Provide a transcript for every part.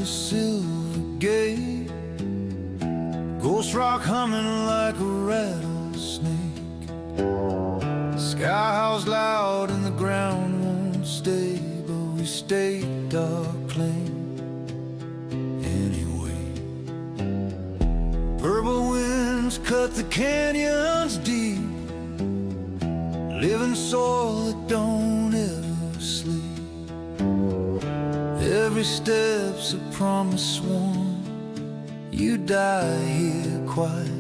a silver gate, ghost rock humming like a rattlesnake. Sky howls loud and the ground won't stay, but we staked our claim anyway. Purple winds cut the canyons deep, living soil that don't ever sleep. Every step's a promise sworn. You die here quiet,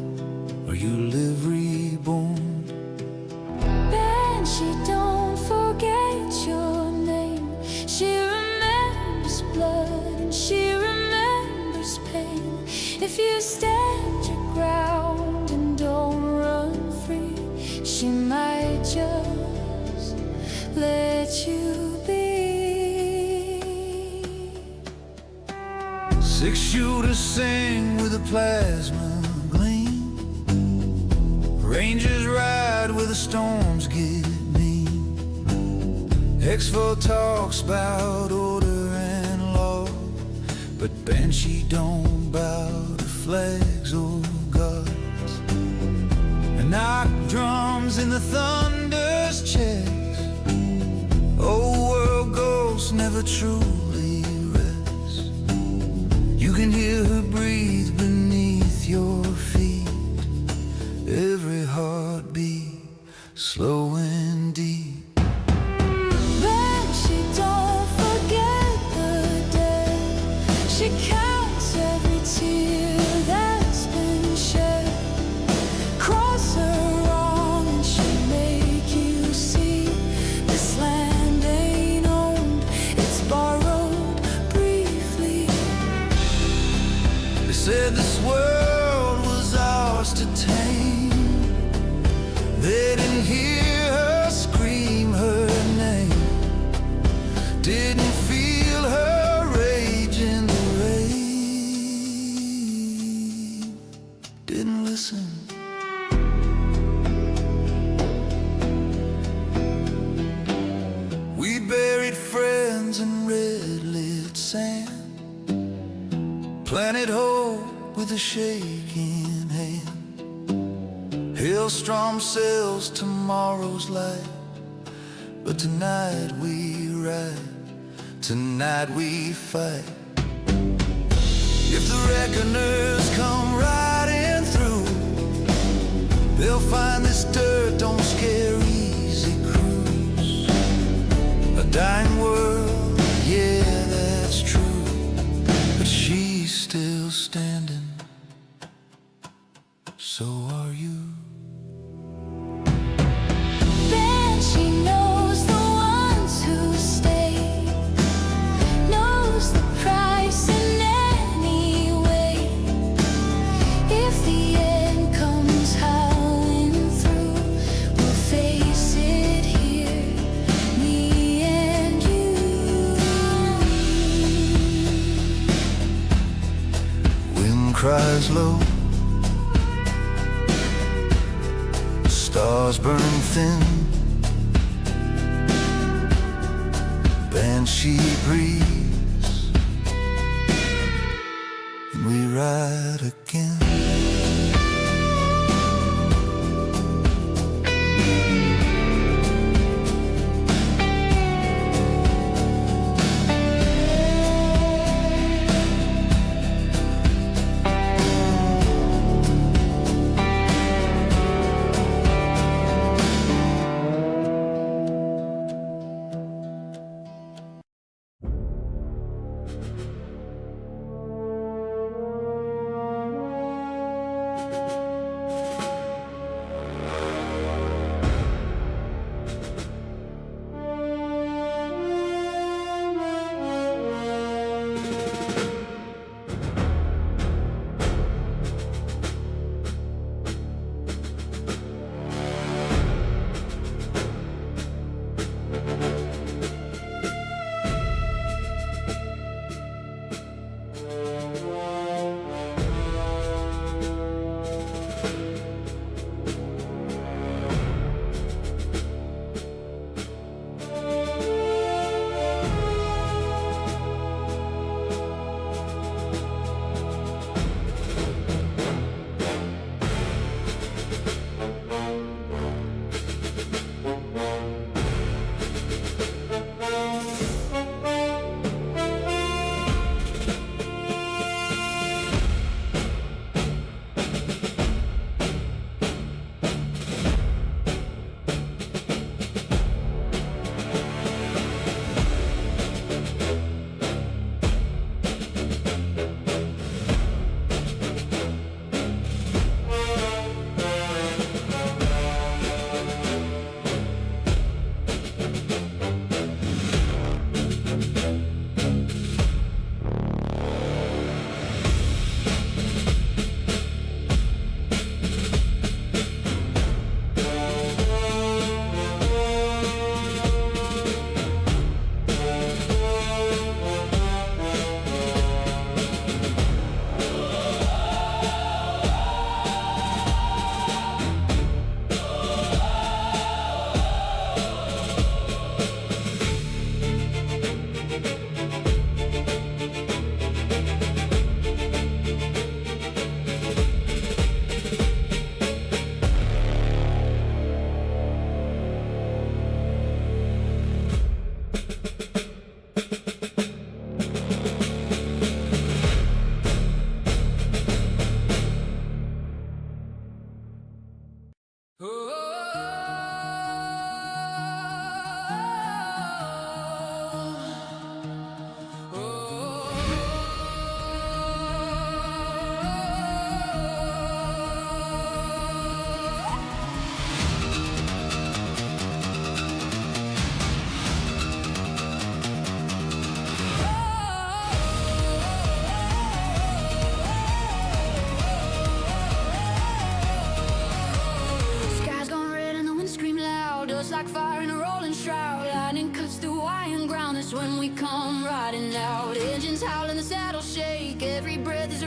or you live reborn. Banshee, don't forget your name. She remembers blood and she remembers pain. If you stand your ground and don't run free, she might just let you be. Six shooters sing with a plasma gleam. Rangers ride where the storms get mean. EXFOR talks about order and law, but Banshee don't bow to flags or gods. And knock drums in the thunder's chest. Old world ghosts never truly rest. You can hear her breathe beneath your feet. Every heartbeat slow and deep. Banshee, don't forget the dead. She counts every tear that's been shed. Cross her wrong and she'll make you see this land ain't owned, it's borrowed briefly. They said this world was ours to tame. They didn't hear her scream her name, didn't feel her rage in the rain, didn't listen. We buried friends in red-lit sand, planted hope with a shaking hand. Hailstorm sails tomorrow's light, but tonight we ride, tonight we fight. If the reckoners come riding through, they'll find this dirt don't scare easy cruise. A dying world, yeah, that's true, but she's still standing. So are you. Banshee knows the ones who stay, knows the price in any way. If the end comes howling through, we'll face it here, me and you. Wind cries low, stars burn thin. Banshee breathes, and we ride again.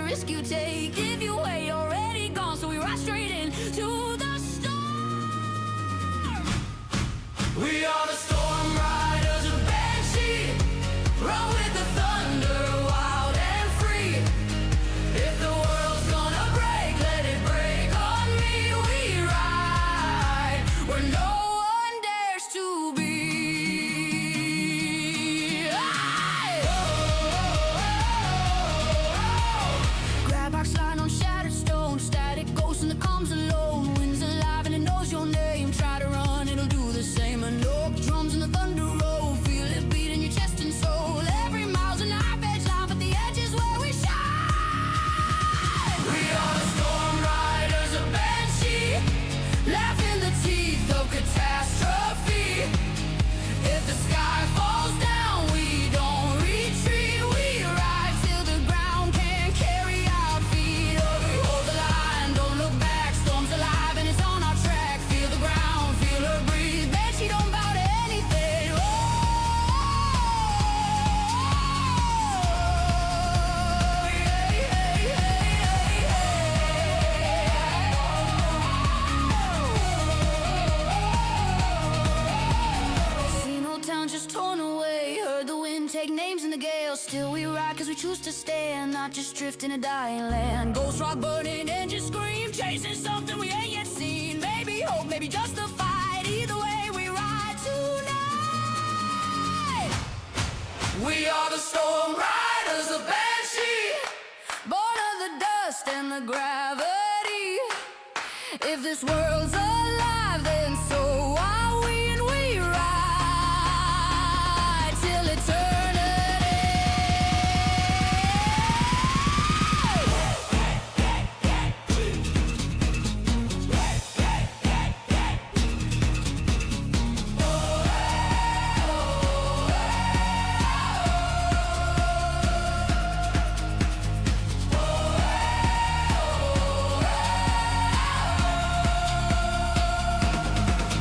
risk you take. If you wait, already gone, so we ride straight into the storm. We are the storm riders of Banshee. Run with the thunder, wild and free. If the world's gonna break, let it break on me. We ride where no one dares to be. Grab box line on shattered stone, static ghost and the calms alone. Wind's alive and it knows your name. Try to run, it'll do the same. Anouks drums and the thunder roll. Feel it beat in your chest and soul. Every mile's an knife edge line, but the edge is where we shine. We are the storm riders of Banshee. Laugh in the teeth of catastrophe. If the sky falls down, we don't retreat. We ride till the ground can't carry our feet. Oh, we hold the line, don't look back. Storm's alive and it's on our track. Feel the ground, feel her breathe. Banshee don't bow to anything. Oh, yeah, yeah, yeah. Seen old town just torn away. Heard the wind take names in the gale. Still we ride cause we choose to stand, not just drift in a dying land. Ghost rock burning, engine scream, chasing something we ain't yet seen. Maybe hope, maybe just a fight. Either way we ride tonight. We are the storm riders of Banshee. Born of the dust and the gravity. If this world's alive, then so are we, and we ride till eternity.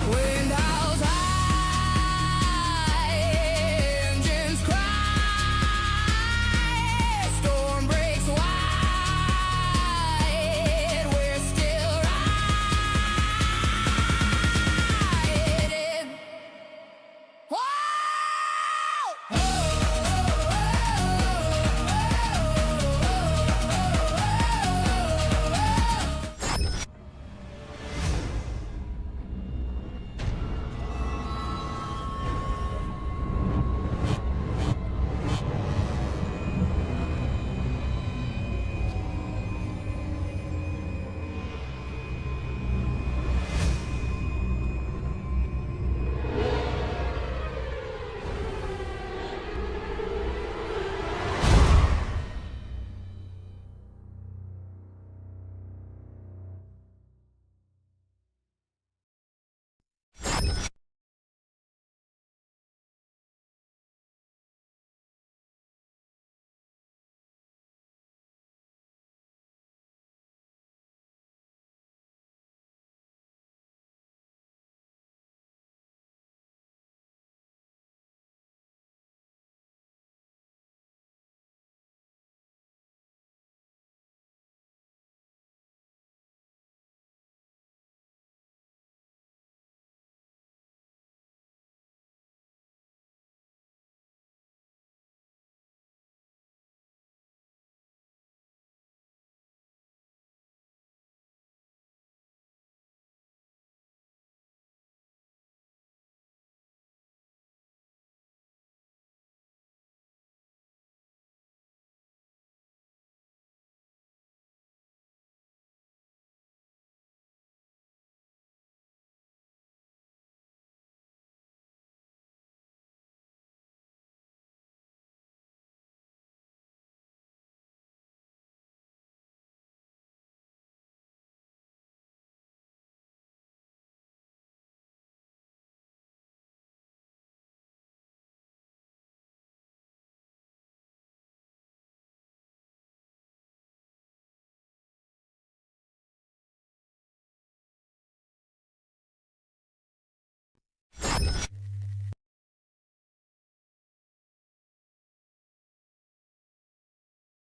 Wind howls high, engines cry, storm breaks wide, we're still riding.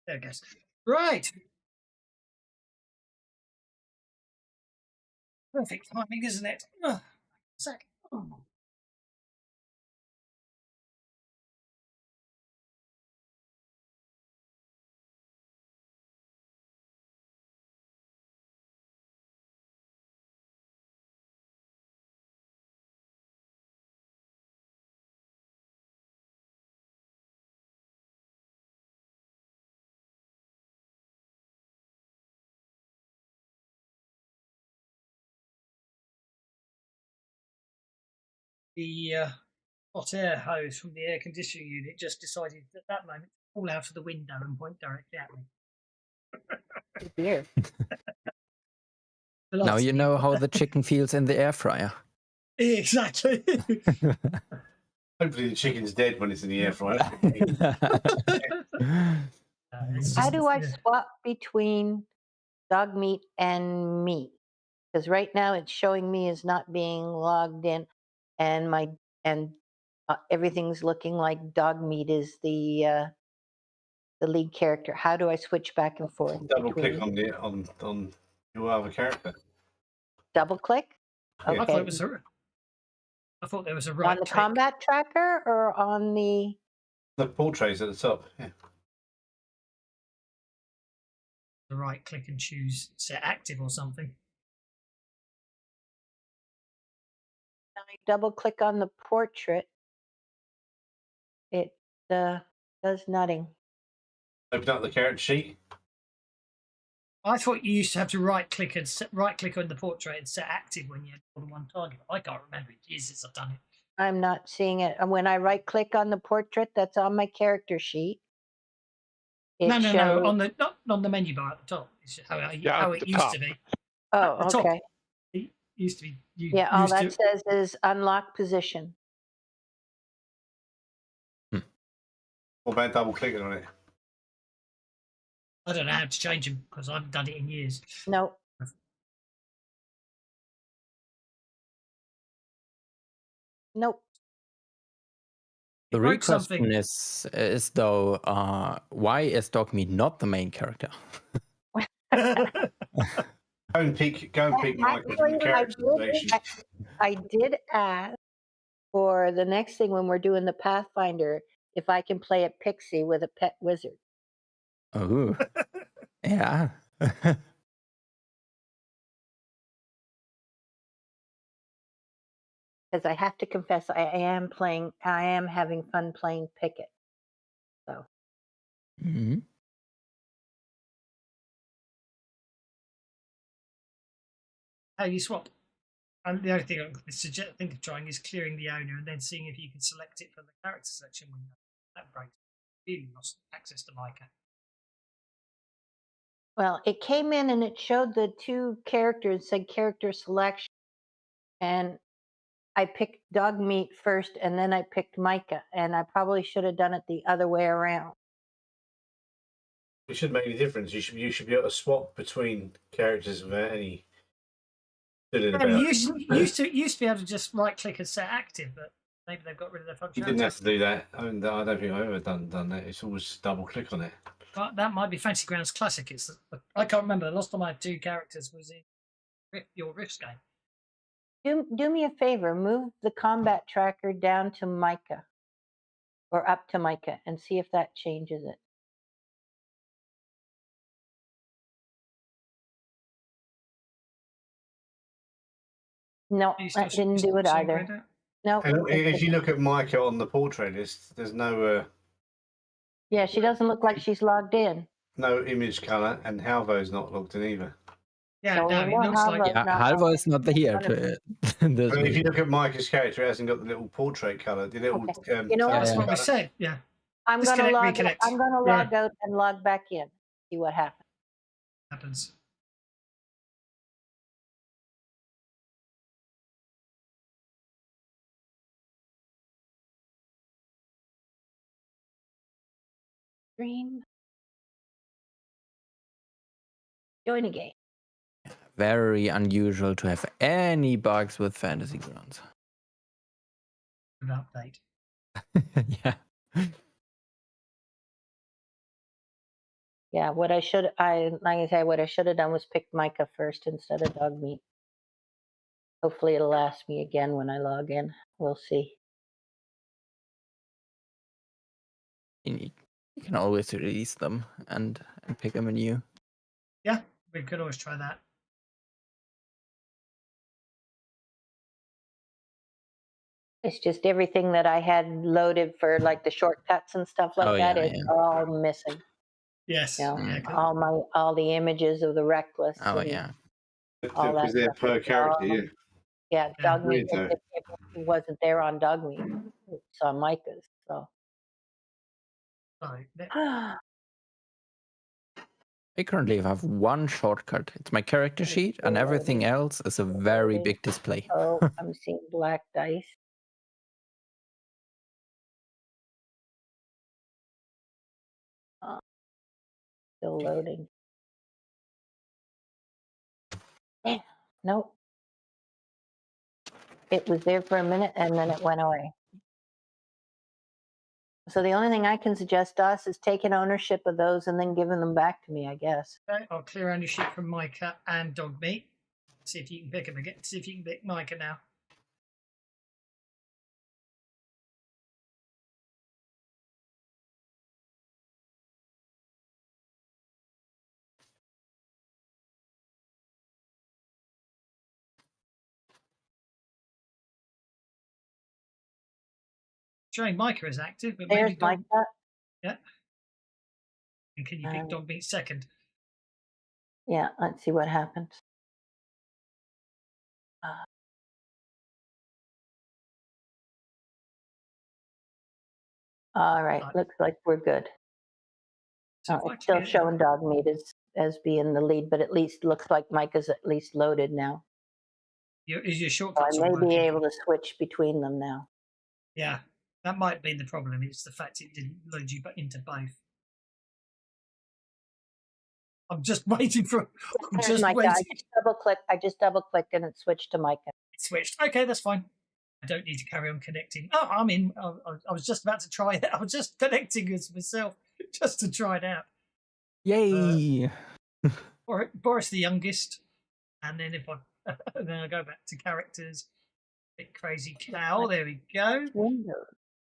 There it goes. Right. Perfect timing, isn't it? Exactly. The hot air hose from the air conditioning unit just decided at that moment to pull out of the window and point directly at me. Dear. Now you know how the chicken feels in the air fryer. Exactly. Hopefully the chicken's dead when it's in the air fryer. How do I swap between dog meat and meat? Because right now it's showing me as not being logged in, and everything's looking like dog meat is the lead character. How do I switch back and forth? Double click on your other character. Double click. Yeah. Okay. I thought there was a right On the click. combat tracker or on the portraits at the top. Yeah. The right click and choose set active or something. I double click on the portrait, it does nothing. Open up the character sheet. I thought you used to have to right click on the portrait and set active when you had more than one target. I can't remember. It is since I've done it. I'm not seeing it. And when I right click on the portrait that's on my character sheet, No, on the not on the menu bar at the top. It's how it used to be. Oh, okay. It used to be. Yeah, all that says is unlock position. What about double clicking on it? I don't know how to change them because I haven't done it in years. Nope. Nope. The real question is though, why is dog meat not the main character? Go and pick Michael from the character selection. I did ask for the next thing when we're doing the Pathfinder if I can play a pixie with a pet wizard. Oh, yeah. Because I have to confess, I am having fun playing Picket. So. Mm-hmm. How you swap? And the only thing I think of trying is clearing the owner and then seeing if you can select it from the character selection window. That breaks. Really lost access to Micah. Well, it came in and it showed the two characters, said character selection. And I picked dog meat first and then I picked Micah. And I probably should have done it the other way around. It shouldn't make any difference. You should be able to swap between characters without any. You used to be able to just right click and set active, but maybe they've got rid of their functionality. You didn't have to do that. I don't think I've ever done that. It's always double click on it. But that might be Fantasy Grounds Classic. I can't remember. The last time I had two characters was in your Rifts game. Do me a favor, move the combat tracker down to Micah or up to Micah and see if that changes it. No, that didn't do it either. No. And if you look at Micah on the portrait list, there's no. Yeah, she doesn't look like she's logged in. No image color, and Halvo's not logged in either. Yeah, no, it looks like Halvo is not here. If you look at Micah's character, it hasn't got the little portrait color. The little. You know that's what we said. Yeah. I'm going to log out and log back in. See what happens. Stream. Join a game. Very unusual to have any bugs with Fantasy Grounds. An update. Yeah. Yeah, what I should have done was pick Micah first instead of dog meat. Hopefully it'll ask me again when I log in. We'll see. You can always release them and pick them anew. Yeah, we could always try that. It's just everything that I had loaded for like the shortcuts and stuff like that is all missing. Yes. You know, Yeah, all the images of the reckless. Oh and yeah. all that Because they're stuff per is character, yeah. Yeah, Yeah. dog meat Weird, though. it wasn't there on dog meat. It's on Micah's. So Right. I currently have one shortcut. It's my character sheet, and everything else is a very big display. Oh, I'm seeing black dice. Still loading. Nope. It was there for a minute and then it went away. So the only thing I can suggest to us is taking ownership of those and then giving them back to me, I guess. Okay, I'll clear ownership from Micah and dog meat. See if you can pick him again. See if you can pick Micah now. Showing Micah is active, but There's maybe dog. Micah. Yeah. And can you pick dog meat second? Yeah, let's see what happens. All right, looks like we're good. So it's still showing dog meat as being the lead, but at least looks like Micah's at least loaded now. Is your So shortcuts I may working? be able to switch between them now. Yeah, that might be the problem. It's the fact it didn't load you into both. I'm just waiting for. I'm just Micah. waiting. I just double clicked and it switched to Micah. It switched. Okay, that's fine. I don't need to carry on connecting. Oh, I'm in. I was just about to try it. I was just connecting as myself just to try it out. Yay! Boris the youngest, and then if I then I go back to characters. Big crazy cow. There we go.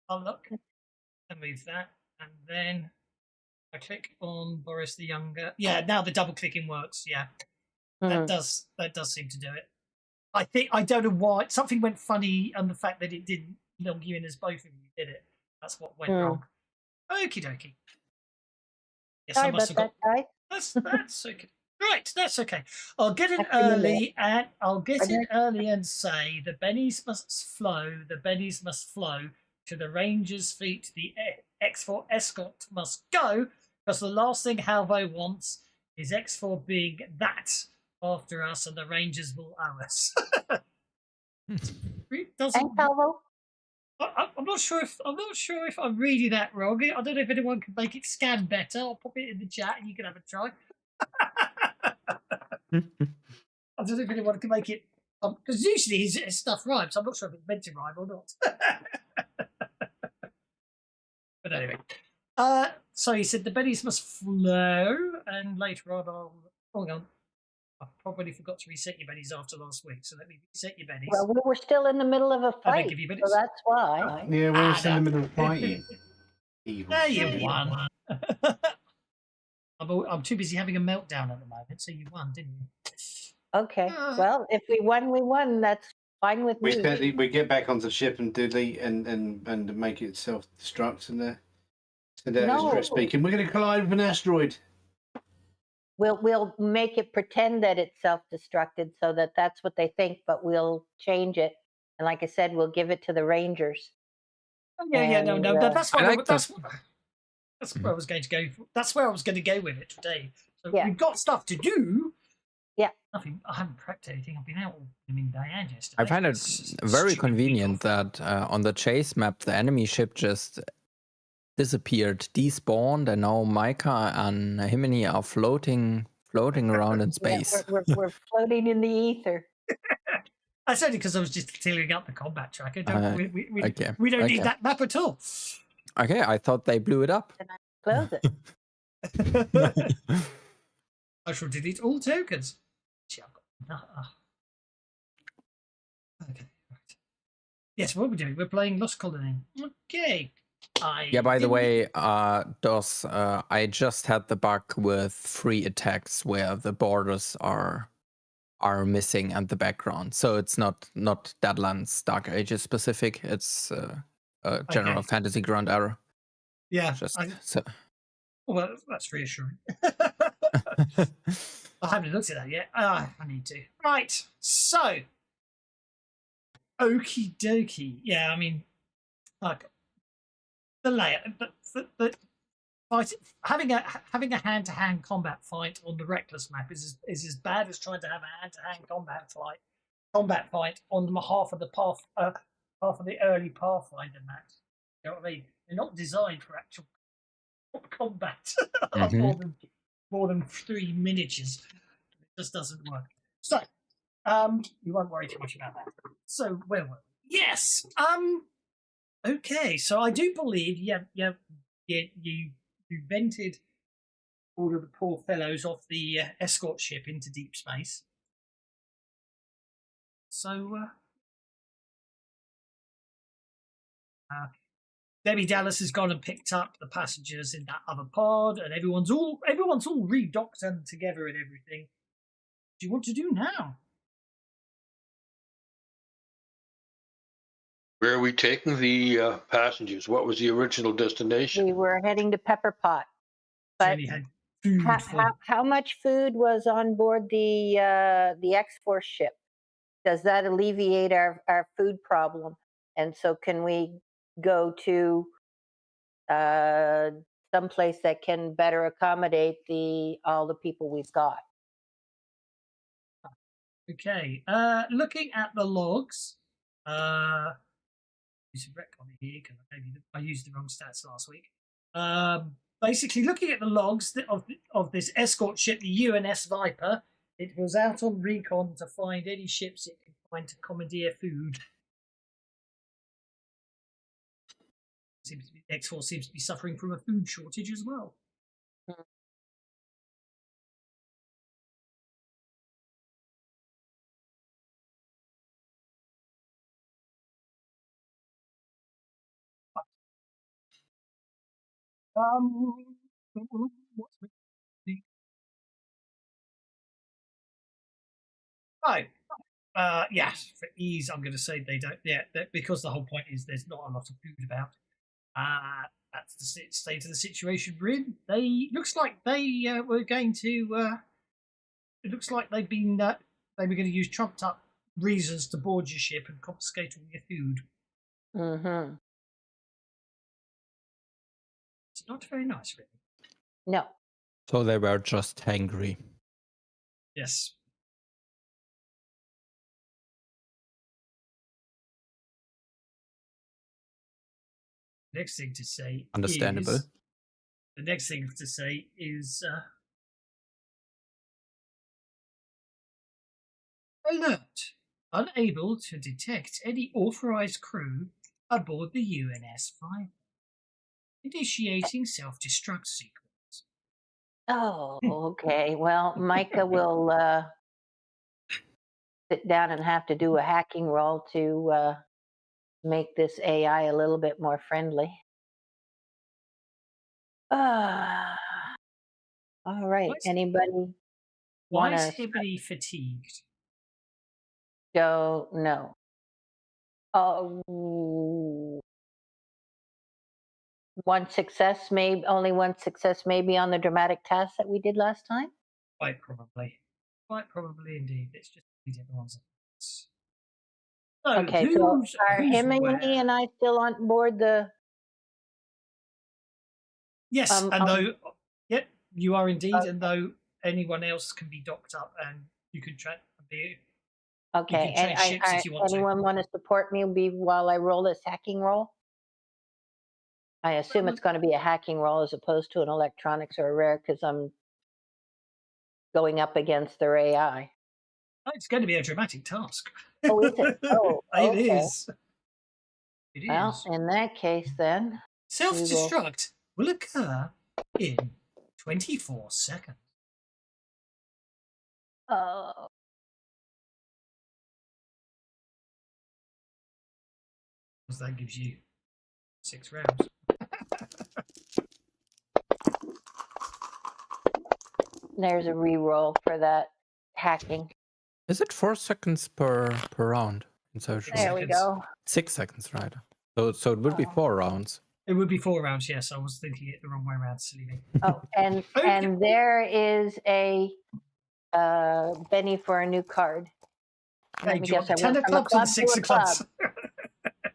I'll look and move that, and then I click on Boris the younger. Yeah, now the double clicking works. Yeah, that does seem to do it. I don't know why something went funny on the fact that it didn't log you in as both of you did it. That's what went wrong. Okie dokie. Yes, Sorry I must have got. That's okay. Right, that's okay. I'll get in early and say the bennies must flow. The bennies must flow to the ranger's feet. The EXFOR escort must go, because the last thing Halvo wants is EXFOR being that after us, and the rangers will owe us. Halvo. I'm not sure if I'm reading that wrong. I don't know if anyone can make it scan better. I'll pop it in the chat and you can have a try. I don't know if anyone can make it, because usually his stuff rhymes. I'm not sure if it's meant to rhyme or not. But anyway, so he said the bennies must flow, and later on hang on. I probably forgot to reset your bennies after last week, so let me reset your bennies. Well, we were still in the middle of a fight, so that's why. Yeah, we're still in the middle of fighting. Evil. There you won. I'm too busy having a meltdown at the moment, so you won, didn't you? Okay. Well, if we won, that's fine with me. We get back onto the ship and delete and make it self-destruct and send out distress beacon. We're going to collide with an asteroid. We'll make it pretend that it's self-destructed so that that's what they think, but we'll change it. And like I said, we'll give it to the rangers. No. That's where I was going to go. That's where I was going to go with it today. So we've got stuff to do. Yeah. Nothing. I haven't prepped anything. I've been out all day and yesterday. I find it very convenient that on the chase map, the enemy ship just disappeared, despawned, and now Micah and Himini are floating around in space. Yeah, we're floating in the ether. That's only because I was just clearing up the combat tracker. We don't need that map at all. Okay, I thought they blew it up. Then I close it. I shall delete all tokens. Yes, what are we doing? We're playing Lost Colony. Okay. Yeah, by the didn't- way, DOS, I just had the bug with free attacks where the borders are missing and the background. So it's not Deadlands Dark Ages specific. It's a general Okay. fantasy ground error. Yeah. Just I, so. well, that's reassuring. I haven't looked at that yet. I need to. Right. So, okie dokie. Yeah, I mean, like the layout, but fight, having a hand-to-hand combat fight on the Reckless map is as bad as trying to have a hand-to-hand combat fight on the half of the early Pathfinder maps. You know what I mean? They're not designed for actual combat of more than 3 miniatures. It just doesn't work. So, we won't worry too much about that. So, where were we? Yes. Okay. So I do believe you vented all of the poor fellows off the escort ship into deep space. So, Debbie Dallas has gone and picked up the passengers in that other pod, and everyone's all redocked and together and everything. What do you want to do now? Where are we taking the passengers? What was the original destination? We were heading to Pepper Pot. But Jenny had food how much food was on board the EXFOR ship? Does that alleviate our food problem? And so can we go to someplace that can better accommodate all the people we've got? Okay. Looking at the logs, use a retcon here because I used the wrong stats last week. Basically, looking at the logs of this escort ship, the UNS Viper, it was out on recon to find any ships it could find to commandeer food. X4 seems to be suffering from a food shortage as well. What's the... Oh, yes, for ease, I'm going to say they don't. Yeah, because the whole point is there's not a lot of food about. That's the state of the situation we're in. Looks like they were going to. It looks like they've been. They were going to use trumped up reasons to board your ship and confiscate all your food. Mm-hmm. It's not very nice, really. No. So they were just hangry. Yes. Next thing to say. Understandable. The next thing to say is. Alert! Unable to detect any authorized crew aboard the UNS Viper. Initiating self-destruct sequence. Oh, okay. Well, Micah will sit down and have to do a hacking roll to make this AI a little bit more friendly. All right. Anybody Why want is to Hibbity fatigued? go? No. Oh, only one success maybe on the dramatic task that we did last time. Quite probably. Quite probably indeed. It's just these other ones. So, Okay, so are who's Himini where? and I still on board the? Yes, and though, yep, you are indeed, and though anyone else can be docked up, and you can try. Okay, and anyone want to support me while I roll this hacking roll? I assume it's going to be a hacking roll as opposed to an electronics or a rare because I'm going up against their AI. Oh, it's going to be a dramatic task. Oh, is it? Oh, okay. It is. Well, in that case, then self-destruct will occur in 24 seconds. because that gives you 6 rounds. There's a re-roll for that hacking. Is it 4 seconds per round in social? There we go. 6 seconds, right? So it would be 4 rounds. It would be 4 rounds, yes. I was thinking it the wrong way around, silly me. Oh, and there is a Benny for a new card. Hey, do you want the 10 of clubs or the 6 of clubs?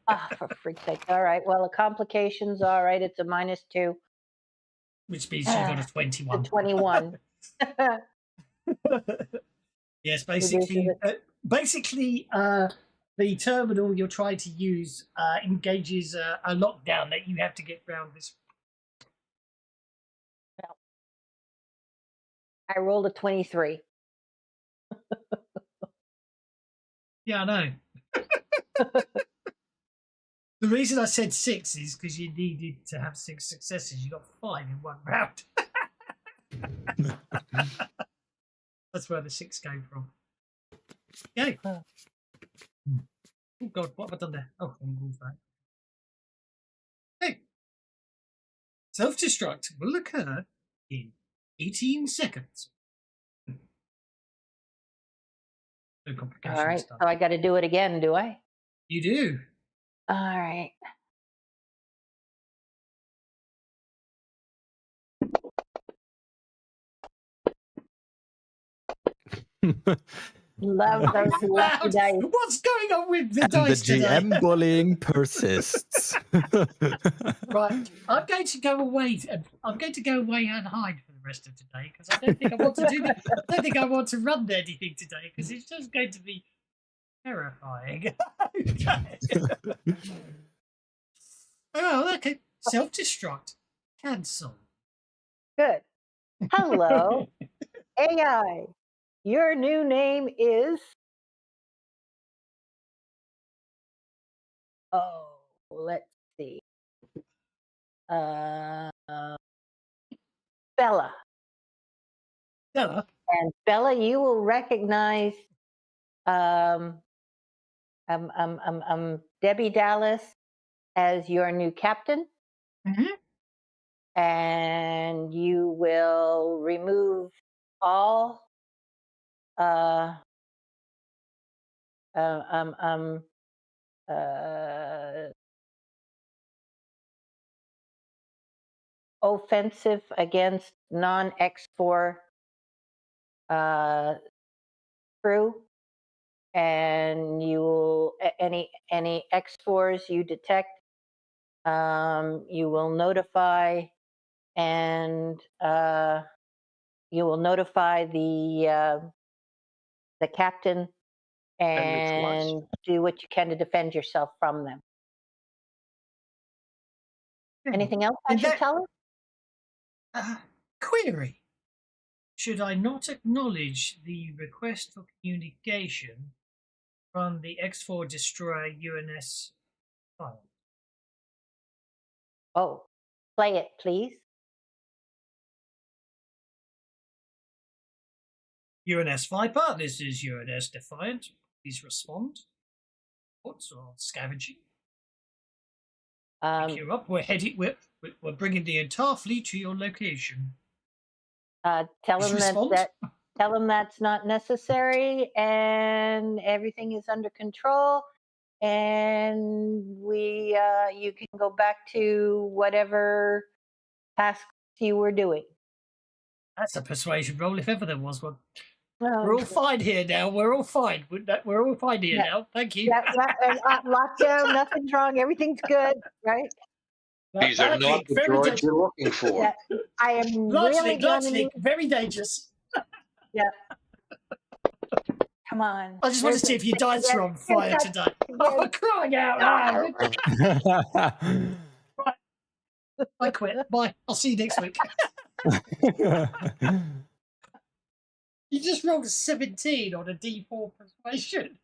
Ah, for freak's sake. All right. Well, the complications, all right. It's a -2. Which means you've got a 21. The 21. Yes, basically, the terminal you're trying to use engages a lockdown that you have to get around this. Well, I rolled a 23. Yeah, I know. The reason I said 6 is because you needed to have 6 successes. You got 5 in 1 round. That's where the 6 came from. Okay. Oh God, what have I done there? Oh, I'm all fine. Okay. Self-destruct will occur in 18 seconds. No complications. All right. Done. So I got to do it again, do I? You do. All right. Love those lucky dice. What's going on with the And dice the GM today? bullying persists. Right, I'm going to go away. I'm going to go away and hide for the rest of today because I don't think I want to do that. I don't think I want to run anything today because it's just going to be terrifying. Okay. Oh, okay. Self-destruct. Cancel. Good. Hello, AI. Your new name is. Oh, let's see. Bella. Stella. And Bella, you will recognize Debbie Dallas as your new captain. Mm-hmm. And you will remove all offensive against non-EXFOR crew, and you will any EXFORs you detect, you will notify, and you will notify the captain and do what you can to defend yourself from them. Anything else I should tell her? Query. Should I not acknowledge the request for communication from the EXFOR destroyer UNS file? Oh, play it, please. UNS Viper, this is UNS Defiant. Please respond. Reports or scavenging. Pick you up. We're heading. We're bringing the entire fleet to your location. Tell him tell him that's not necessary, and everything is under control, and you can go back to whatever tasks you were doing. That's a persuasion roll, if ever there was one. Oh, We're all fine here now. We're all fine. We're all fine here now. Thank you. Lockdown, nothing's wrong. Everything's good, right? These are not the droids you're looking for. Yeah, I am really largely very dangerous. Yeah. Come on. I just want to see if your dice are on fire today. Oh, we're crying out loud. Right. I quit. Bye. I'll see you next week. You just rolled a 17 on a D4 persuasion.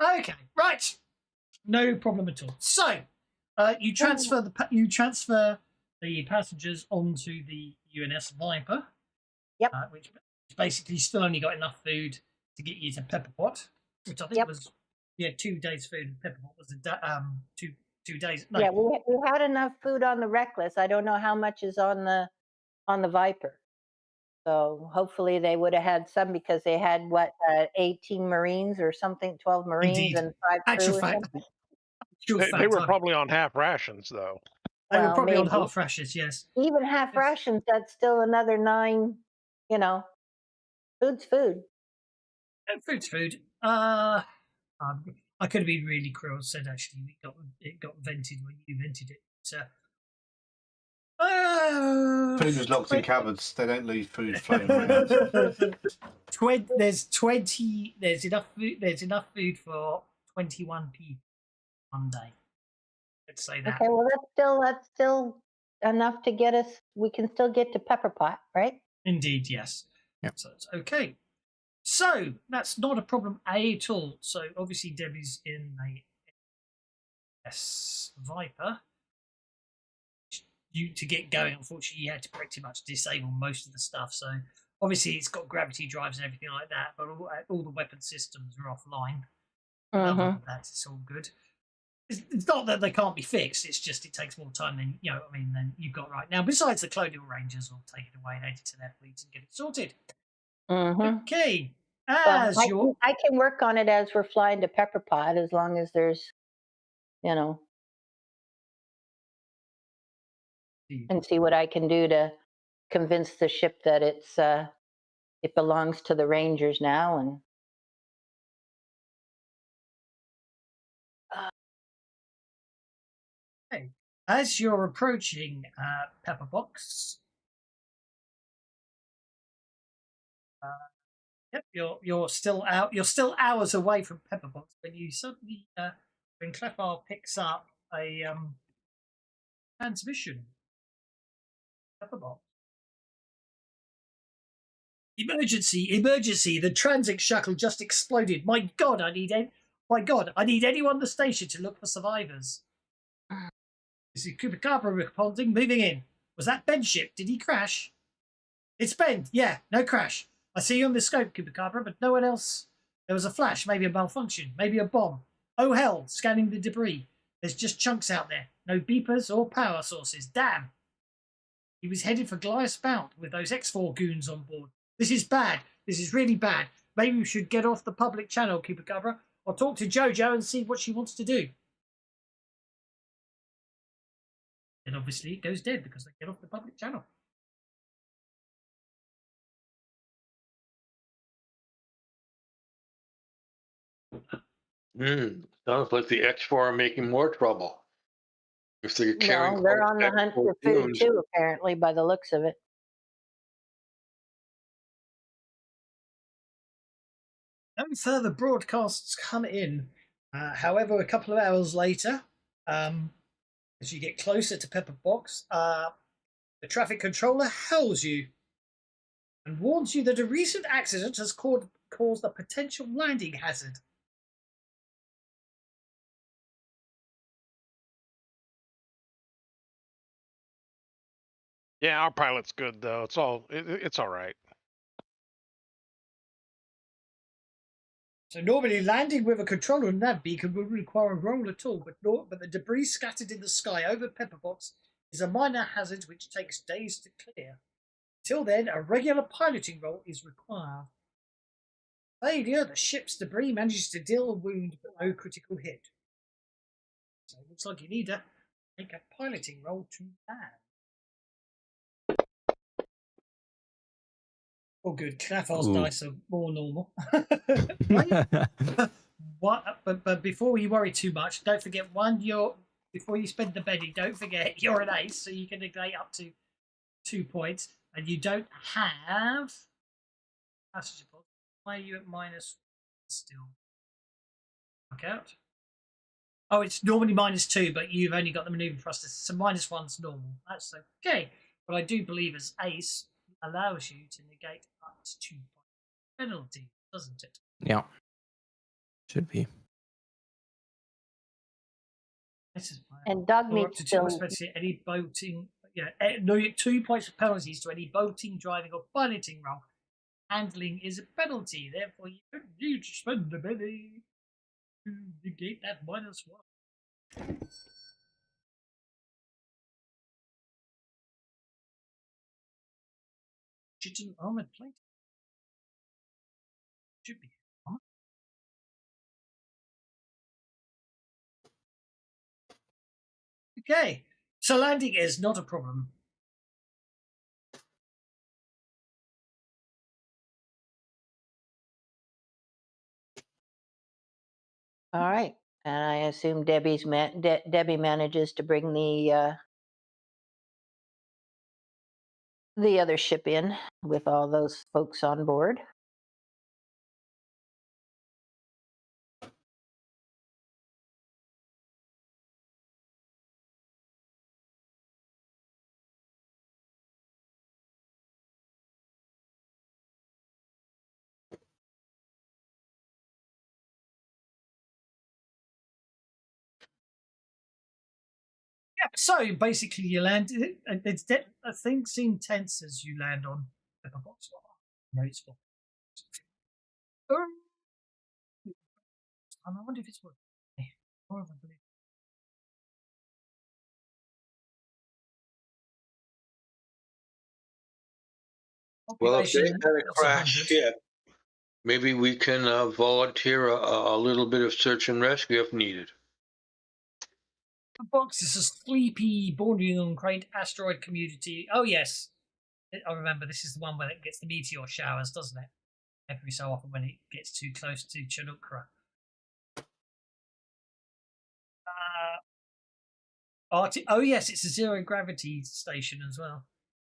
Okay, right. No problem at all. So, you transfer the passengers onto the UNS Viper. Yep. Which basically still only got enough food to get you to Pepper Pot, which I think was Yeah, 2 days food. And Pepperpot was two days. No, Yeah, we had enough food on the Reckless. I don't know how much is on the Viper. So hopefully they would have had some because they had 18 Marines or something, 12 Marines indeed. and 5 Actual crew or fact. something. They were probably on half rations, though. They were Well, probably on maybe. half rations. Yes. Even half Yes. rations, that's still another 9. You know, food's food. And food's food. I could have been really cruel and said actually it got vented when you vented it. So, Food was locked in cupboards. They don't leave food floating around. There's enough food for 21 people one day. Let's say that. Okay, well that's still enough to get us. We can still get to Pepperpot, right? Indeed, yes. Yep. So it's okay. So that's not a problem at all. So obviously Debbie's in a Viper. To get going, unfortunately, you had to pretty much disable most of the stuff. So obviously it's got gravity drives and everything like that, but all the weapon systems are offline. Other than that, it's all good. It's not that they can't be fixed. It's just it takes more time than than you've got right now. Besides, the Colonial Rangers will take it away and add it to their fleets and get it sorted. Okay. Well, I can work on it as we're flying to Pepperpot, as long as there's, and see what I can do to convince the ship that it belongs to the Rangers now. And okay. As you're approaching Pepperbox, yep, you're still out. You're still hours away from Pepperbox when you suddenly when Clefar picks up a transmission. Pepperbox. Emergency! The transit shuttle just exploded. My God, I need anyone on the station to look for survivors. This is Chupacabra responding, moving in. Was that Ben's ship? Did he crash? It's Ben. Yeah, no crash. I see you on the scope, Chupacabra, but no one else. There was a flash, maybe a malfunction, maybe a bomb. Oh hell, scanning the debris. There's just chunks out there. No beepers or power sources. Damn. He was headed for Goliath Bound with those EXFOR goons on board. This is bad. This is really bad. Maybe we should get off the public channel, Chupacabra, or talk to Jojo and see what she wants to do. And obviously it goes dead because they get off the public channel. Sounds like the EXFOR are making more trouble. If they're carrying, they're on the hunt for food too, apparently, by the looks of it. No further broadcasts come in. However, a couple of hours later, as you get closer to Pepperbox, the traffic controller hails you and warns you that a recent accident has caused a potential landing hazard. Yeah, our pilot's good though. It's all right. So normally landing with a controller and nav beacon would require a roll at all, but the debris scattered in the sky over Pepperbox is a minor hazard which takes days to clear. Till then, a regular piloting roll is required. Failure, the ship's debris manages to deal a wound but no critical hit. So it looks like you need to make a piloting roll to land. Oh, good. Clafar's dice are more normal. But before you worry too much, don't forget before you spend the Benny, don't forget you're an ace, so you can negate up to 2 points, and you don't have passenger pod. Why are you at minus still? Work out. Oh, it's normally -2, but you've only got the maneuver thrusters, so -1's normal. That's okay. But I do believe as ace allows you to negate up to 2 point penalty, doesn't it? Yeah. Should be. And Dogmeat still any boating. Yeah, no, 2 points of penalties to any boating, driving, or piloting roll. Handling is a penalty, therefore you don't need to spend the penny. Negate that -1. Chitin armored plate. Should be. Okay, so landing is not a problem. All right, and I assume Debbie manages to bring the other ship in with all those folks on board. Yeah, so basically you land. It's things seem tense as you land on the box. No, it's for. I wonder if it's worth. Well, if they had a crash ship, maybe we can volunteer a little bit of search and rescue if needed. The box is a sleepy, bordering on great asteroid community. Oh yes, I remember. This is the one where it gets the meteor showers, doesn't it? Every so often when it gets too close to Chanukra. Oh yes, it's a zero gravity station as well.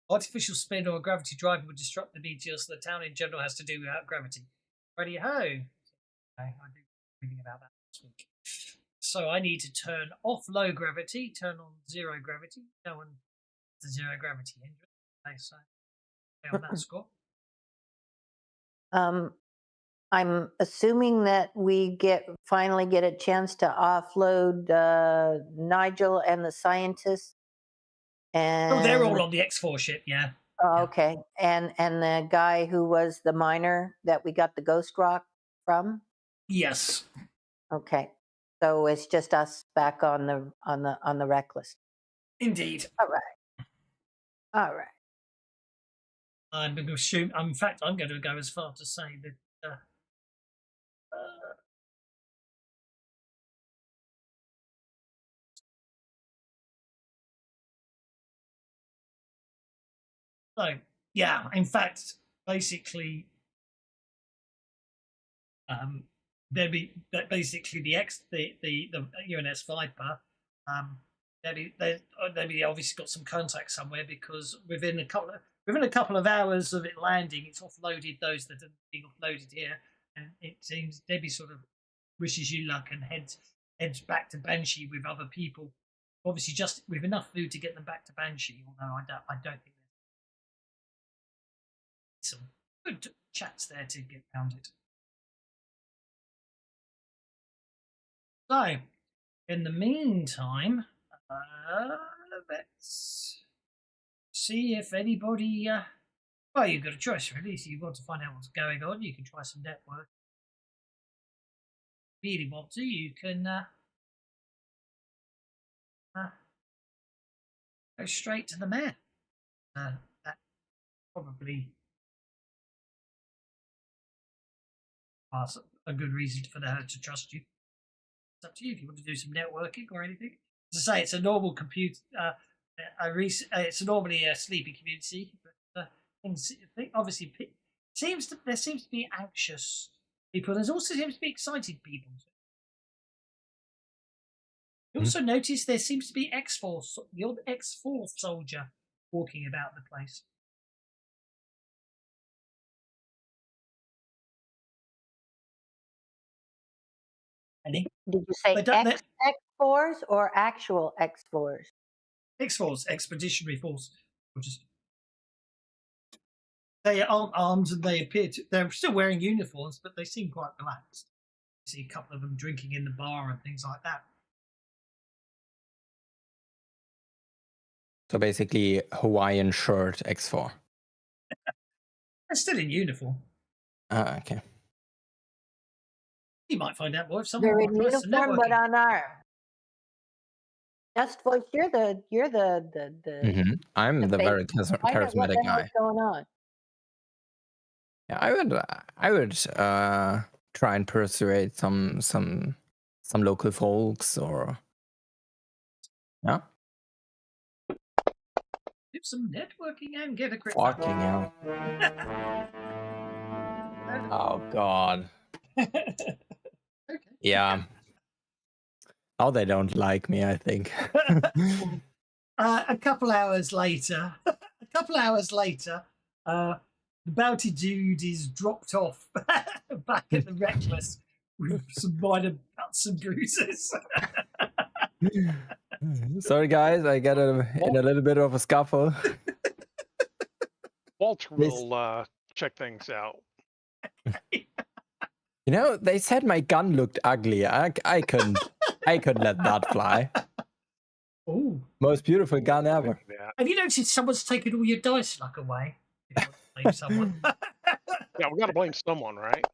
Artificial spin or a gravity driver would disrupt the meteor, so the town in general has to do without gravity. Righty ho! Okay, I did reading about that last week. So I need to turn off low gravity, turn on zero gravity. No one has a zero gravity hindrance. Okay, so on that score. I'm assuming that we finally get a chance to offload Nigel and the scientists. And oh, they're all on the EXFOR ship, yeah. Oh, okay. And the guy who was the miner that we got the ghost rock from? Yes. Okay. So it's just us back on the wreck list. Indeed. All right. All right. I'm going to assume. In fact, I'm going to go as far to say that. So yeah, in fact, basically, basically the UNS Viper, they obviously got some contact somewhere because within a couple of hours of it landing, it's offloaded those that are being offloaded here, and it seems Debbie sort of wishes you luck and heads back to Banshee with other people. Obviously, just with enough food to get them back to Banshee. Although I don't think there's some good chats there to get around it. So, in the meantime, let's see if anybody. Well, you've got a choice, really. So you want to find out what's going on, you can try some network. If you really want to, you can go straight to the mayor. That probably is a good reason for her to trust you. It's up to you if you want to do some networking or anything. As I say, it's a normal computer. It's normally a sleepy community, but obviously there seems to be anxious people. There also seems to be excited people. You also notice there seems to be the old EXFOR soldier walking about the place. Any? Did you say EXFORs or actual EXFORs? EXFORs, Expeditionary Force. They aren't armed and they're still wearing uniforms, but they seem quite relaxed. You see a couple of them drinking in the bar and things like that. So basically, Hawaiian shirt EXFOR. They're still in uniform. Okay. You might find out more if someone They're in requests some uniform, but networking. on our. Just voice, you're the I'm the face. very Find out what charismatic the hell's guy. going on. Yeah, I would try and persuade some local folks or yeah. Do some networking and get a grip. Fucking hell. Oh god. Okay. Yeah. Oh, they don't like me, I think. A couple hours later, the bounty dude is dropped off back at the reckless with some minor cuts and bruises. Sorry, guys, I got in a little bit of a scuffle. Walter will check things out. You know, they said my gun looked ugly. I couldn't let that fly. Oh, most beautiful gun ever. Yeah. Have you noticed someone's taken all your dice luck away? If you want to blame someone. Yeah, we got to blame someone, right?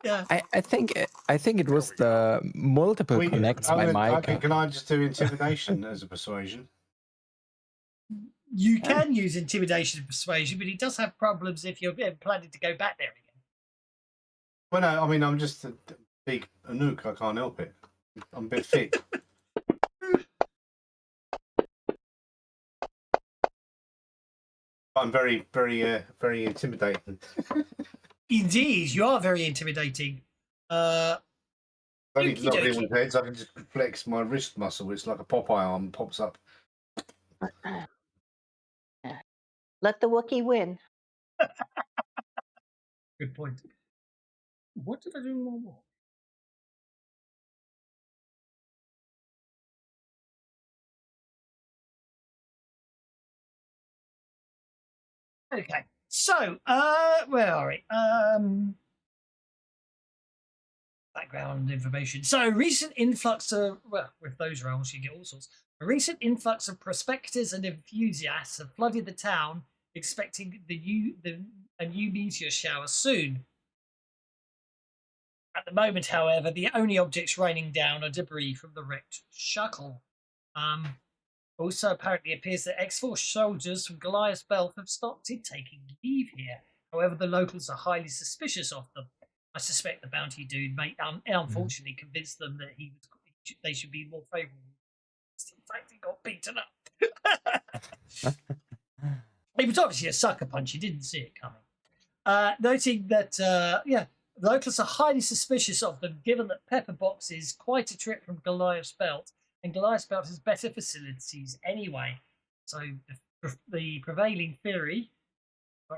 Yeah. I think it was the multiple connects by Mike. Okay, can I just do intimidation as a persuasion? You can use intimidation and persuasion, but it does have problems if you're planning to go back there again. Well, no, I mean, I'm just a big Anouk. I can't help it. I'm a bit thick. I'm very, very, very intimidating. Indeed, you are very intimidating. I need to knock Okey-dokey. anyone's heads. I can just flex my wrist muscle. It's like a Popeye arm pops up. Let the Wookiee win. Good point. What did I do more? Okay, so where are we? Background information. So recent influx of with those roles you get all sorts. A recent influx of prospectors and enthusiasts have flooded the town, expecting a new meteor shower soon. At the moment, however, the only objects raining down are debris from the wrecked shuttle. Also, apparently appears that EXFOR soldiers from Goliath's Belt have started taking leave here. However, the locals are highly suspicious of them. I suspect the bounty dude may unfortunately convince them that they should be more favourable. In fact, he got beaten up. He was obviously a sucker punch. He didn't see it coming. Noting that, the locals are highly suspicious of them, given that Pepperbox is quite a trip from Goliath's Belt, and Goliath's Belt has better facilities anyway. So the prevailing theory,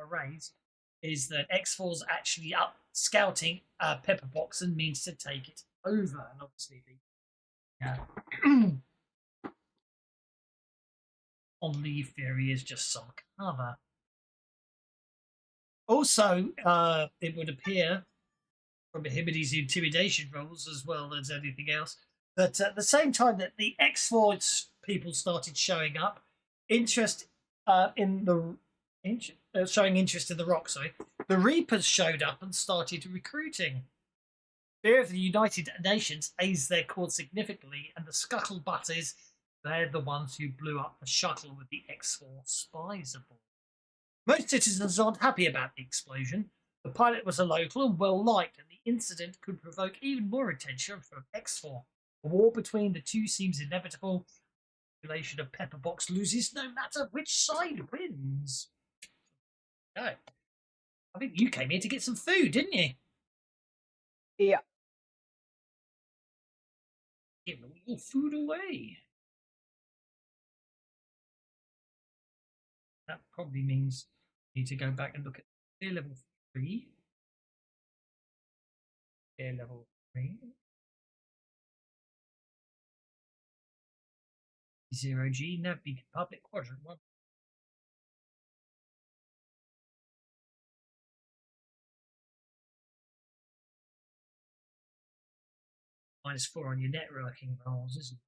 raised, is that EXFOR's actually up scouting Pepperbox and means to take it over. And obviously, on leave theory is just some cover. Also, it would appear from Himidi's intimidation rolls as well as anything else that at the same time that the EXFOR people started showing up, showing interest in the rock, the Reapers showed up and started recruiting. Fear of the United Nations aids their cause significantly, and the scuttlebutters, they're the ones who blew up the shuttle with the EXFOR spies aboard. Most citizens aren't happy about the explosion. The pilot was a local and well liked, and the incident could provoke even more attention from EXFOR. A war between the two seems inevitable. The population of Pepperbox loses no matter which side wins. No. I think you came here to get some food, didn't you? Yeah. Give all your food away. That probably means you need to go back and look at fear level 3. Fear level 3. 0G, nav beacon public quadrant 1. -4 on your networking rolls, isn't it?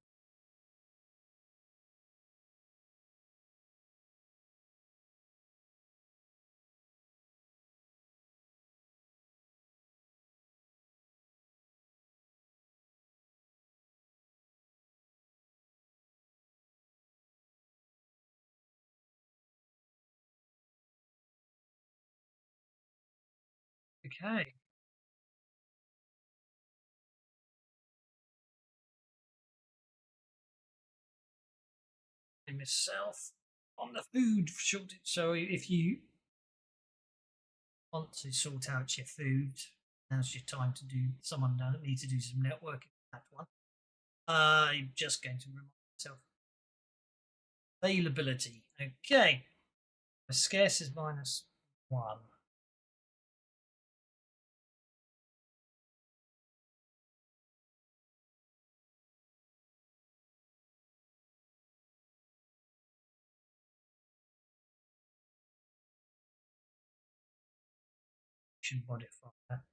Okay. Myself on the food shortage. So if you want to sort out your food, now's your time to do. Someone needs to do some networking. That one. I'm just going to remind myself. Availability. Okay. The scarce is -1. Modifier.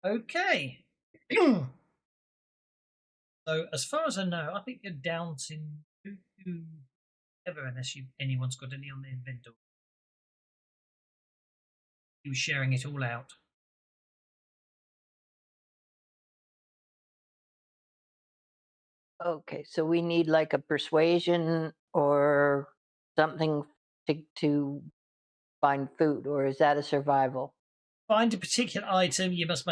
Okay. So as far as I know, I think you're down to ever unless anyone's got any on their inventory. You were sharing it all out. Okay, so we need like a persuasion or something to find food, or is that a survival? Find a particular item. You must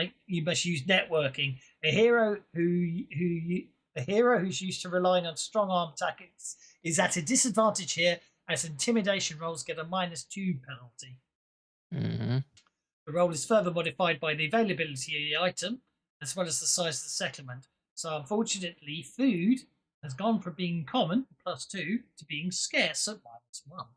use networking. A hero who's used to relying on strong arm tactics is at a disadvantage here, as intimidation rolls get a -2 penalty. Mm-hmm. The roll is further modified by the availability of the item, as well as the size of the settlement. So unfortunately, food has gone from being common, +2, to being scarce at -1.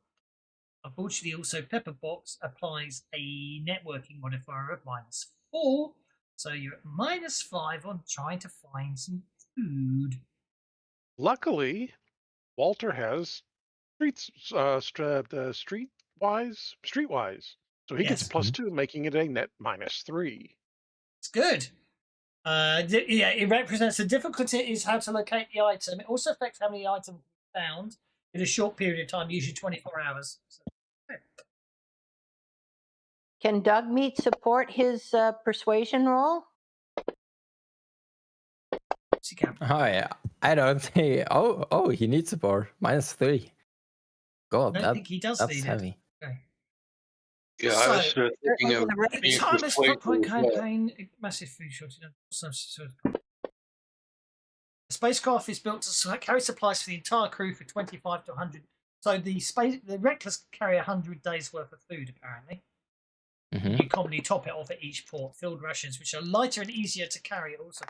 Unfortunately, also Pepperbox applies a networking modifier of -4, so you're at -5 on trying to find some food. Luckily, Walter has streetwise, so he gets Yes. +2, making it a net -3. It's good. Yeah, it represents the difficulty is how to locate the item. It also affects how many items found in a short period of time, usually 24 hours. So, Can Dogmeat support his persuasion roll? he can. Oh yeah, I don't think. Oh, he needs support. -3. God, I don't think he does that's need heavy. it. Okay. Yeah, I was thinking of being Timeless persuasive point as well. campaign, massive food shortage. The spacecraft is built to carry supplies for the entire crew for 25 to 100. So the Reckless can carry 100 days worth of food, apparently. Mm-hmm. You commonly top it off at each port. Filled rations, which are lighter and easier to carry, also.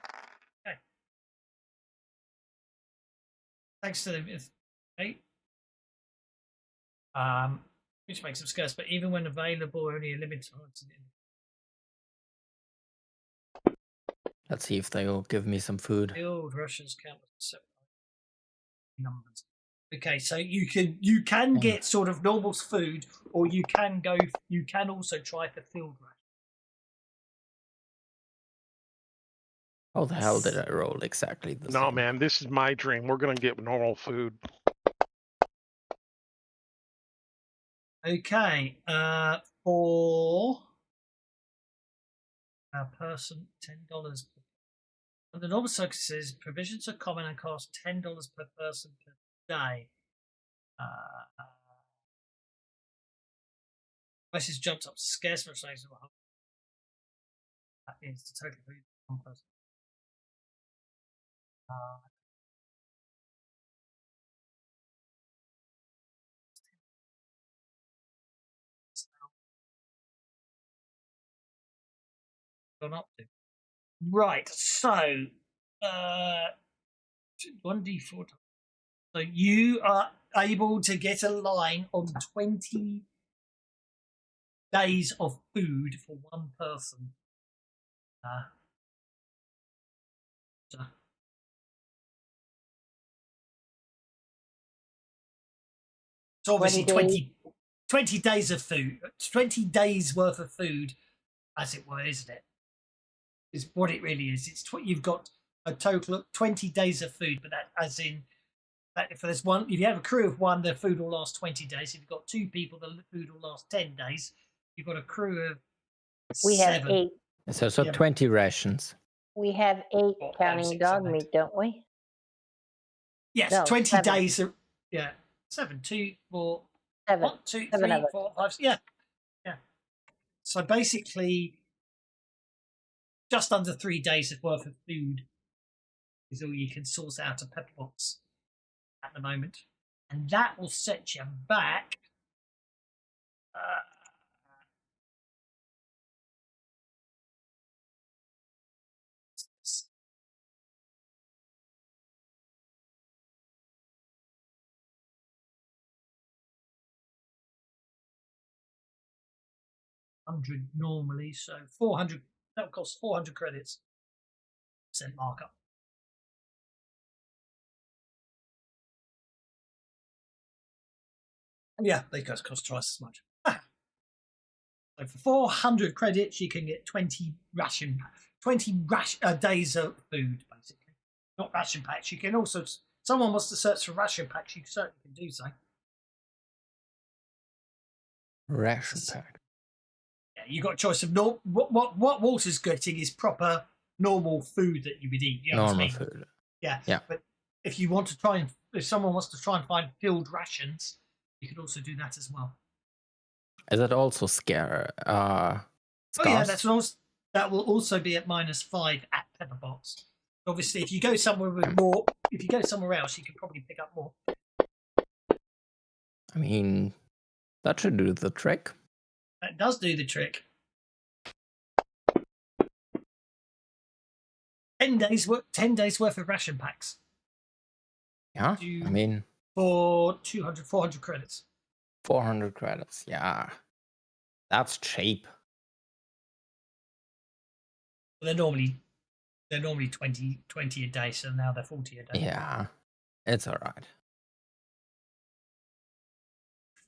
Okay. Thanks to the. Okay. Which makes them scarce, but even when available, only a limited time. Let's see if they'll give me some food. Filled rations count as numbers. Okay, so you can get sort of normal food, or you can also try for filled ration. How the hell did I roll exactly the same? No, man, this is my dream. We're gonna get normal food. Okay, for a person, $10 per. And the normal circus says provisions are common and cost $10 per person per day. Prices jumped up to scarce, which says that is the total food for one person. Gone up to. Right, so 1d4. So you are able to get a line on 20 days of food for one person. So obviously 20 days of food, 20 days worth of food, as it were, isn't it? Is what it really is. It's you've got a total of 20 days of food, but that as in that if there's one, if you have a crew of one, the food will last 20 days. If you've got 2 people, the food will last 10 days. You've got a crew of We 7. have 8. So 20 rations. We have 8 Well, counting 6 dog and meat, don't we? Yes, No, 20 7. days. 7, 2, 4, 7. 1, 2, 7 3, of us. 4, 5. Yeah. So basically, just under 3 days worth of food is all you can source out of Pepper Box at the moment, and that will set you back. $100 normally, so 400. That would cost 400 credits. % markup. Yeah, they cost twice as much. So for 400 credits, you can get 20 days of food, basically. Not ration packs. You can also, someone wants to search for ration packs, you certainly can do so. Ration pack. Yeah, you got a choice of what Walter's getting is proper normal food that you would eat. You know Normal what I mean? food. Yeah. But if you want to try and, if someone wants to try and find filled rations, you could also do that as well. Is it also scare? Oh yeah, that will also be at -5 at Pepperbox. Obviously, if you go somewhere with more, if you go somewhere else, you can probably pick up more. I mean, that should do the trick. That does do the trick. 10 days worth of ration packs. Yeah, I mean, for 400 credits. 400 credits. Yeah, that's cheap. They're normally 20 a day, so now they're 40 a day. Yeah, it's all right.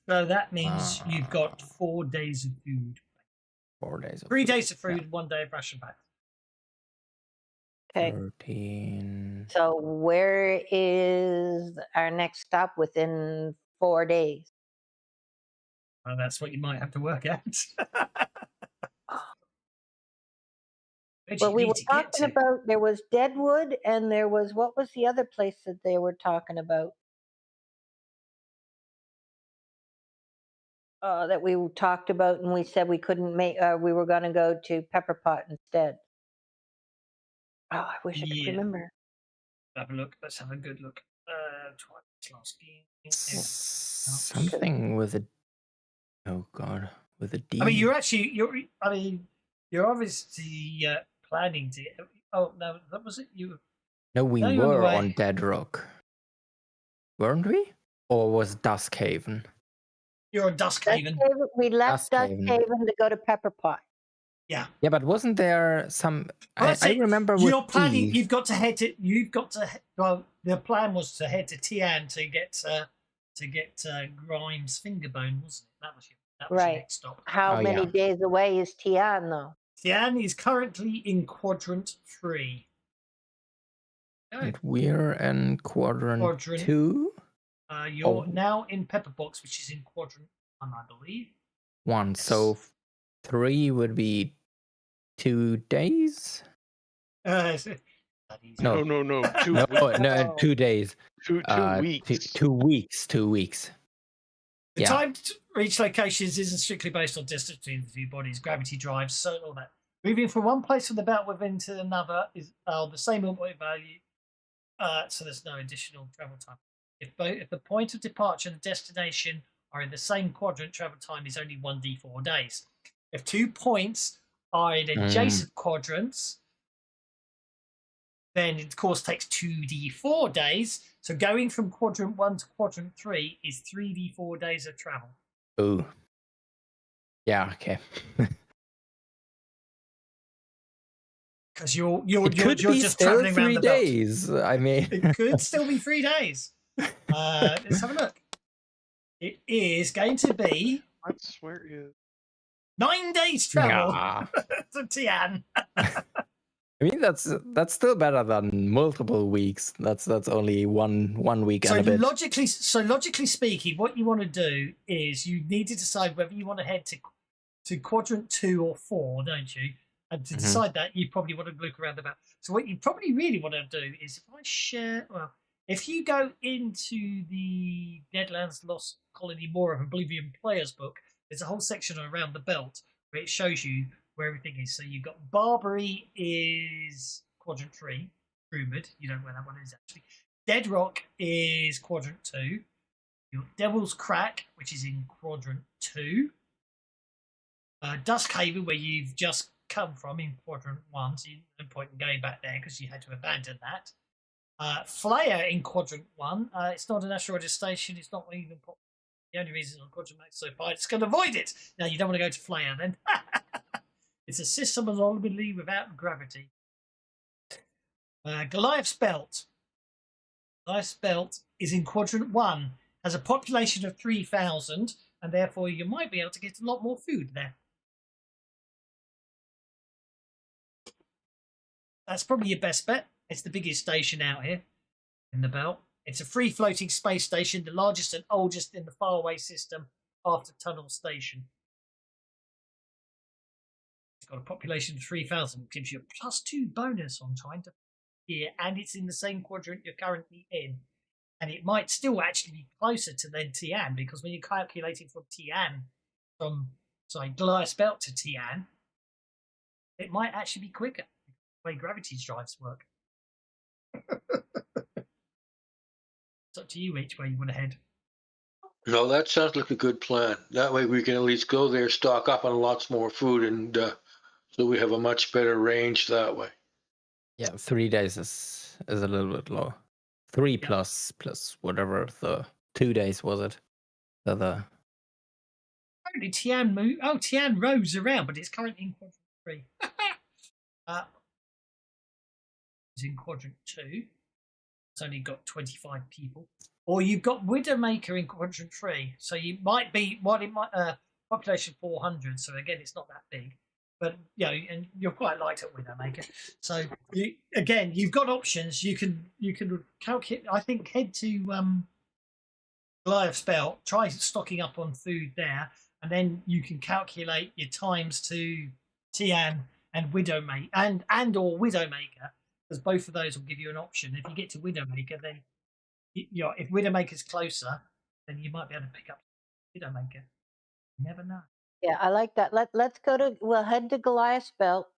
So that means you've got 4 days of food. 4 days of 3 days of food, 1 day of ration packs. Okay. 13. So where is our next stop within 4 days? Well, that's what you might have to work out. Well, we were talking about, there was Deadwood and there was, what was the other place that they were talking about? That we talked about and we said we couldn't make, we were going to go to Pepper Pot instead. Oh, I wish I could remember. Have a look. Let's have a good look. Last game. Something with a. Oh God, with a D. I mean, you're obviously planning to. Oh no, that was it. No, we were on Dead Rock, weren't we? Or was Duskhaven? You're on Duskhaven. We left Duskhaven to go to Pepper Pot. Yeah. Yeah, but wasn't there some? I remember. You're planning. You've got to head to. Well, the plan was to head to Tian to get Grimes' fingerbone, wasn't it? That was your next stop. How many days away is Tian though? Tian is currently in quadrant 3. And we're in quadrant 2. You're now in Pepperbox, which is in quadrant 1, I believe. 1. Yes. So 3 would be 2 days. No. 2 days. 2 weeks. 2 weeks. 2 weeks. The time to reach locations isn't strictly based on distance between the two bodies, gravity drives, so all that. Moving from one place of the belt within to another is the same input value, so there's no additional travel time. If the point of departure and the destination are in the same quadrant, travel time is only 1d4 days. If 2 points are in adjacent quadrants, then it of course takes 2d4 days. So going from quadrant 1 to quadrant 3 is 3d4 days of travel. Ooh. Yeah. Okay. Because you're just traveling around the belt. 3 days. I mean, it could still be 3 days. Let's have a look. It is going to be. I swear it is 9 days travel to Tian. I mean, that's still better than multiple weeks. That's only one week and a bit. Logically speaking, what you want to do is you need to decide whether you want to head to quadrant 2 or 4, don't you? And to decide that, you probably want to look around the map. So what you probably really want to do is, if I share, if you go into the Deadlands Lost Colony More of Oblivion Players book, there's a whole section around the belt where it shows you where everything is. So you've got Barbary is quadrant 3, rumoured. You don't know where that one is actually. Dead Rock is quadrant 2. You've got Devil's Crack, which is in quadrant 2. Dusk Haven, where you've just come from, in quadrant 1, so no point in going back there because you had to abandon that. Flare in quadrant 1. It's not an asteroid station. It's not even popular. The only reason on quadrant max so far, it's going to avoid it. Now you don't want to go to Flare then. It's a system anomaly without gravity. Goliath's Belt. Goliath's Belt is in quadrant 1. Has a population of 3,000, and therefore you might be able to get a lot more food there. That's probably your best bet. It's the biggest station out here in the belt. It's a free floating space station, the largest and oldest in the Faraway system after Tunnel Station. It's got a population of 3,000, which gives you a +2 bonus on trying to here, and it's in the same quadrant you're currently in. And it might still actually be closer to than Tian, because when you're calculating from Goliath's Belt to Tian, it might actually be quicker. The way gravity drives work. It's up to you which way you want to head. No, that sounds like a good plan. That way we can at least go there, stock up on lots more food, and so we have a much better range that way. Yeah, 3 days is a little bit low. 3 plus whatever the 2 days was it. The other. Apparently Tian moved. Oh, Tian roves around, but it's currently in quadrant 3. It's in quadrant 2. It's only got 25 people. Or you've got Widowmaker in quadrant 3. So you might be population 400. So again, it's not that big. But and you're quite light at Widowmaker. So you've got options. You can calculate. I think head to Goliath's Belt. Try stocking up on food there, and then you can calculate your times to Tian and Widowmaker and or Widowmaker, because both of those will give you an option. If you get to Widowmaker, then if Widowmaker's closer, then you might be able to pick up Widowmaker. You never know. Yeah, I like that. We'll head to Goliath's Belt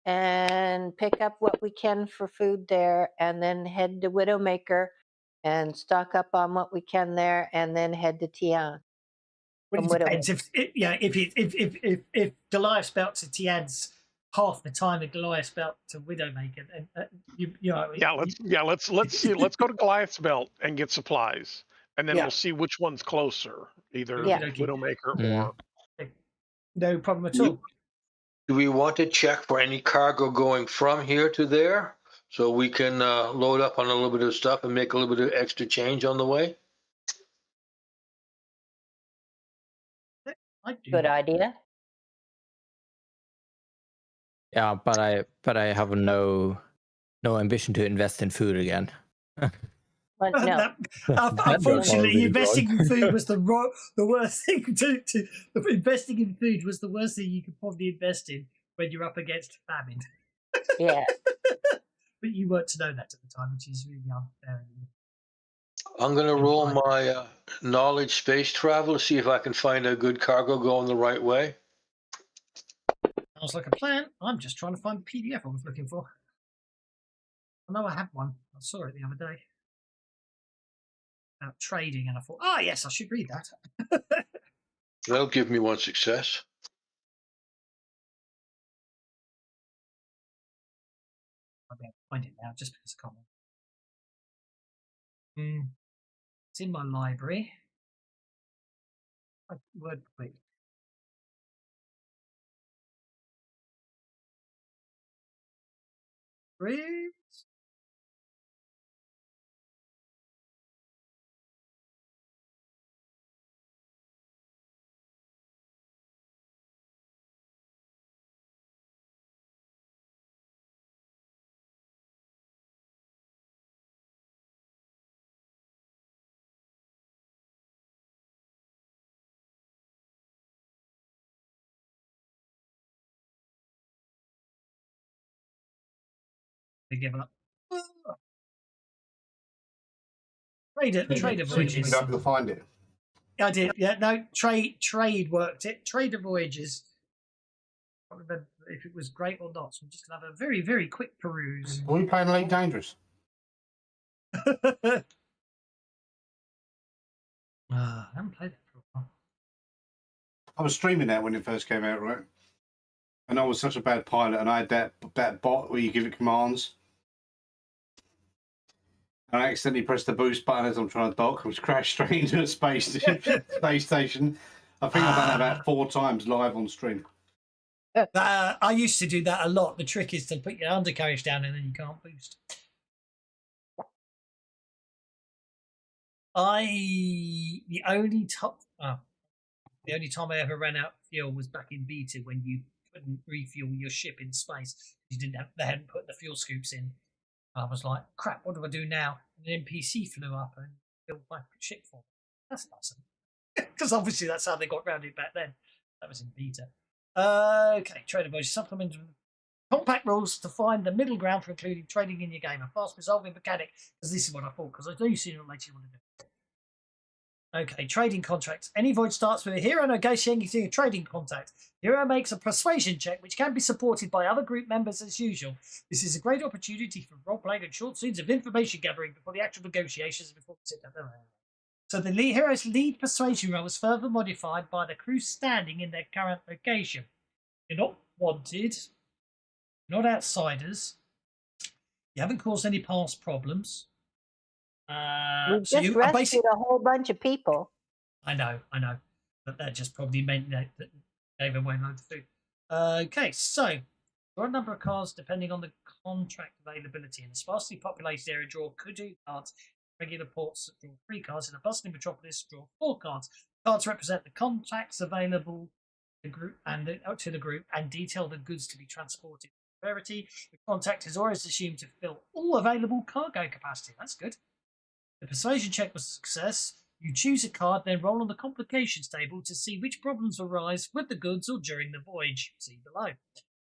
and pick up what we can for food there, and then head to Widowmaker and stock up on what we can there, and then head to Tian. Well, it depends. If Goliath's Belt to Tian's half the time of Goliath's Belt to Widowmaker, let's go to Goliath's Belt and get supplies, and then we'll see which one's closer, either Widowmaker or. No problem at all. Do we want to check for any cargo going from here to there, so we can load up on a little bit of stuff and make a little bit of extra change on the way? Good idea. Yeah, but I have no ambition to invest in food again. No. Unfortunately, investing in food was the worst thing investing in food was the worst thing you could probably invest in when you're up against famine. Yeah. But you weren't to know that at the time, which is really unfair. I'm going to roll my knowledge space travel to see if I can find a good cargo going the right way. Sounds like a plan. I'm just trying to find the PDF I was looking for. I know I have one. I saw it the other day. About trading, and I thought, yes, I should read that. That'll give me one success. I'll be able to find it now, just because I can't. It's in my library. Word quick. Please. Give up. Trader voyages. You'll find it. I did. Yeah, no, trade worked it. Trader voyages. can't remember if it was great or not. So I'm just going to have a very, very quick peruse. Are we playing Elite Dangerous? I haven't played it for a while. I was streaming that when it first came out, right? And I was such a bad pilot, and I had that bot where you give it commands. And I accidentally pressed the boost button as I'm trying to dock, which crashed straight into a space station. I think I've done that about 4 times live on stream. I used to do that a lot. The trick is to put your undercarriage down and then you can't boost. The only time I ever ran out of fuel was back in beta when you couldn't refuel your ship in space. They hadn't put the fuel scoops in. I was like, crap, what do I do now? And an NPC flew up and filled my ship for me. That's awesome. Because obviously that's how they got around it back then. That was in beta. Okay, trader voice supplement. Compact rules to find the middle ground for including trading in your game. A fast resolving mechanic, because this is what I thought, because I do sooner or later you want to do it. Okay, trading contracts. Any voyage starts with a hero negotiating a trading contract. Hero makes a persuasion check, which can be supported by other group members as usual. This is a great opportunity for role-playing and short scenes of information gathering before the actual negotiations and before we sit down. So the hero's lead persuasion role was further modified by the crew standing in their current location. You're not wanted. You're not outsiders. You haven't caused any past problems. We just rescued a whole bunch of people. I know. But that just probably meant that gave away loads of food. Okay, so draw a number of cards depending on the contract availability. In a sparsely populated area, draw 2 cards. Regular ports, draw 3 cards. In a bustling metropolis, draw 4 cards. Cards represent the contracts available to the group and detail the goods to be transported. Rarity, the contact is always assumed to fill all available cargo capacity. That's good. The persuasion check was a success. You choose a card, then roll on the complications table to see which problems arise with the goods or during the voyage. See below.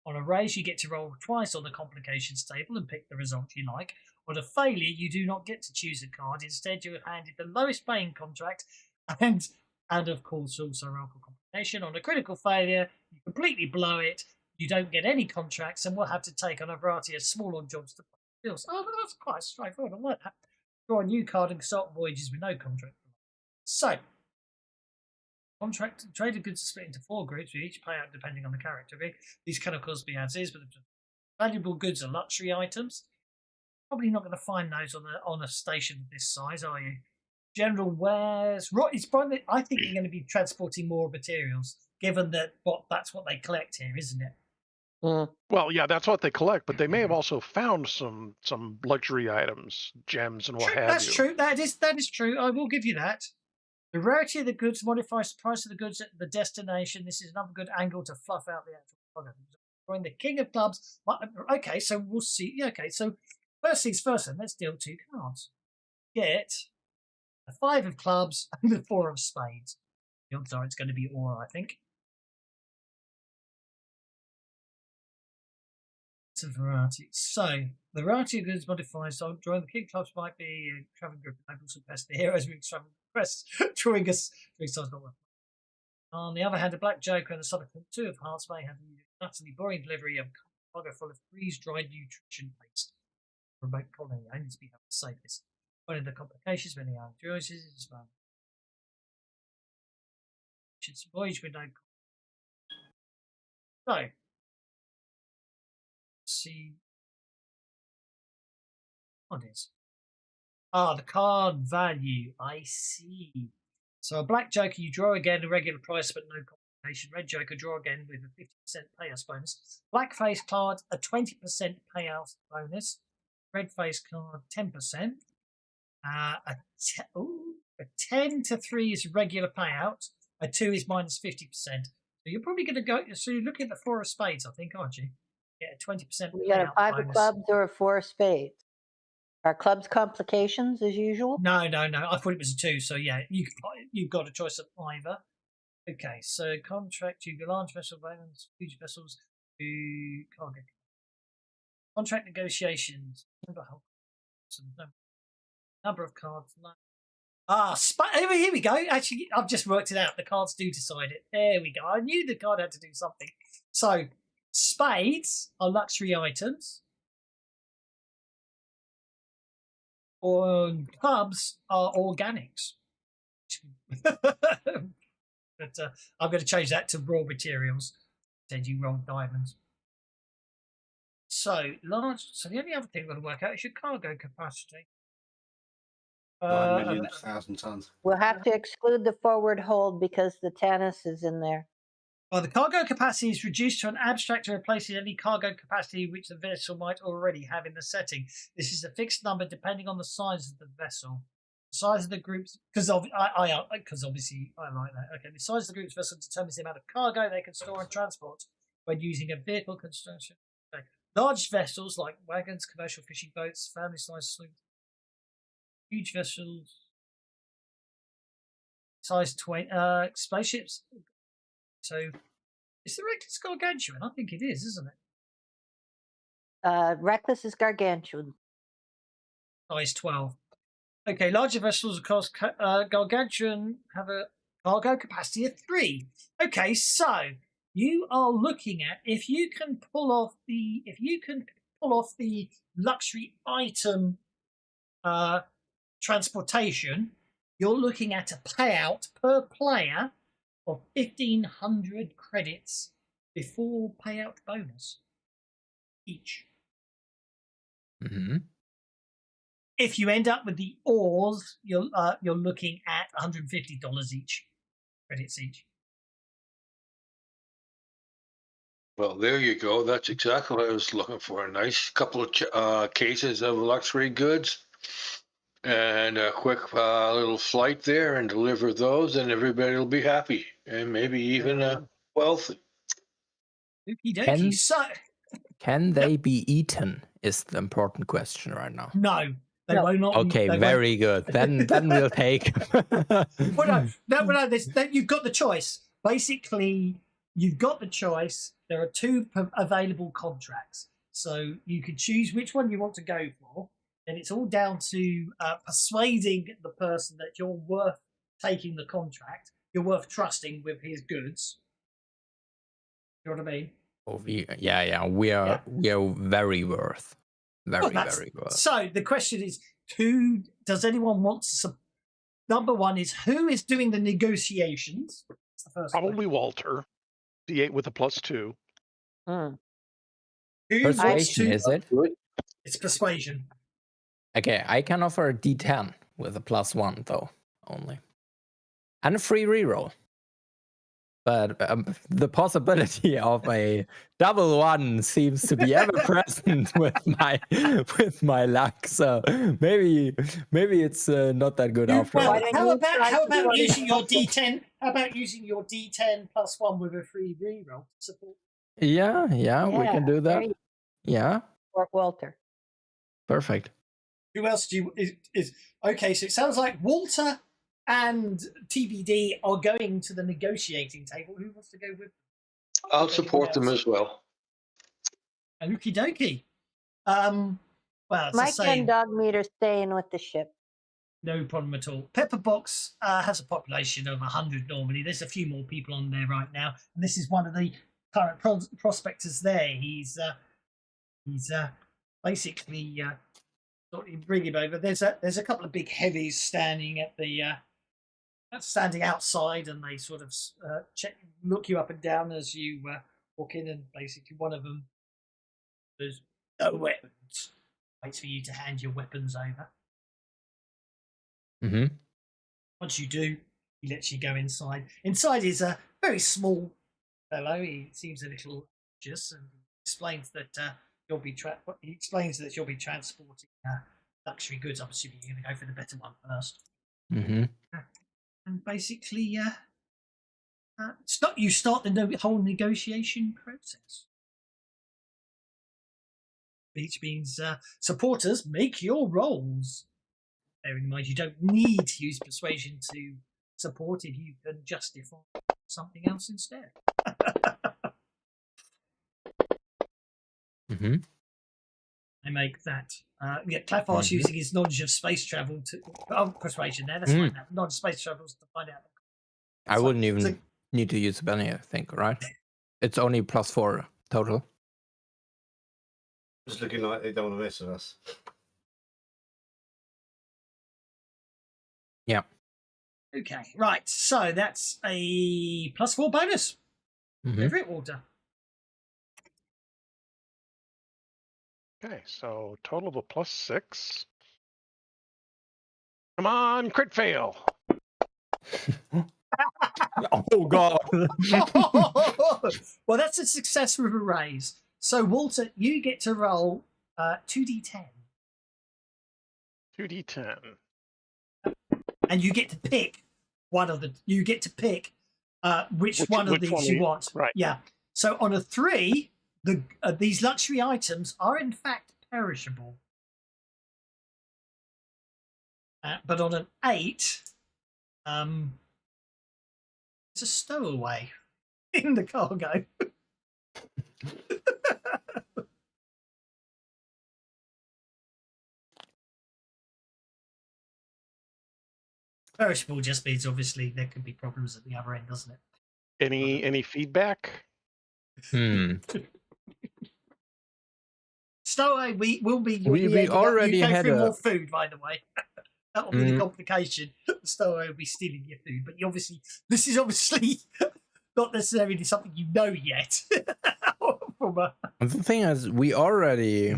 On a raise, you get to roll twice on the complications table and pick the result you like. On a failure, you do not get to choose a card. Instead, you are handed the lowest paying contract and of course also roll for complication. On a critical failure, you completely blow it. You don't get any contracts and will have to take on a variety of smaller jobs to pay bills. Oh, that's quite straightforward. I like that. Draw a new card and consult voyages with no contract. So, trader goods are split into 4 groups, with each payout depending on the character. These can, of course, be as is, but valuable goods are luxury items. Probably not going to find those on a station of this size, are you? General wares. It's probably, I think you're going to be transporting more materials, given that that's what they collect here, isn't it? Well, yeah, that's what they collect, but they may have also found some luxury items, gems, and what have you. That's true. That is true. I will give you that. The rarity of the goods modifies the price of the goods at the destination. This is another good angle to fluff out the actual product. Drawing the King of Clubs. Okay, so we'll see. Okay, so first things first, then let's deal 2 cards. Get a 5 of clubs and the 4 of spades. The odds are it's going to be Aura, I think. It's a variety. So the variety of goods modifies. So drawing the King Clubs might be a traveling group of nobles and pests. The heroes will travel quests, drawing us 3 stars not well. On the other hand, a black joker and a subsequent 2 of hearts may have the utterly boring delivery of cargo full of freeze-dried nutrition paste. Remote colony only to be able to say this. One of the complications when they are choices is well. It's voyage with no. So, see what is. The card value. I see. So a black joker, you draw again a regular price, but no complication. Red joker, draw again with a 50% payout bonus. Black face card, a 20% payout bonus. Red face card, 10%. A 10 to 3 is regular payout. A 2 is minus 50%. So you're probably going to go. So you're looking at the 4 of spades, I think, aren't you? Get a 20%. You got a 5 of clubs or a 4 of spades. Are clubs complications as usual? No. I thought it was a 2. So yeah, you've got a choice of either. Okay, so contract, you large vessel balance, huge vessels to cargo. Contract negotiations. Number of cards. Here we go. Actually, I've just worked it out. The cards do decide it. There we go. I knew the card had to do something. So Spades are luxury items. Or clubs are organics. But I'm going to change that to raw materials. Said you rolled diamonds. So the only other thing we've got to work out is your cargo capacity. 9,000,000 tons. We'll have to exclude the forward hold because the Tannis is in there. Well, the cargo capacity is reduced to an abstract to replacing any cargo capacity which the vessel might already have in the setting. This is a fixed number depending on the size of the vessel. The size of the group's, because obviously I like that. Okay, the size of the group's vessel determines the amount of cargo they can store and transport when using a vehicle construction. Okay. Large vessels like wagons, commercial fishing boats, family-sized sloops, huge vessels, size 20, spaceships. So, is the Reckless gargantuan? I think it is, isn't it? Reckless is gargantuan. Size 12. Okay, larger vessels, of course, gargantuan have a cargo capacity of 3. Okay, so you are looking at if you can pull off the luxury item transportation, you're looking at a payout per player of 1,500 credits before payout bonus each. Mm-hmm. If you end up with the ores, you're looking at $150 each, credits each. Well, there you go. That's exactly what I was looking for. A nice couple of cases of luxury goods and a quick little flight there and deliver those, and everybody will be happy and maybe even wealthy. Okie dokie. Can they be eaten is the important question right now. No. They will not. Okay, very good. Then we'll take. No, you've got the choice. Basically, you've got the choice. There are 2 available contracts, so you can choose which one you want to go for, and it's all down to persuading the person that you're worth taking the contract. You're worth trusting with his goods. You know what I mean? Oh, we are very worth. Very worth. So the question is, does anyone want to? Number one is who is doing the negotiations? That's the first. Probably Walter. D8 with a +2. Persuasion, is it? It's persuasion. Okay, I can offer a D10 with a +1 though, only, and a free reroll. But the possibility of a double 1 seems to be ever present with my luck. So maybe it's not that good after all. How about using your D10? How about using your D10 +1 with a free reroll support? Yeah, we can do that. Yeah. Or Walter. Perfect. Who else is okay? So it sounds like Walter and TBD are going to the negotiating table. Who wants to go with them? I'll support them as well. Okie dokie. Well, it's Mike and Dogmeat are staying with the ship. No problem at all. Pepperbox has a population of 100 normally. There's a few more people on there right now, and this is one of the current prospectors there. He's basically bring him over. There's a couple of big heavies standing at the standing outside, and they sort of look you up and down as you walk in, and basically one of them has no weapons, waits for you to hand your weapons over. Mm-hmm. Once you do, he lets you go inside. Inside is a very small fellow. He seems a little anxious, and explains that you'll be transporting luxury goods. I'm assuming you're going to go for the better one first. Mm-hmm. And basically, you start the whole negotiation process. Which means supporters, make your rolls. Bearing in mind, you don't need to use persuasion to support if you can justify something else instead. Mm-hmm. I make that. Claffar's using his knowledge of space travel to persuasion there. Let's find out. Knowledge of space travels to find out. I wouldn't even need to use a penny, I think, right? It's only +4 total. It's looking like they don't want to mess with us. Yeah. Okay, right. So that's a +4 bonus. Over it, Walter. Okay, so total of a +6. Come on, crit fail. Oh God. Well, that's a success with a raise. So, Walter, you get to roll 2d10. 2d10. And you get to pick one of the. You get to pick which one of these you want. Right. Yeah. So on a 3, these luxury items are in fact perishable. But on an 8, it's a stowaway in the cargo. Perishable just means obviously there could be problems at the other end, doesn't it? Any feedback? Stowaway, we already you go had through a more food, by the way. That will be the complication. The stowaway will be stealing your food, but this is obviously not necessarily something you know yet. The thing is, we already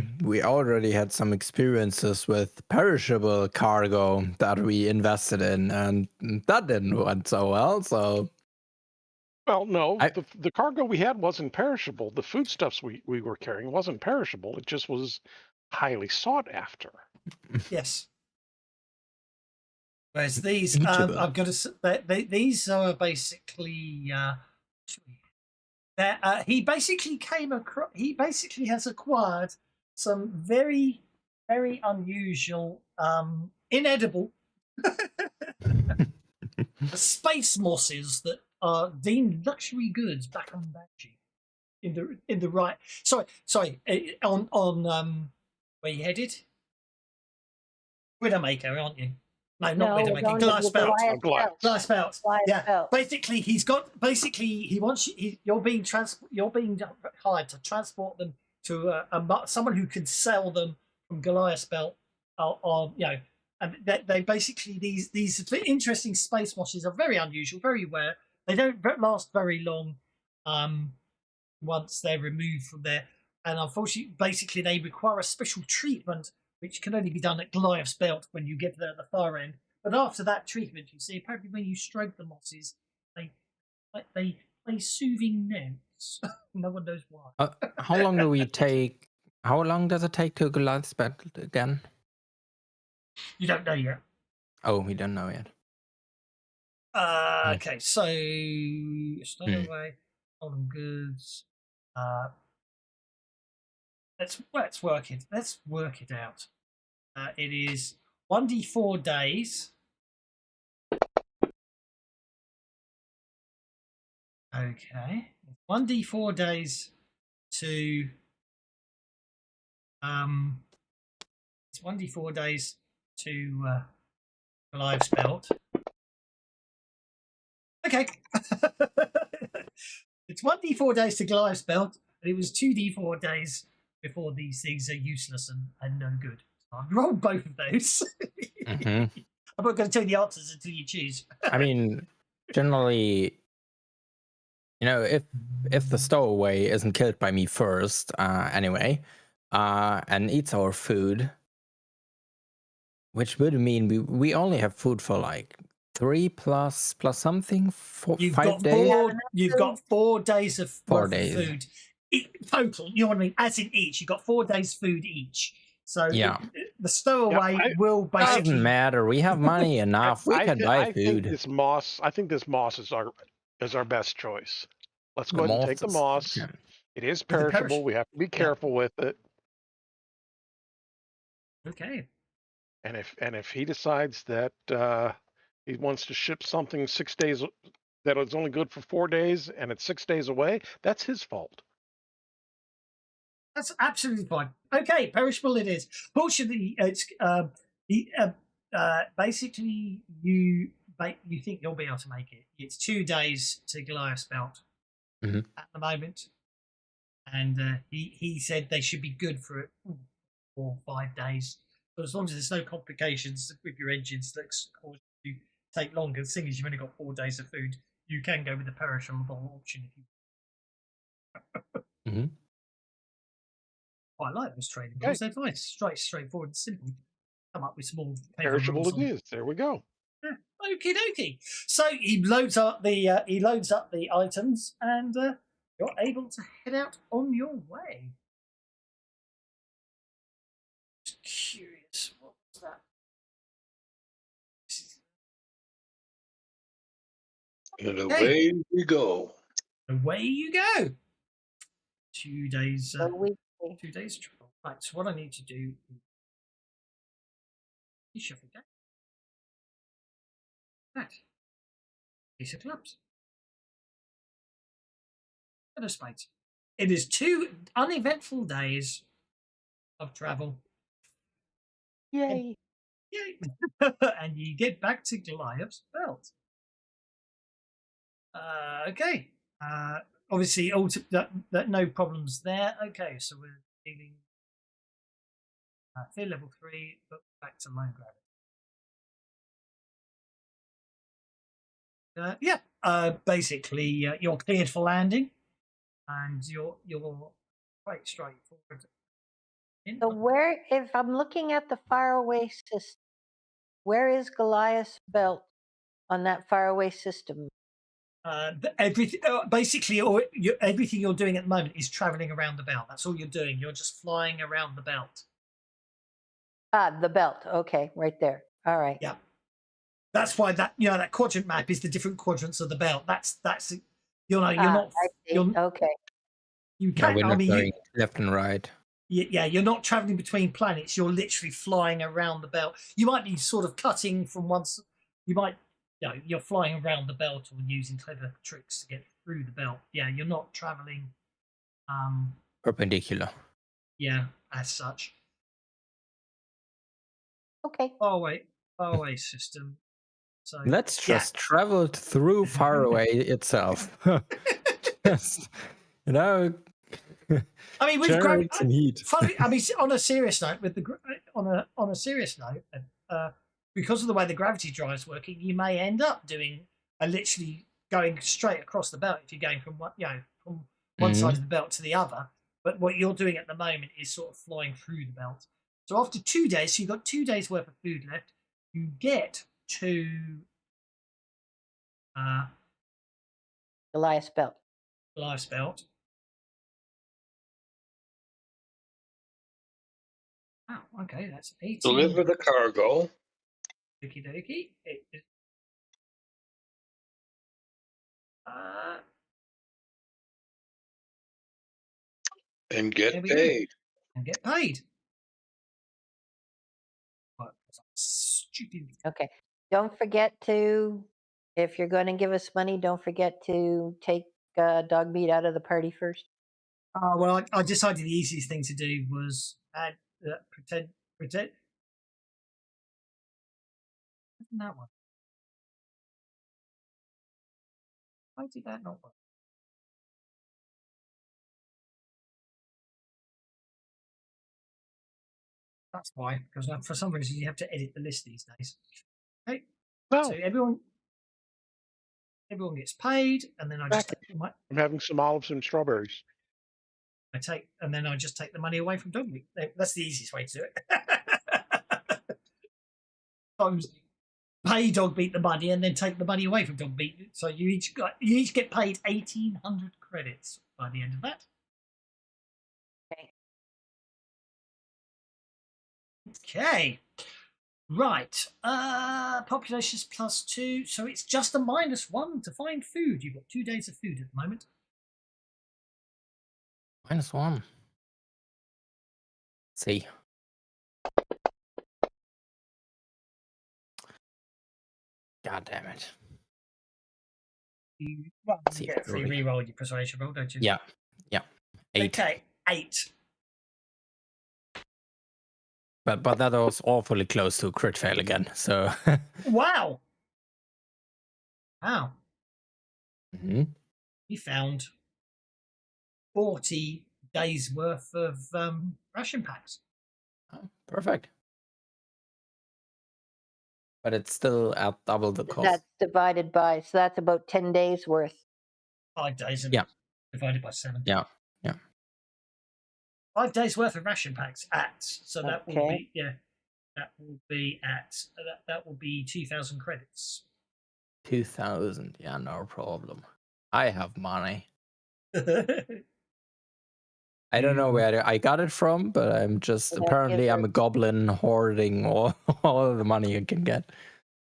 had some experiences with perishable cargo that we invested in, and that didn't went so well. So, well, no, the cargo we had wasn't perishable. The foodstuffs we were carrying wasn't perishable. It just was highly sought after. Yes. Whereas these, I'm going to. These are basically. He basically came across. He basically has acquired some very, very unusual, inedible space mosses that are deemed luxury goods back on Banshee. In the right. Sorry. On where you headed? Widowmaker, aren't you? No, not Widowmaker. Glass belt. Yeah. Basically, he wants you're being hired to transport them to someone who can sell them from Goliath belt, or and they basically these interesting space mosses are very unusual, very rare. They don't last very long once they're removed from there, and unfortunately, basically they require a special treatment which can only be done at Goliath's belt when you get there at the far end. But after that treatment, you see, apparently when you stroke the mosses, they play soothing notes. No one knows why. How long do we take? How long does it take to Goliath's belt again? You don't know yet. Oh, we don't know yet. Okay, so stowaway, stolen goods. Let's work it out. It is 1d4 days. Okay, 1d4 days to it's 1d4 days to Goliath's belt. Okay. It's 1d4 days to Goliath's belt, and it was 2d4 days before these things are useless and no good. So I've rolled both of those. I'm not going to tell you the answers until you choose. I mean, generally, if the stowaway isn't killed by me first, anyway, and eats our food, which would mean we only have food for like 3 plus something for 5 days. You've got 4 days of 4 days food total. You know what I mean? As in each, you've got 4 days food each. So yeah, the stowaway will basically doesn't matter. We have money enough. We can buy food. I think this moss is our best choice. Let's go ahead and take the moss. Yeah. It is perishable. We have to be careful with it. Okay. And if he decides that he wants to ship something 6 days that is only good for 4 days and it's 6 days away, that's his fault. That's absolutely fine. Okay, perishable it is. Fortunately, it's basically you think you'll be able to make it. It's 2 days to Goliath's belt at the moment, and he said they should be good for 4 or 5 days. So as long as there's no complications with your engines that cause you to take longer, seeing as you've only got 4 days of food, you can go with the perishable option if you. Mm-hmm. I like those trading Okay. rules. They're nice, straightforward, and simple. Come up with small Perishable rules it is. There we go. Okie dokie. So he loads up the items, and you're able to head out on your way. Just curious, what was that? And Okay. away we go. Away you go. 2 days. So we 2 days travel. Right. So what I need to do is shuffle down. That. Ace of clubs. And a spades. It is 2 uneventful days of travel. yay. Yay! And you get back to Goliath's belt. Okay. Obviously, that no problems there. Okay, so we're dealing fear level 3, but back to low gravity. Basically, you're cleared for landing, and you're quite straightforward. So where, if I'm looking at the Faraway system, where is Goliath's belt on that Faraway system? Everything basically, everything you're doing at the moment is traveling around the belt. That's all you're doing. You're just flying around the belt. Ah, the belt. Okay, right there. All right. Yeah, that's why that quadrant map is the different quadrants of the belt. That's you're not I see. Okay. you Yeah, can't. we're I not mean, going left and right. yeah, you're not traveling between planets. You're literally flying around the belt. You might be sort of cutting from once. You might. You're flying around the belt or using clever tricks to get through the belt. Yeah, you're not traveling Perpendicular. yeah, as such. Okay. Faraway system. So Let's just travel through Faraway itself. Just, I mean, with generate some heat. I mean, on a serious note, on a serious note, because of the way the gravity drive's working, you may end up doing literally going straight across the belt if you're going from one side of the belt to the other. But what you're doing at the moment is sort of flying through the belt. So after 2 days, so you've got 2 days worth of food left. You get to Goliath's belt. Goliath's belt. Oh, okay, that's 18. Deliver the cargo. Okie dokie. And get There we go. paid. And get paid. Stupid. Okay. Don't forget to, if you're going to give us money, don't forget to take dog meat out of the party first. Well, I decided the easiest thing to do was add pretend. That one. Why did that not work? That's why, because for some reason you have to edit the list these days. Okay, No, so everyone gets paid, and then I just I'm having some olives and strawberries. I just take the money away from dog meat. That's the easiest way to do it. Pay dog meat the money, and then take the money away from dog meat. So you each get paid 1,800 credits by the end of that. Okay. Right. Population's +2, so it's just a -1 to find food. You've got 2 days of food at the moment. -1. Let's see. God damn it. You get a free reroll your persuasion roll, don't you? Yeah. 8. Okay, 8. But that was awfully close to a crit fail again. So Wow. Mm-hmm. We found 40 days worth of ration packs. Oh, perfect. But it's still at double the cost. That's divided by, so that's about 10 days worth. 5 days and Yeah. divided by 7. Yeah. 5 days worth of ration packs so that will Okay. be that will be 2,000 credits. 2,000. Yeah, no problem. I have money. I don't know where I got it from, but I'm just Yeah, apparently yeah. I'm a goblin hoarding all the money you can get.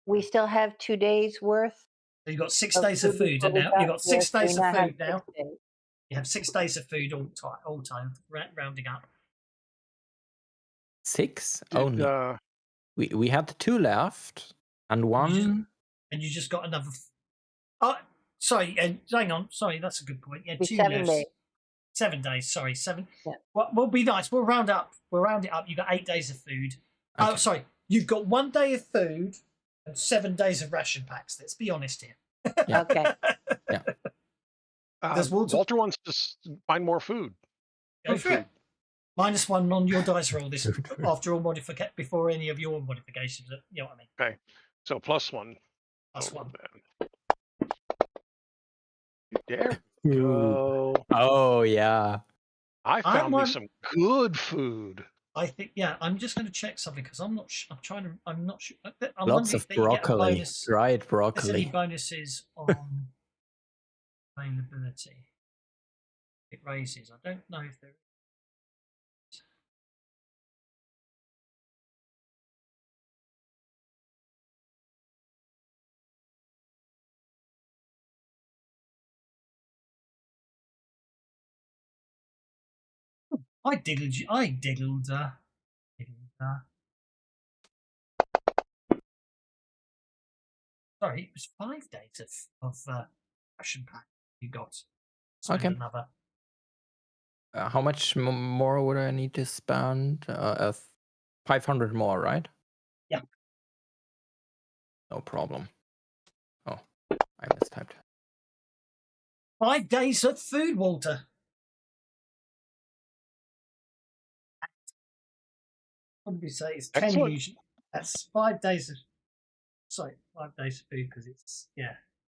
We still have 2 days worth. So you've got 6 of days of food before we now. You've got 6 yes, we days of now have food now. 6 days. You have 6 days of food all time, rounding up. 6 Did, only. We had 2 left and one. And you just got another. Oh, sorry. And hang on. Sorry, that's a good point. Yeah, Be 2 7 left. days. 7 days. Sorry, 7. Yeah. Well, we'll be nice. We'll round up. We'll round it up. You've got 8 days of food. Oh, Okay. sorry. You've got 1 day of food and 7 days of ration packs. Let's be honest here. Yeah. Okay. Does Walter wants to find more food. Go for it. -1 on your dice roll this after all before any of your modifications. You know what I mean? So +1. +1. There we go. Oh yeah. I found me some good food. I think, yeah, I'm just going to check something because I'm not. I'm not sure. I'm Lots wondering of if you get a broccoli. bonus. Dried There's any broccoli. bonuses on availability? It raises. I don't know if there is. I diggled. Sorry, it was 5 days of ration pack you got. Spend Okay. another. How much more would I need to spend? 500 more, right? Yeah. No problem. Oh, I mistyped. 5 days of food, Walter. What did we say? It's 10 Excellent. usually. That's 5 days of. Sorry, 5 days of food because it's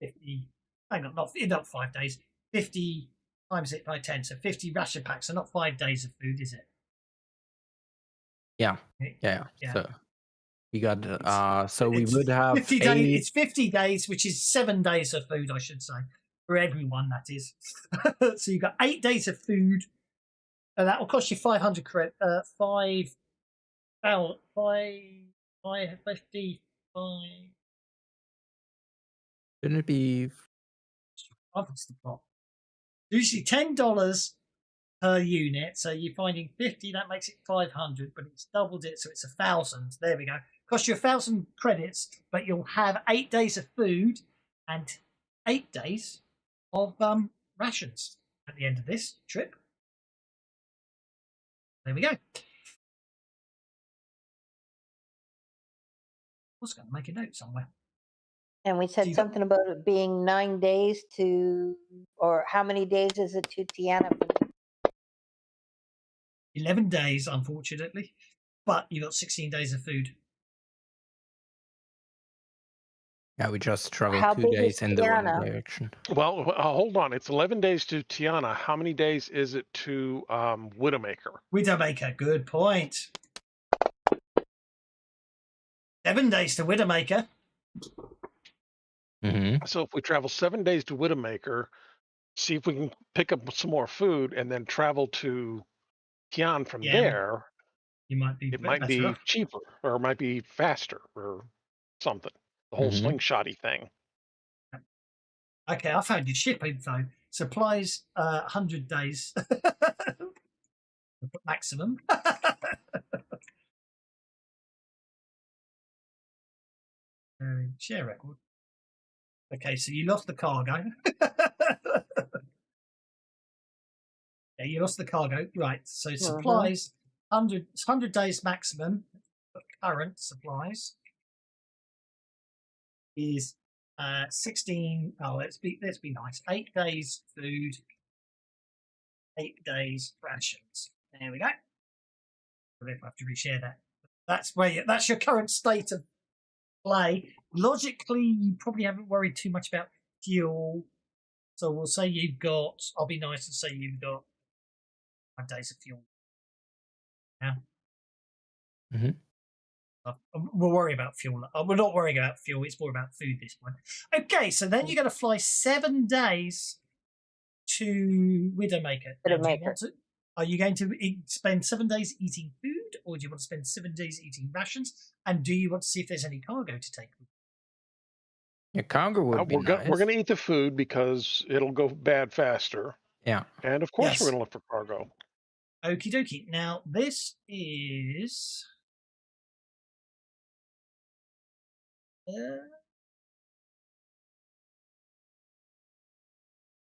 50. Hang on, not 5 days. 50 times it by 10, so 50 ration packs. So not 5 days of food, is it? Yeah. So we got. So we would have 50 days. It's 50 days, which is 7 days of food, I should say, for everyone. That is. So you got 8 days of food, and that will cost you 500 credit. 555. Shouldn't it be? What's the plot? Usually $10 per unit, so you're finding 50. That makes it 500, but it's doubled it, so it's 1,000. There we go. Cost you 1,000 credits, but you'll have 8 days of food and 8 days of rations at the end of this trip. There we go. I was going to make a note somewhere. And we said something about it being 9 days to, or how many days is it to Tiana? 11 days, unfortunately, but you got 16 days of food. Yeah, we just traveled How 2 big is days in the wrong Tiana? direction. Well, hold on. It's 11 days to Tiana. How many days is it to Widowmaker? Widowmaker, good point. 7 days to Widowmaker. So if we travel 7 days to Widowmaker, see if we can pick up some more food and then travel to Tian from there. You might be. It might be cheaper, or it might be faster, or something. The whole slingshotty thing. Okay, I found your ship info. Supplies 100 days. Maximum. Share record. Okay, so you lost the cargo. Yeah, you lost the cargo. Right, so supplies, 100 days maximum. Current supplies is 16. Oh, let's be nice. 8 days food 8 days rations. There we go. We'll have to reshare that. That's your current state of play. Logically, you probably haven't worried too much about fuel. So we'll say you've got, I'll be nice and say you've got 5 days of fuel. Yeah. We'll worry about fuel. We're not worrying about fuel. It's more about food this point. Okay, so then you're going to fly 7 days to Widowmaker. Are you going to spend 7 days eating food, or do you want to spend 7 days eating rations? And do you want to see if there's any cargo to take? Yeah, cargo would be nice. We're going to eat the food because it'll go bad faster. Yeah. And of course we're going to look for cargo. Okie dokie. Now, this is...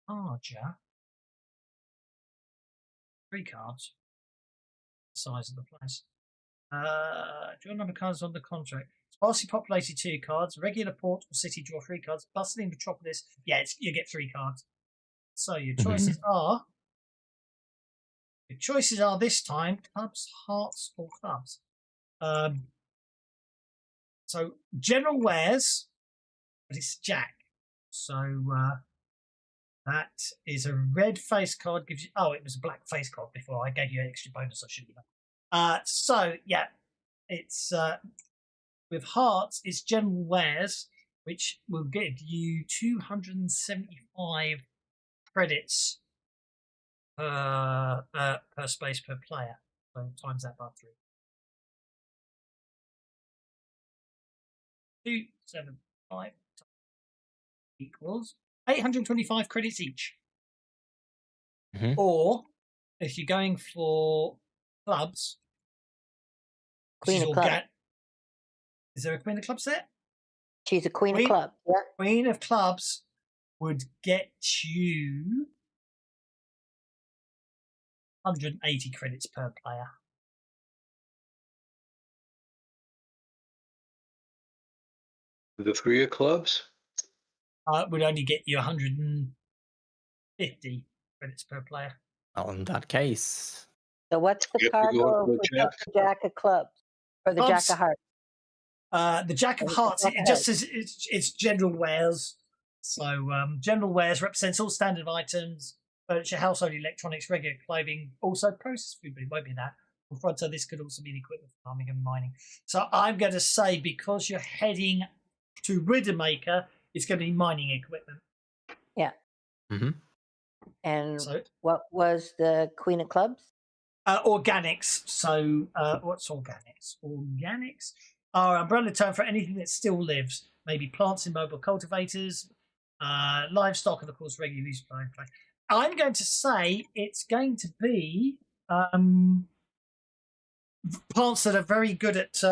larger. 3 cards. Size of the place. Draw number of cards on the contract. Sparsely populated 2 cards. Regular port or city, draw 3 cards. Bustling metropolis. Yeah, you get 3 cards. So your choices are. Your choices are this time clubs, hearts, or clubs. So general wares, but it's Jack. So that is a red face card. Gives you. Oh, it was a black face card before. I gave you an extra bonus. I shouldn't have. So yeah, it's with hearts. It's general wares, which will give you 275 credits per space per player. So times that by 3. 275 equals 825 credits each. Or if you're going for clubs, Queen of Clubs. Is there a Queen of Clubs there? She's a Queen of Clubs. Yeah. Queen of Clubs would get you 180 credits per player. The 3 of clubs? Would only get you 150 credits per player. Well, in that case. So what's the cargo with the Jack of Clubs? Or the Jack of Hearts? The Jack of Hearts, it just says it's general wares. So general wares represents all standard items, furniture, household electronics, regular clothing, also processed food, but it won't be that. So this could also be equipment for farming and mining. So I'm going to say because you're heading to Widowmaker, it's going to be mining equipment. Yeah. And so, what was the Queen of Clubs? Organics. So what's organics? Organics are an umbrella term for anything that still lives. Maybe plants in mobile cultivators, livestock, and of course regular use by play. I'm going to say it's going to be plants that are very good at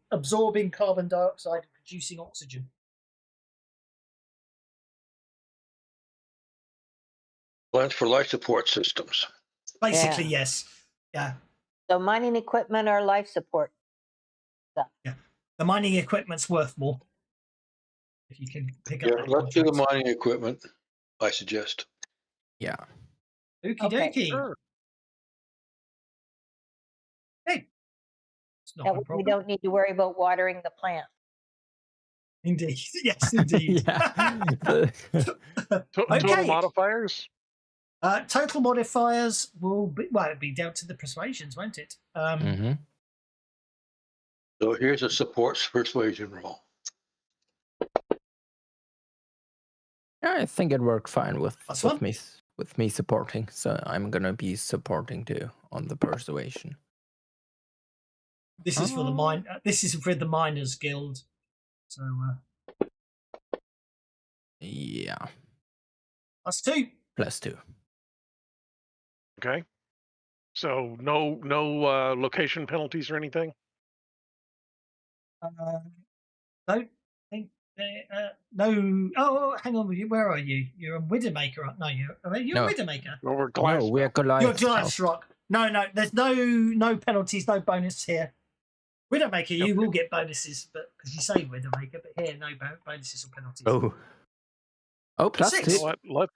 absorbing carbon dioxide and producing oxygen. Plants for life support systems. Basically, yes. Yeah. So mining equipment or life support stuff. Yeah. The mining equipment's worth more. If you can pick up. Yeah, let's do the mining equipment, I suggest. Yeah. Okie dokie. Sure. Hey. It's not a problem. We don't need to worry about watering the plant. Indeed. Yes, indeed. Total modifiers? Total modifiers will be, well, it'll be down to the persuasions, won't it? So here's a support persuasion roll. Yeah, I think it worked fine with me supporting. So I'm gonna be supporting too on the persuasion. This is for the this is for the Miners Guild. So yeah. +2. +2. Okay. So no location penalties or anything? Don't think no. Oh, hang on. Where are you? You're a Widowmaker. No, you're a Widowmaker. No, we're Goliath. No, we're Goliath. You're Goliath Rock. No. There's no penalties, no bonus here. Widowmaker, you will get bonuses, but because you say Widowmaker, but here no bonuses or penalties. Oh. Oh, plus Six. two. You know what?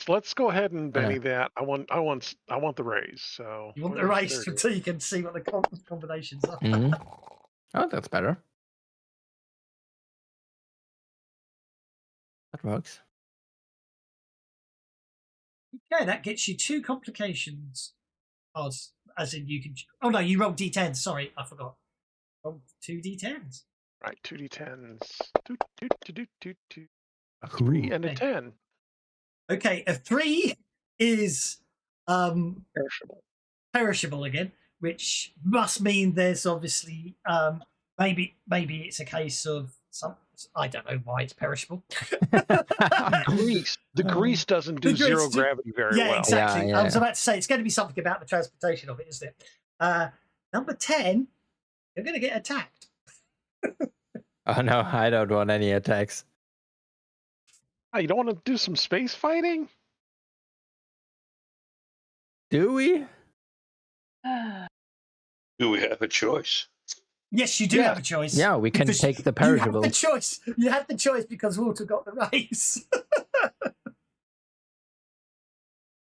Let's go ahead and Oh, no. Benny that. I want the raise. So You want the where's race 30? so you can see what the combinations are. Mhm. Oh, that's better. That works. Okay, that gets you 2 complications. Odds, as in you can. Oh no, you rolled d10. Sorry, I forgot. Roll 2 d10s. Right, 2d10s. Two. A 3 and a Okay. 10. Okay, a 3 is Perishable. perishable again, which must mean there's obviously maybe it's a case of some. I don't know why it's perishable. Grease. The grease doesn't do The grease zero do- gravity very Yeah, well. exactly. Yeah, I was yeah. about to say it's going to be something about the transportation of it, isn't it? Number 10, you're going to get attacked. Oh no, I don't want any attacks. Oh, you don't want to do some space fighting? Do we? Do we have a choice? Yes, you do Yeah. have a choice. Yeah, we can Because take the You had the perishables. choice. You had the choice because Walter got the race.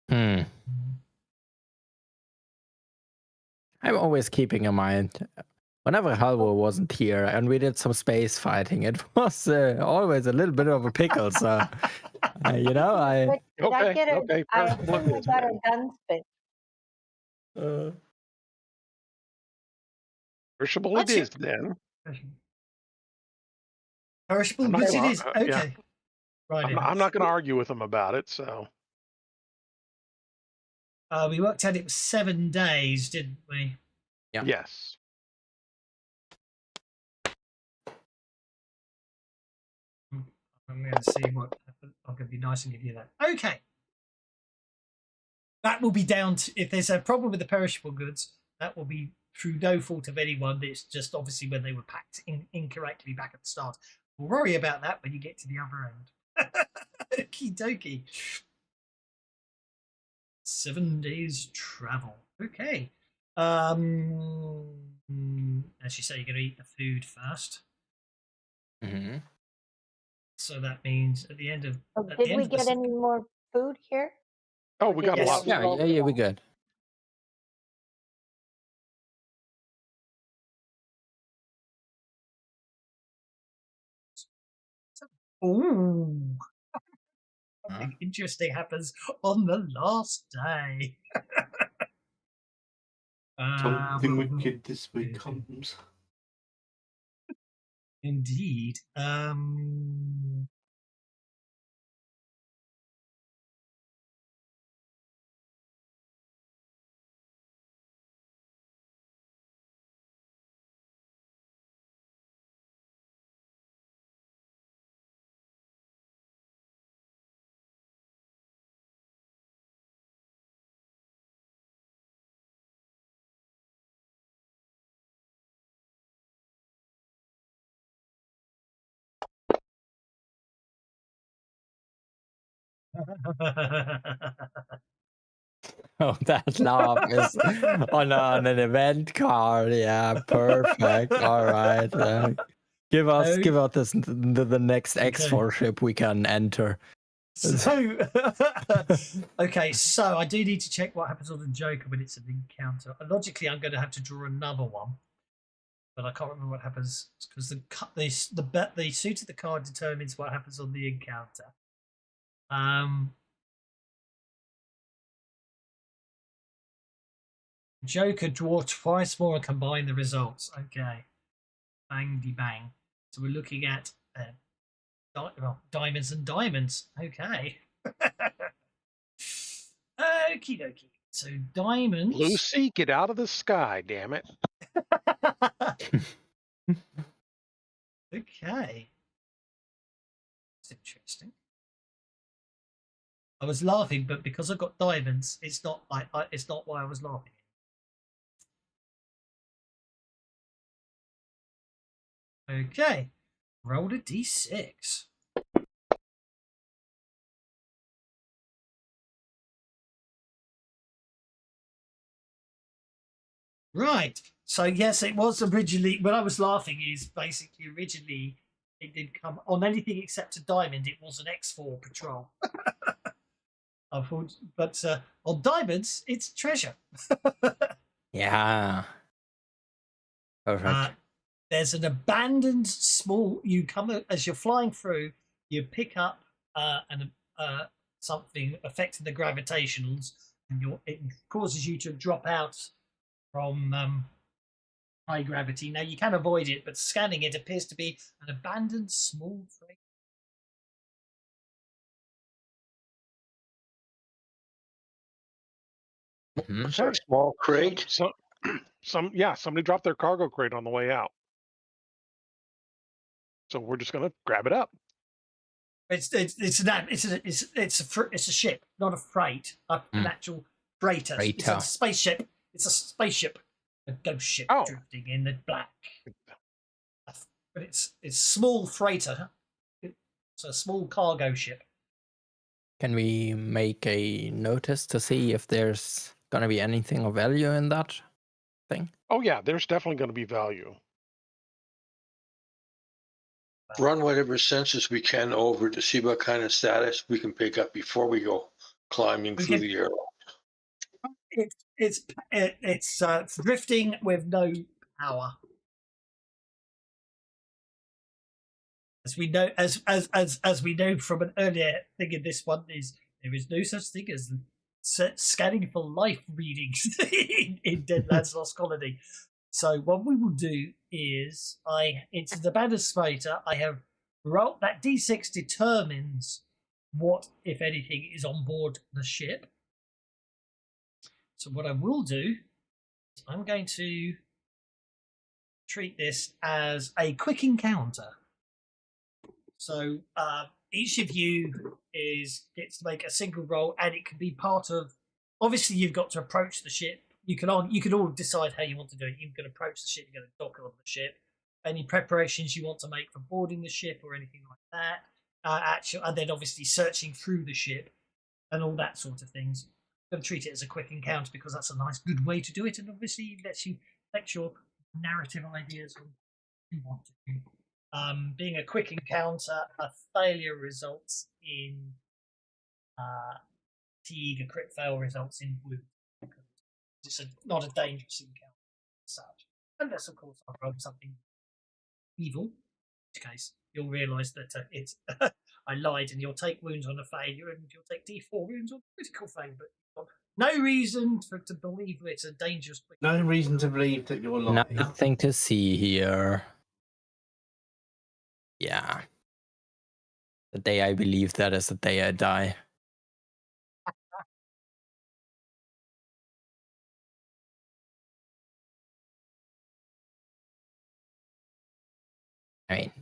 Hmm. I'm always keeping in mind, whenever Halvor wasn't here and we did some space fighting, it was always a little bit of a pickle. So, you know, But did I Okay, get a? okay, I perishable it think I is, got a man. gun spit. Perishable That's it it. is then. Perishable, I'm not which it gonna, is. Okay. yeah. Right. I'm not going to argue with him about it. So We worked out it was 7 days, didn't we? Yeah. yes. I'm going to see what I'm going to be nice and give you that. Okay. That will be down to, if there's a problem with the perishable goods, that will be through no fault of anyone. It's just obviously when they were packed incorrectly back at the start. We'll worry about that when you get to the other end. Okie dokie. 7 days travel. Okay. As you say, you're going to eat the food first. Mm-hmm. So that means at the end of. Oh, at the did end we of the get se- any more food here? Oh, we got a Yes. lot. Yeah, we're good. Ooh. Huh? Something interesting happens on the last day. Something wicked this way comes. Indeed. Oh, that laugh is on an event card. Yeah, perfect. All right. Give us this the next EXFOR ship we can enter. So, okay, so I do need to check what happens on the Joker when it's an encounter. Logically, I'm going to have to draw another one, but I can't remember what happens because the suit of the card determines what happens on the encounter. Joker, draw twice more and combine the results. Okay, bang de bang. So we're looking at diamonds and diamonds. Okay. Okie dokie. So diamonds. Lucy, get out of the sky, damn it. Okay. That's interesting. I was laughing, but because I got diamonds, it's not like it's not why I was laughing. Okay. Roll a d6. Right. So yes, it was originally when I was laughing. Is basically originally it did come on anything except a diamond. It was an EXFOR patrol. But on diamonds, it's treasure. Yeah. Perfect. There's an abandoned small. You come as you're flying through. You pick up something affecting the gravitationals, and it causes you to drop out from high gravity. Now you can avoid it, but scanning it appears to be an abandoned small freight. It's a small crate. Somebody dropped their cargo crate on the way out. So we're just gonna grab it up. It's a ship, not a freight. An actual freighter. It's a spaceship. It's a spaceship, a ghost ship drifting in the black. But it's small freighter. It's a small cargo ship. Can we make a notice to see if there's gonna be anything of value in that thing? Oh yeah, there's definitely going to be value. Run whatever sensors we can over to see what kind of status we can pick up before we go climbing through the air. It's drifting with no power. As we know, as we know from an earlier thing in this one, there is no such thing as scanning for life readings in Deadlands Lost Colony. So what we will do is, it's the abandoned freighter. I have rolled that D6 determines what, if anything, is on board the ship. So what I will do is I'm going to treat this as a quick encounter. So each of you gets to make a single roll, and it can be part of. Obviously, you've got to approach the ship. You can all decide how you want to do it. You can approach the ship. You're going to dock on the ship. Any preparations you want to make for boarding the ship or anything like that. And then obviously searching through the ship and all that sort of things. I'm going to treat it as a quick encounter because that's a nice, good way to do it, and obviously lets you flex your narrative ideas on what you want to do. Being a quick encounter, a failure results in fatigue. A crit fail results in wound. It's not a dangerous encounter as such, unless of course I roll something evil, in which case you'll realise that it's I lied, and you'll take wounds on a failure, and you'll take D4 wounds on a critical failure. But no reason to believe that it's a dangerous. No reason to believe that you're lying. Nothing to see here. Yeah. The day I believe that is the day I die. I mean,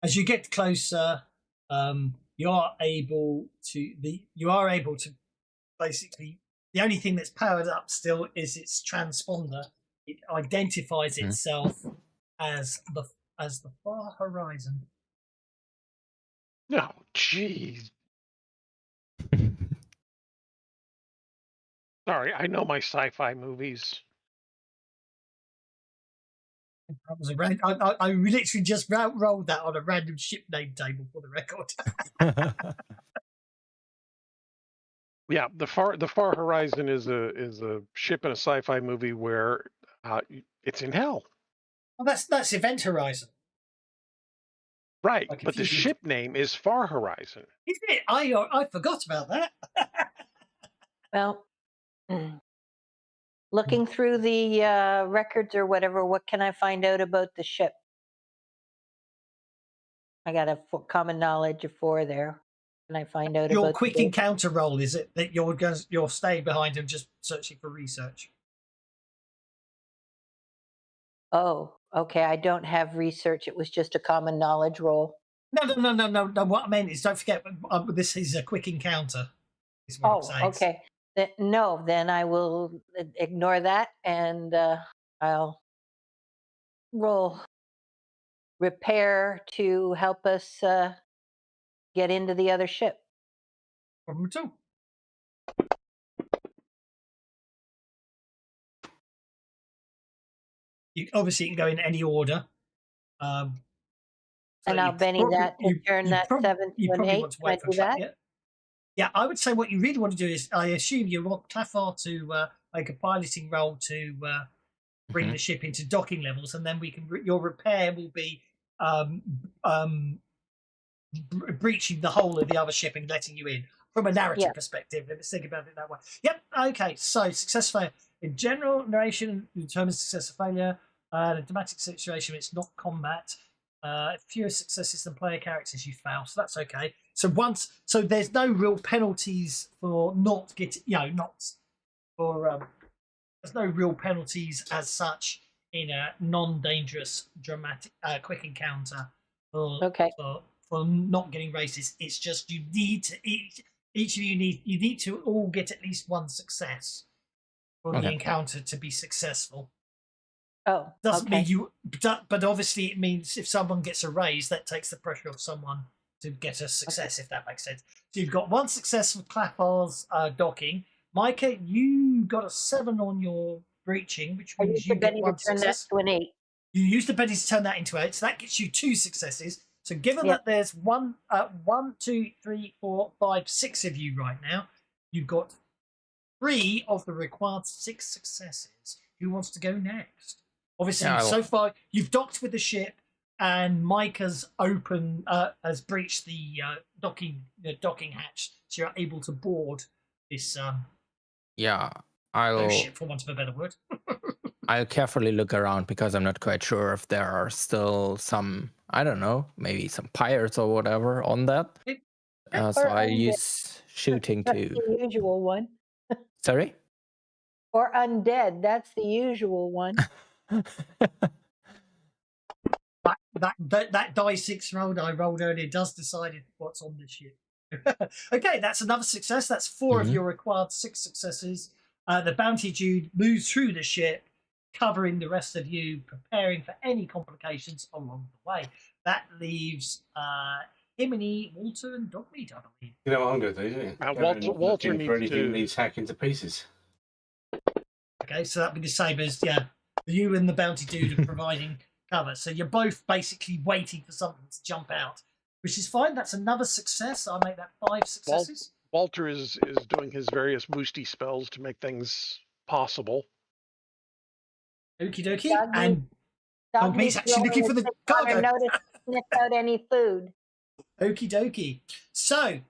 As you get closer, you are able to basically, the only thing that's powered up still is its transponder. It identifies itself as the far horizon. Oh, jeez. Sorry, I know my sci-fi movies. That was I literally just rolled that on a random ship name table for the record. Yeah, the far horizon is a ship in a sci-fi movie where it's in hell. Well, that's Event Horizon. Right, but the ship name is Far Horizon. Is it? I forgot about that. Well, looking through the records or whatever, what can I find out about the ship? I got a common knowledge of 4 there. Can I find out your about quick encounter roll? Is it that you're staying behind him just searching for research? Oh, okay. I don't have research. It was just a common knowledge roll. No. What I meant is, don't forget, this is a quick encounter. Okay. No, then I will ignore that, and I'll roll repair to help us get into the other ship. problem at all. You obviously can go in any order. So And I'll Benny that to turn that 7 to an 8. Want to Can I wait for do that? Yeah, I would say what you really want to do is, I assume you want Claffar to make a piloting roll to bring the ship into docking levels, and then we can. Your repair will be breaching the whole of the other ship and letting you in from a narrative perspective. Let's think about it that way. Yep. Okay. So success failure in general narration determines success or failure. In a dramatic situation, it's not combat. Fewer successes than player characters, you fail, so that's okay. So there's no real penalties for not getting, there's no real penalties as such in a non-dangerous, dramatic, quick encounter for not getting races. It's just you need to each of you need to all get at least one success for the encounter to be successful. Oh, doesn't mean you, but obviously it means if someone gets a raise, that takes the pressure off someone to get a success, if that makes sense. So you've got one success with Claffar's docking. Micah, you got a 7 on your breaching, which means you get one success. That to an 8. You use the Benny to turn that into 8, so that gets you 2 successes. So given that there's 1, 2, 3, 4, 5, 6 of you right now, you've got 3 of the required 6 successes. Who wants to go next? Obviously, so far you've docked with the ship, and Micah's has breached the docking hatch, so you're able to board this. Ship, for want of a better word. I'll carefully look around because I'm not quite sure if there are still some, I don't know, maybe some pirates or whatever on that. So I use shooting too. That's the usual one. Sorry? Or undead. That's the usual one. that die 6 roll I rolled earlier does decide what's on this ship. Okay, that's another success. That's 4 of your required 6 successes. The bounty dude moves through the ship, covering the rest of you, preparing for any complications along the way. That leaves Himini, Walter, and Dogmeat, I believe. You know what I'm going to do? Walter needs hacking to pieces. Okay, so that'd be the same as you and the bounty dude are providing cover. So you're both basically waiting for something to jump out, which is fine. That's another success. I'll make that 5 successes. Walter is doing his various boosty spells to make things possible. Okie dokie. And Dogmeat's actually looking for the cargo. Notice sniff out any food. Okie dokie. So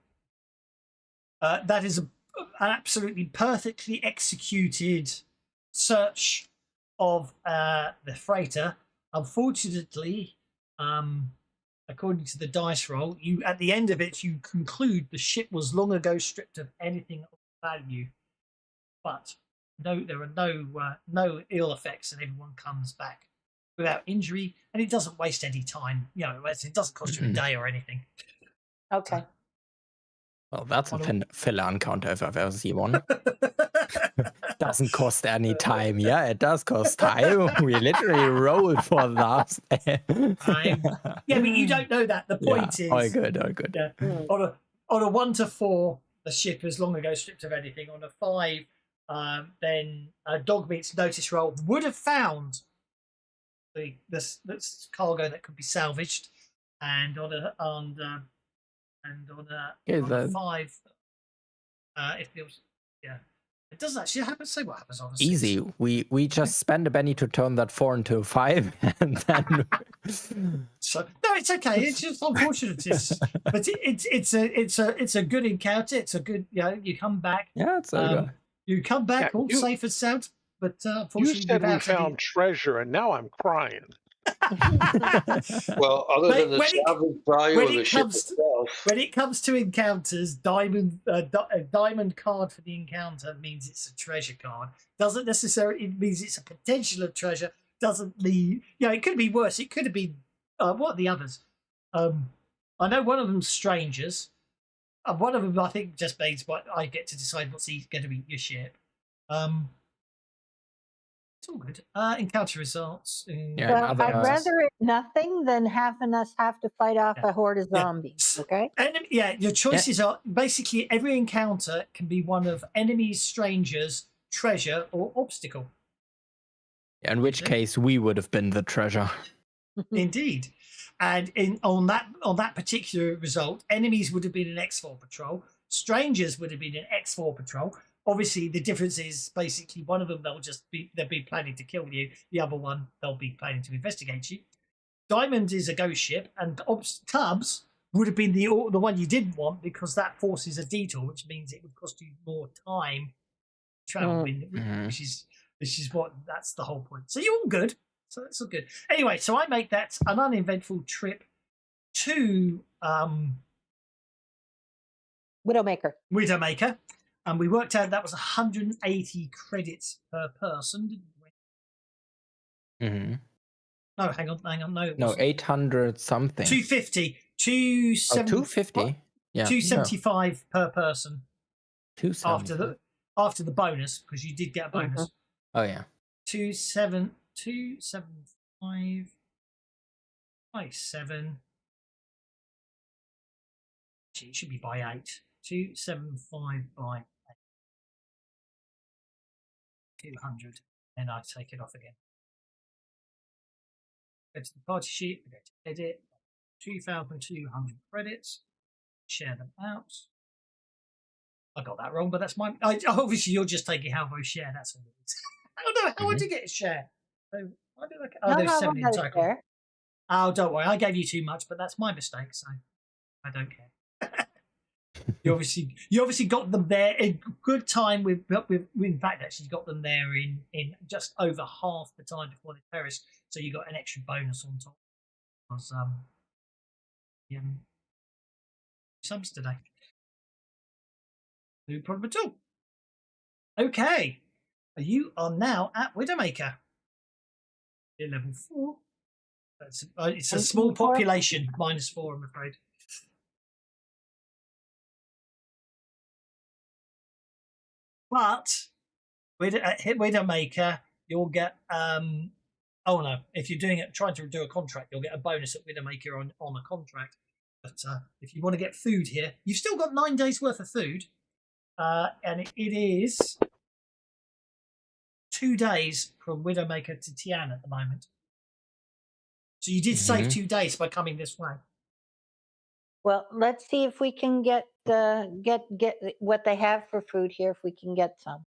that is an absolutely perfectly executed search of the freighter. Unfortunately, according to the dice roll, you at the end of it you conclude the ship was long ago stripped of anything of value, but there are no ill effects, and everyone comes back without injury, and it doesn't waste any time. It doesn't cost you a day or anything. Okay. Well, that's a filler encounter if I've ever seen one. Doesn't cost any time. Yeah, it does cost time. We literally rolled for that. Yeah, but you don't know that. The point is... all good. Yeah, on a 1 to 4, the ship is long ago stripped of anything. On a 5, then Dogmeat's notice roll would have found this cargo that could be salvaged, and on a 5, if there was, it doesn't actually happen. Say what happens on a 6. Easy. We just spend a penny to turn that 4 into a 5, and then. So no, it's okay. It's just unfortunate, but it's a good encounter. It's a good, you come back. Yeah, it's good. You come back all safe and sound, but unfortunately, you said we found treasure, and now I'm crying. Well, other than the salvage value of the ship itself. When it comes to encounters, a diamond card for the encounter means it's a treasure card. Doesn't necessarily, it means it's a potential of treasure. Doesn't mean, it could be worse. It could have been, what are the others? I know one of them's strangers. One of them, I think, just means what I get to decide what's going to be your ship. It's all good. Encounter results. Yeah, Well, another, I'd rather it nothing than having us have to fight off Yeah. a horde of Yeah. zombies. Okay. Yeah, your choices are basically every encounter can be one of enemies, strangers, treasure, or obstacle. in which case we would have been the treasure. Indeed. And on that particular result, enemies would have been an EXFOR patrol, strangers would have been an EXFOR patrol. Obviously, the difference is basically one of them they'll be planning to kill you, the other one they'll be planning to investigate you. Diamond is a ghost ship, and Tubbs would have been the one you didn't want because that forces a detour, which means it would cost you more time traveling, which is what that's the whole point. So you're all good. So that's all good. Anyway, so I make that an uneventful trip to Widowmaker, and we worked out that was 180 credits per person, didn't we? Mm-hmm. No, hang on. No, it No, wasn't. 800 something. 250. 270, 250? Yeah. 275 per person 275. after the bonus, because you did get a bonus. Oh, yeah. 275 by 7. Actually, it should be by 8. 275 by 8. 200. Then I take it off again. Go to the party sheet. We go to edit. 2,200 credits. Share them out. I got that wrong, but that's my. Obviously, you're just taking Halvo's share. That's all it is. I don't know how I did get a share. So why did I? Oh, there's 7 in total. Oh, don't worry. I gave you too much, but that's my mistake. So I don't care. you obviously got them there in good time. With in fact, actually got them there in just over half the time before they perished. So you got an extra bonus on top. Because subs today. No problem at all. Okay. You are now at Widowmaker. You're level 4. It's a small population, -4, I'm afraid. But hit Widowmaker, you'll get oh no, if you're trying to do a contract, you'll get a bonus at Widowmaker on a contract. But if you want to get food here, you've still got 9 days worth of food. And it is 2 days from Widowmaker to Tian at the moment. So you did save 2 days by coming this way. Well, let's see if we can get what they have for food here. If we can get some.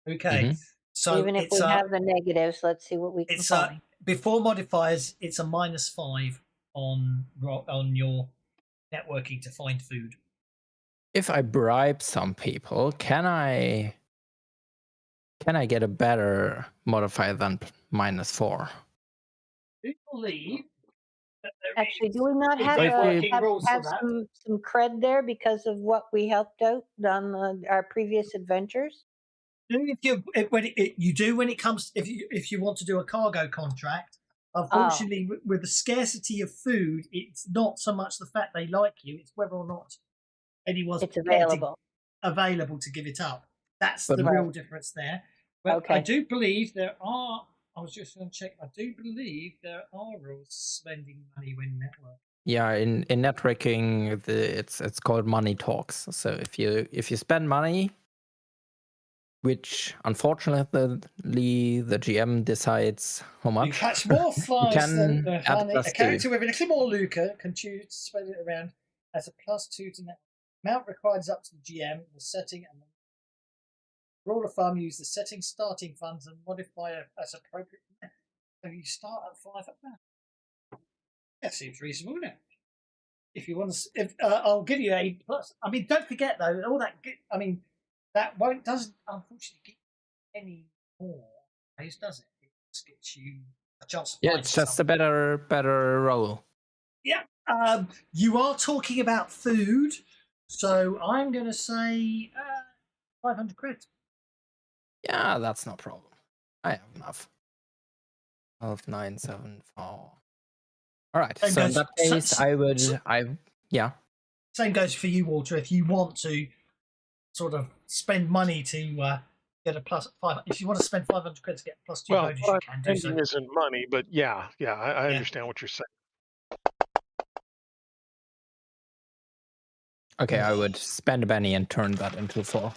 Okay. So even if we have the negatives, let's see what we can find. Before modifiers, it's a -5 on your networking to find food. If I bribe some people, can I get a better modifier than -4? Do you believe that Actually, do we not have some cred there because of what we helped out on our previous adventures? You do when it comes if you want to do a cargo contract. Unfortunately, with the scarcity of food, it's not so much the fact they like you; it's whether or not anyone's available to give it up. That's the real difference there. But I do believe there are. I was just going to check. I do believe there are rules spending money when networking. Yeah, in networking, it's called money talks. So if you spend money, which unfortunately the GM decides how much, you catch more flies than the honey. A character with a little more lucre can choose to spread it around as a +2 to net. Amount required is up to the GM, the setting, and the rule of thumb. Use the setting starting funds and modify as appropriate. So you start at 5 at that. That seems reasonable, isn't it? If you want to, I'll give you a plus. I mean, don't forget though, all that. I mean, that doesn't unfortunately get you any more, does it? It just gets you a chance. Yeah, it's just a better roll. Yeah. You are talking about food, so I'm going to say 500 credits. Yeah, that's no problem. I have enough. 12, 9, 7, 4. All right. So in that case, Same goes for you, Walter. If you want to sort of spend money to get a plus 5. If you want to spend 500 credits to get a plus 2 Well, bonus, you can do so. spending isn't money, but yeah, I Yeah. understand what you're saying. Okay, I would spend a penny and turn that into 4.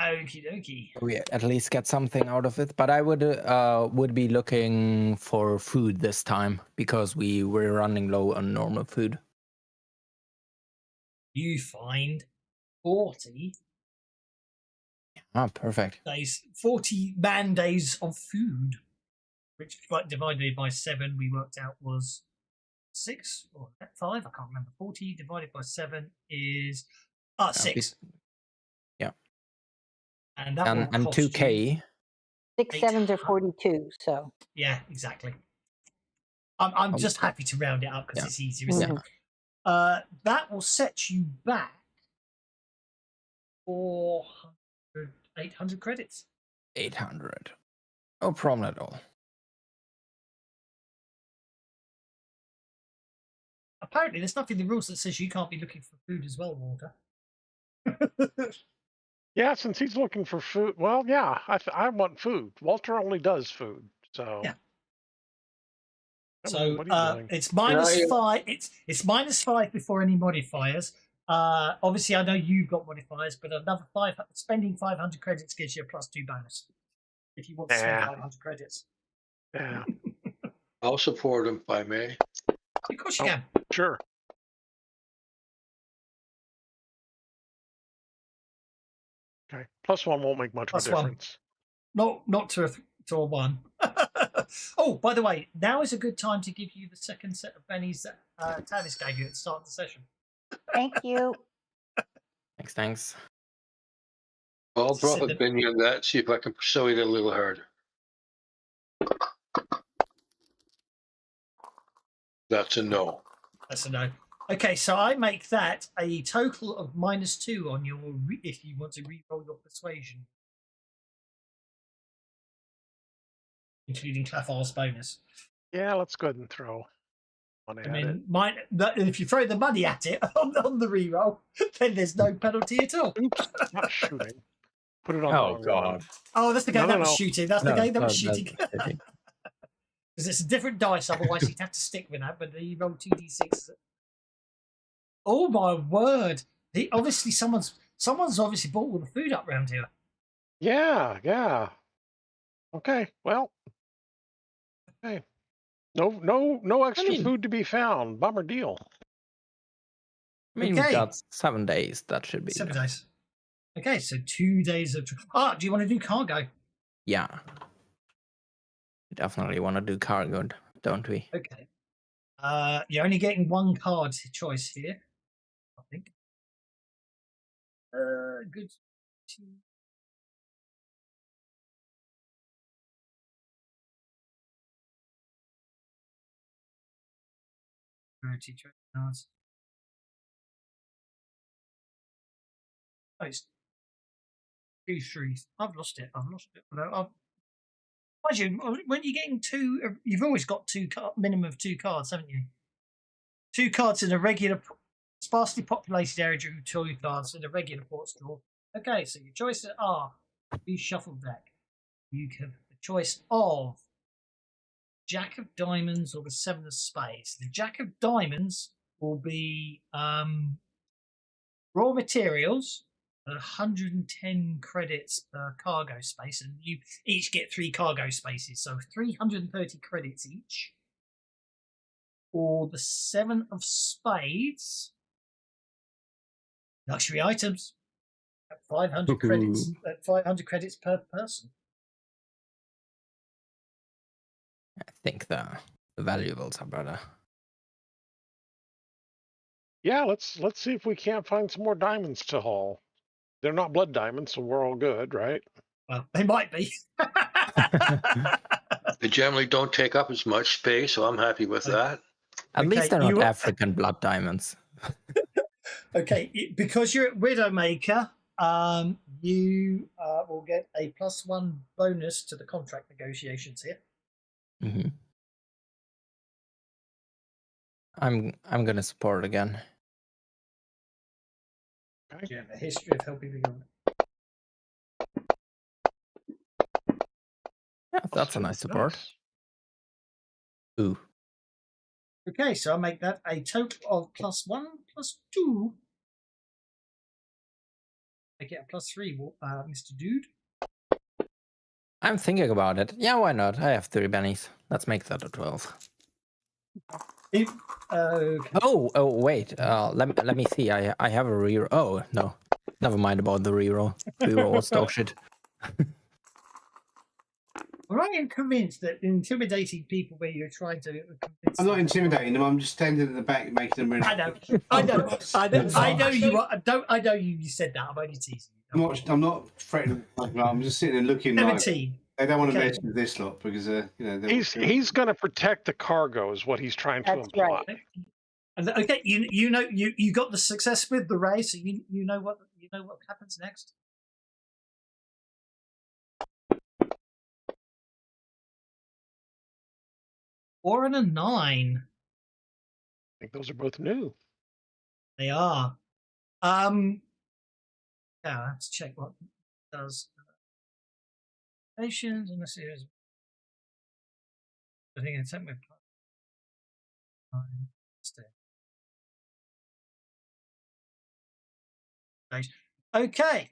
Okie dokie. We at least get something out of it. But I would be looking for food this time because we were running low on normal food. You find 40 Ah, perfect. days, 40 man days of food, which divided by 7, we worked out was 6 or 5. I can't remember. 40 divided by 7 is 6. Yeah. And that And will cost you- 2K. 6 sevens are 42. So Yeah, exactly. I'm just happy to round it up because it's easier, isn't it? That will set you back 800 credits. 800. No problem at all. Apparently, there's nothing in the rules that says you can't be looking for food as well, Walter. Yeah, since he's looking for food. Well, yeah, I want food. Walter only does food, so. Yeah. Come on, So what are you doing? it's -5. It's -5 before any modifiers. Obviously, I know you've got modifiers, but another 5. Spending 500 credits gives you a +2 bonus if you want to spend 500 credits. Yeah, I'll support him if I may. Of course you Oh. can. sure. Okay, +1 won't make much of a +1. difference. Not to a 1. Oh, by the way, now is a good time to give you the second set of bennies that Tavis gave you at the start of the session. thank you. Thanks. I'll drop Send a it. penny on that, see if I can persuade it a little harder. That's a no. That's a no. Okay, so I make that a total of -2 on your if you want to re-roll your persuasion, including Clafar's bonus. Yeah, let's go ahead and throw one at I it. mean, if you throw the money at it on the re-roll, then there's no penalty at all. Oops, not shooting. Put it on Oh, the wrong God. one. Oh, that's the game No, that no, was no. shooting. That's the game that was shooting. that's shooting. Because it's a different dice, otherwise you'd have to stick with that. But you roll 2d6. Oh my word! Someone's obviously bought all the food up around here. Yeah. Okay, well. Okay. No extra mean- food to be found. Bummer deal. I mean, Okay. we got 7 days. That should be 7 enough. days. Okay, so 2 days of. Do you want to do cargo? Yeah. We definitely want to do cargo, don't we? Okay. You're only getting 1 card choice here, I think. Good. Rarity trade cards. Oh, it's 2 3. I've lost it. No, mind you, when you're getting 2, you've always got minimum of 2 cards, haven't you? 2 cards in a regular, sparsely populated area, drew 2 cards in a regular port draw. Okay, so your choices are the shuffle deck. You have the choice of Jack of Diamonds or the 7 of Spades. The Jack of Diamonds will be raw materials, 110 credits per cargo space, and you each get 3 cargo spaces, so 330 credits each. Or the 7 of Spades, luxury items, at 500 credits. At 500 credits per person. I think the valuables are better. Yeah, let's see if we can't find some more diamonds to haul. They're not blood diamonds, so we're all good, right? Well, they might be. They generally don't take up as much space, so I'm happy with that. At Okay, least they're not you- African blood diamonds. Okay, because you're at Widowmaker, you will get a +1 bonus to the contract negotiations here. Mm-hmm. I'm gonna support again. Do you have a history of helping the government? Yeah, that's a nice support. Ooh. Okay, so I'll make that a total of +1, +2. Make it a +3, Mr. Dude. I'm thinking about it. Yeah, why not? I have 3 bennies. Let's make that a 12. Okay. Oh, wait. Let me see. I have a reroll. Oh, no. Never mind about the reroll. Reroll was dog shit. Well, I am convinced that intimidating people where you're trying to convince I'm not them- intimidating them. I'm just standing at the back making them really. I know you are. I know you said that. I'm only teasing you. I'm not threatening. I'm just sitting and looking. 17. Like, they don't want to Okay. mess with this lot because you know He's going to protect the cargo, is what he's trying to That's imply. right. And okay, you know you got the success with the ray, so you know what happens next. Or a 9. I think those are both new. They are. Yeah, let's check what it does. Nations and the series. I think it's with okay.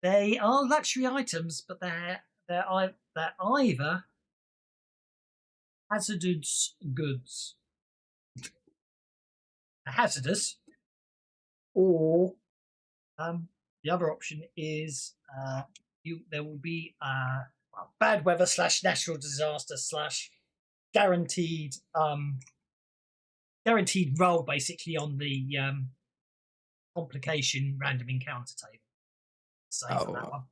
They are luxury items, but they're either hazardous goods. Hazardous, or the other option is there will be bad weather / natural disaster / guaranteed roll basically on the complication random encounter table. For that one.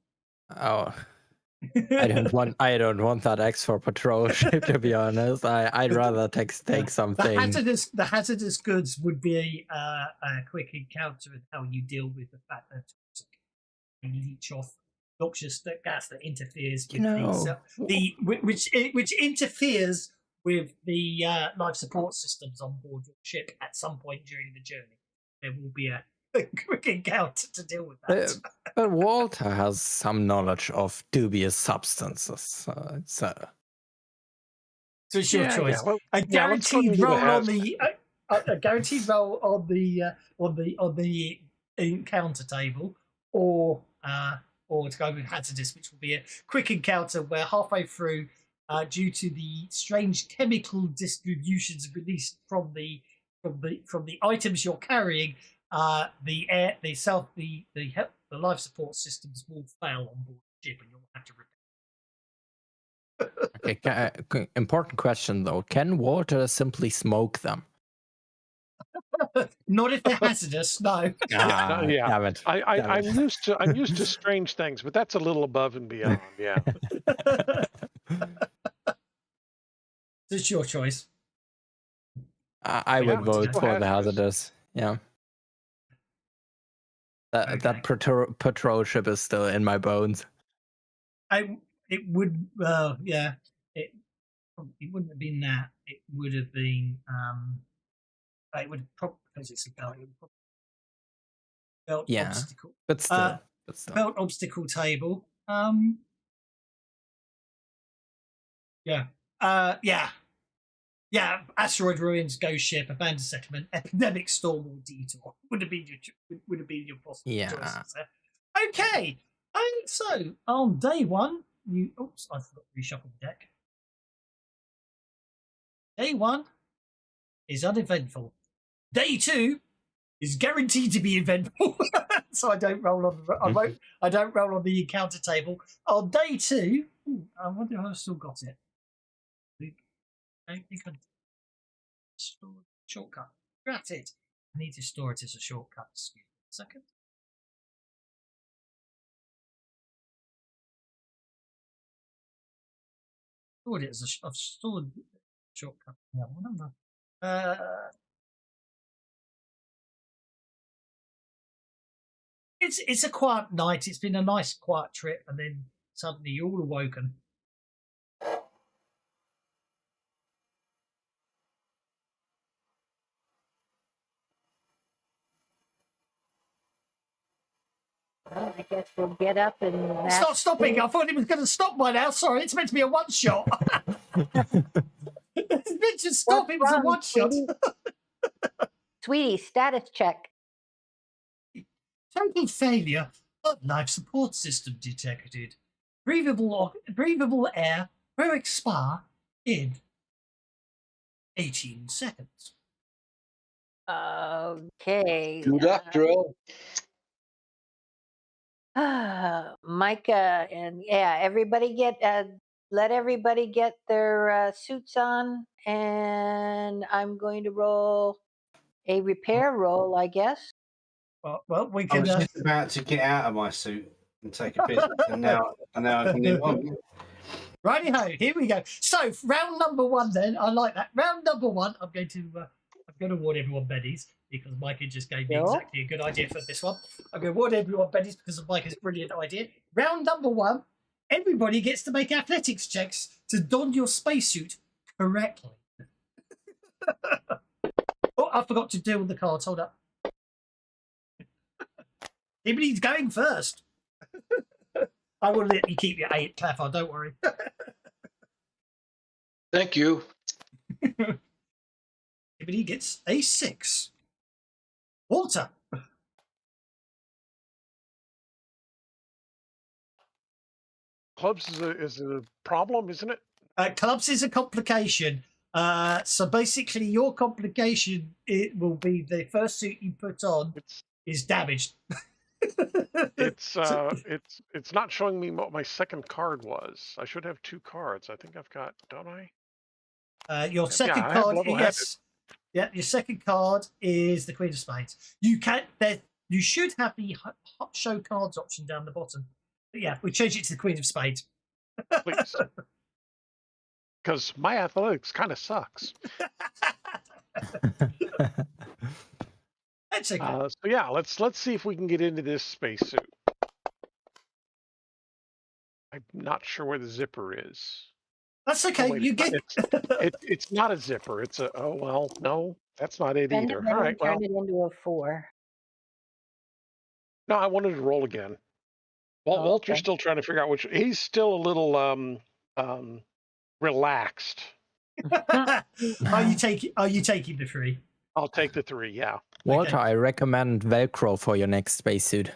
Oh. I don't want that EXFOR patrol ship, to be honest. I'd rather take something. The hazardous goods would be a quick encounter and how you deal with the fact that you leech off noxious gas that interferes with which interferes with the life support systems on board your ship at some point during the journey. There will be a quick encounter to deal with that. But Walter has some knowledge of dubious substances, so it's your choice. Yeah, well, A guaranteed roll on the a guaranteed roll on the encounter table, or to go with hazardous, which will be a quick encounter where halfway through, due to the strange chemical distributions released from the items you're carrying, the life support systems will fail on board the ship, and you'll have to repair. Okay, important question though. Can Walter simply smoke them? Not if they're hazardous, no. Yeah. Damn it. I'm used to strange things, but that's a little above and beyond. Yeah. It's your choice. I would vote for the hazardous. Yeah. That patrol ship is still in my bones. It would yeah. It wouldn't have been that. It would have been it would probably, because it's a belt, it would probably belt obstacle. But still. Belt obstacle table. Yeah. Yeah, asteroid ruins, ghost ship, abandoned settlement, epidemic storm, or detour would have been your possible choices there. Okay, so on day 1, I forgot to reshuffle the deck. Day 1 is uneventful. Day 2 is guaranteed to be eventful. So I don't roll on I don't roll on the encounter table. On day 2, I wonder if I've still got it. I don't think I shortcut. That's it. I need to store it as a shortcut. Excuse me a second. Stored it as I've stored shortcut. Yeah, what number? It's a quiet night. It's been a nice quiet trip, and then suddenly you're all awoken. I guess we'll get up and. It's not stopping. I thought it was going to stop by now. Sorry, it's meant to be a one shot. It's meant to stop. What's It was a wrong, one shot. sweetie? Sweetie, status check. Total failure of life support system detected. Breathable air will expire in 18 seconds. Okay. Good luck, drill. Micah and everybody let everybody get their suits on, and I'm going to roll a repair roll, I guess. Well, we I can. was just about to get out of my suit and take a piss, and now I can live on. Righty ho, here we go. So round number one, then I like that. Round number one, I'm going to award everyone bennies because Micah just gave me exactly a good idea for this one. I'm going to award everyone bennies because of Micah's brilliant idea. Round number one, everybody gets to make athletics checks to don your spacesuit correctly. Oh, I forgot to deal with the cards. Hold up. Everybody's going first. I will let you keep your 8, Clafford, don't worry. Thank you. Everybody gets a 6. Walter. Clubs is a problem, isn't it? Clubs is a complication. So basically, your complication it will be the first suit you put on is damaged. It's not showing me what my second card was. I should have 2 cards. I think I've got, don't I? Your second card, yes. Yeah, your second card is the Queen of Spades. You should have the show cards option down the bottom. But yeah, we change it to the Queen of Spades. Please. Because my athletics kind of sucks. That's okay. So yeah, let's see if we can get into this spacesuit. I'm not sure where the zipper is. That's okay. Wait, you get it's not a zipper. It's a no, that's not it Bend either. it All down right, and well, turn it into a 4. no, I wanted to roll again. Well, Walter's okay. still trying to figure out which. He's still a little relaxed. Are you taking the 3? I'll take the 3. Yeah. Walter, Okay. I recommend Velcro for your next spacesuit.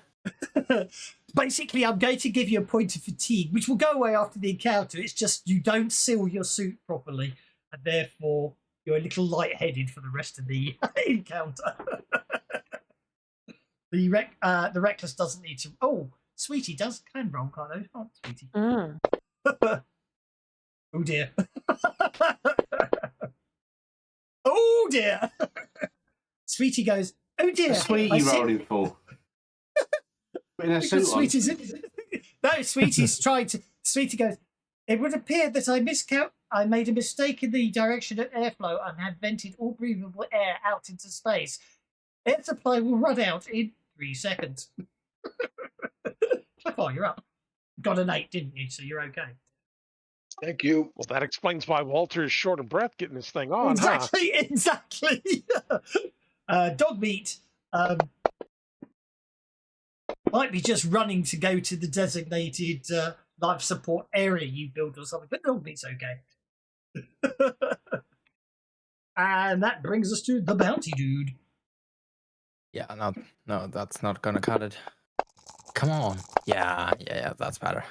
Basically, I'm going to give you a point of fatigue, which will go away after the encounter. It's just you don't seal your suit properly, and therefore you're a little lightheaded for the rest of the encounter. The reckless doesn't need to. Oh, Sweetie can roll, can't they? Oh, Sweetie. Mm. Oh dear. Oh dear. Sweetie goes, oh dear. What's Sweetie rolling for? Putting her suit on. Sweetie's trying to. Sweetie goes, it would appear that I made a mistake in the direction of airflow and had vented all breathable air out into space. Air supply will run out in 3 seconds. Oh, you're up. Got an 8, didn't you? So you're okay. Thank you. Well, that explains why Walter is short of breath getting this thing on. Exactly. Dog meat might be just running to go to the designated life support area you build or something, but dog meat's okay. And that brings us to the bounty dude. Yeah, no, that's not gonna cut it. Come on. Yeah, that's better.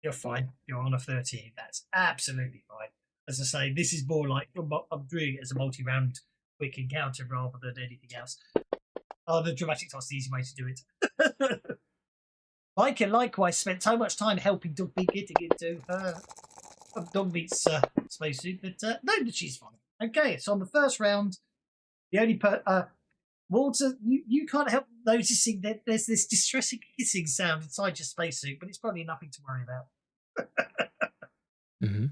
You're fine. You're on a 13. That's absolutely fine. As I say, this is more like I'm doing it as a multi-round quick encounter rather than anything else. Oh, the dramatic toss, the easy way to do it. Micah likewise spent so much time helping Dogmeat getting into Dogmeat's spacesuit, but no, she's fine. Okay, so on the first round, the only Walter, you can't help noticing that there's this distressing hissing sound inside your spacesuit, but it's probably nothing to worry about. Mm-hmm.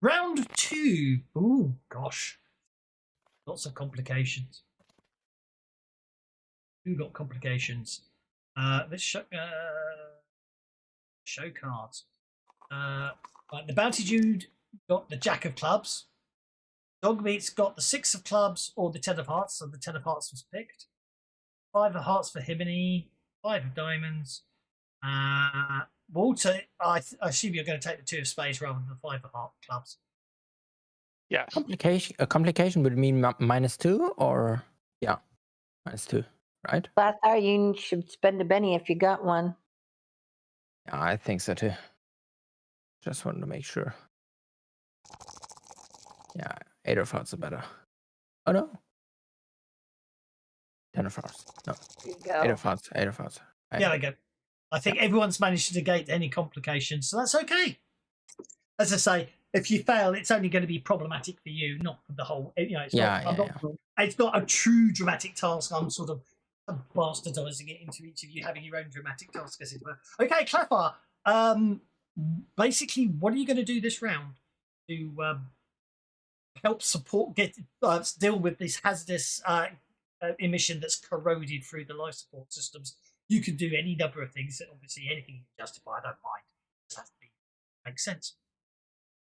Round 2. Oh gosh, lots of complications. Who got complications? Let's show cards. Right, the bounty dude got the Jack of Clubs. Dogmeat's got the 6 of Clubs or the 10 of Hearts, so the 10 of Hearts was picked. 5 of Hearts for Himini, 5 of Diamonds, Walter, I assume you're going to take the 2 of spades rather than the 5 of heart clubs. Yes. Complication would mean -2 or yeah, -2, right? Lathar, you should spend a penny if you got one. Yeah, I think so too. Just wanted to make sure. Yeah, 8 of hearts are better. Oh no. 10 of hearts. No. There you go. 8 of hearts. 8 of hearts. There we go. I think everyone's managed to negate any complications, so that's okay. As I say, if you fail, it's only going to be problematic for you, not for the whole. You know, it's not a true dramatic task. I'm sort of bastardizing it into each of you having your own dramatic task, as it were. Okay, Clafar. Basically, what are you going to do this round to help support deal with this hazardous emission that's corroded through the life support systems? You can do any number of things. Obviously, anything you can justify, I don't mind. It just has to make sense.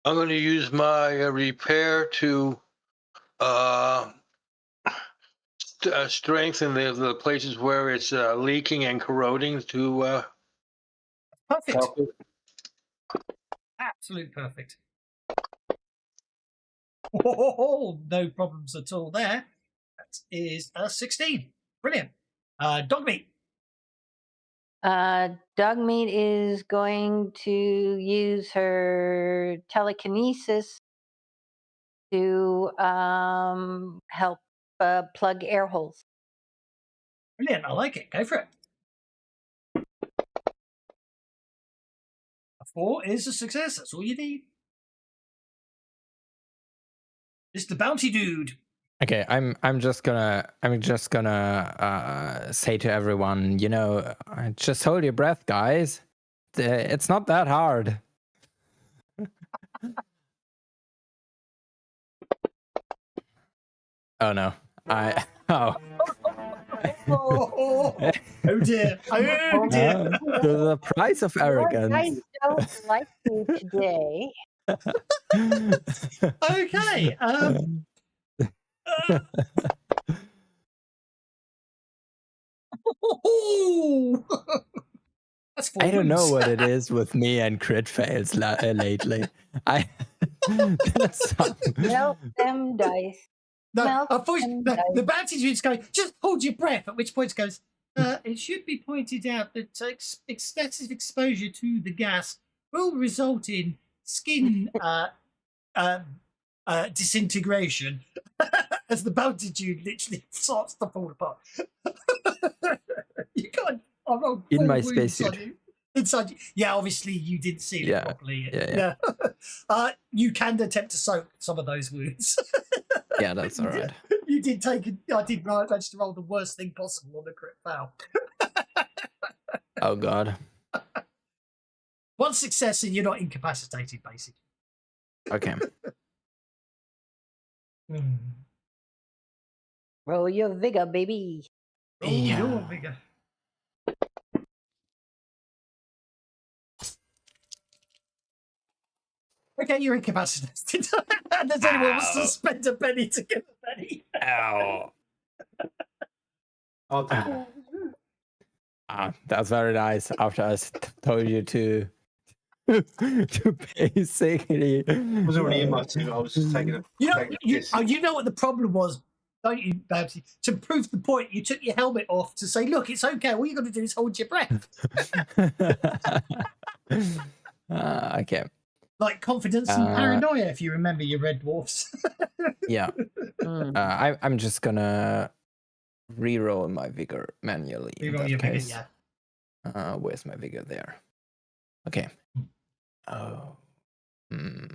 I'm going to use my repair to strengthen the places where it's leaking and corroding to. Perfect. Absolute perfect. Oh, no problems at all there. That is a 16. Brilliant. Dogmeat. Dogmeat is going to use her telekinesis to help plug air holes. Brilliant. I like it. Go for it. A 4 is a success. That's all you need. It's the bounty dude. Okay, I'm just gonna say to everyone, you know, just hold your breath, guys. It's not that hard. Oh no, Oh dear. Oh dear. The price of arrogance. I don't like you today. Okay. That's I don't know what it is with me and crit fails lately. That's Melt them dice. No, unfortunately, the bounty dude's going, just hold your breath, at which point it goes, it should be pointed out that excessive exposure to the gas will result in skin disintegration as the bounty dude literally starts to fall apart. You can't. I rolled in my wounds spacesuit. Inside you. Yeah, obviously you didn't see it properly. Yeah. You can attempt to soak some of those wounds. Yeah, that's all right. You did take it. I did manage to roll the worst thing possible on the crit foul. Oh god. One success and you're not incapacitated, basically. Okay. Roll your vigor, baby. Roll your vigor. Okay, you're incapacitated. And does anyone wants to spend a penny to get a penny? Ow. Oh, That's very nice. After I told you to basically. I was already in my suit. I was just taking a. You know what the problem was, don't you, Babsy? To prove the point, you took your helmet off to say, look, it's okay. All you got to do is hold your breath. Okay. Like confidence and paranoia, if you remember your Red Dwarfs. Yeah. I'm just gonna re-roll my vigor manually. Re-roll your vigor, yeah. Where's my vigor there? Okay. Oh. No.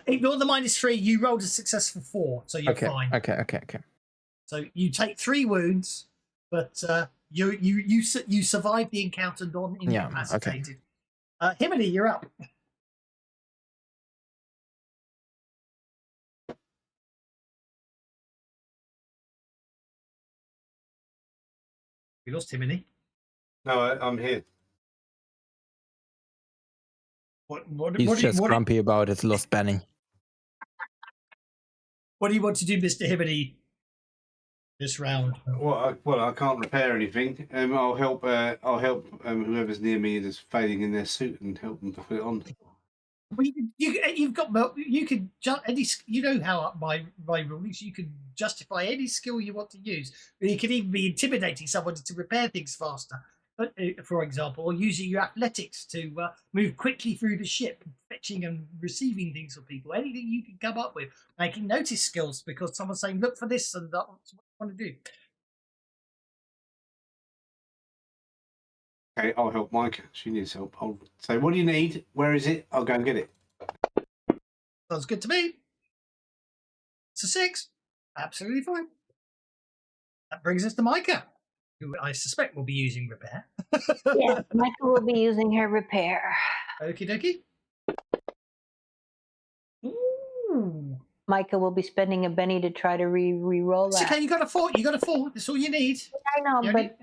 Ignore the -3. You rolled a successful 4, so you're fine. Okay. So you take 3 wounds, but you survived the encounter non-incapacitated. Himini, you're up. We lost Himini. No, I'm here. He's just grumpy about his lost Benny. What do you want to do, Mr. Himini? this round. Well, I can't repair anything. I'll help. Whoever's near me that's failing in their suit and help them to put it on. Well, you've got you can you know how my rule is. You can justify any skill you want to use. You can even be intimidating somebody to repair things faster. For example, or using your athletics to move quickly through the ship, fetching and receiving things for people. Anything you can come up with, making notice skills because someone's saying, "Look for this," and that's what I want to do. Okay, I'll help Mike. She needs help. I'll say, "What do you need? Where is it? I'll go and get it." Sounds good to me. It's a 6. Absolutely fine. That brings us to Micah, who I suspect will be using repair. Yeah, Micah will be using her repair. Okie dokie. Ooh. Micah will be spending a Benny to try to re-roll It's that. okay, you got a 4. You got a 4. That's all you need. I know, You but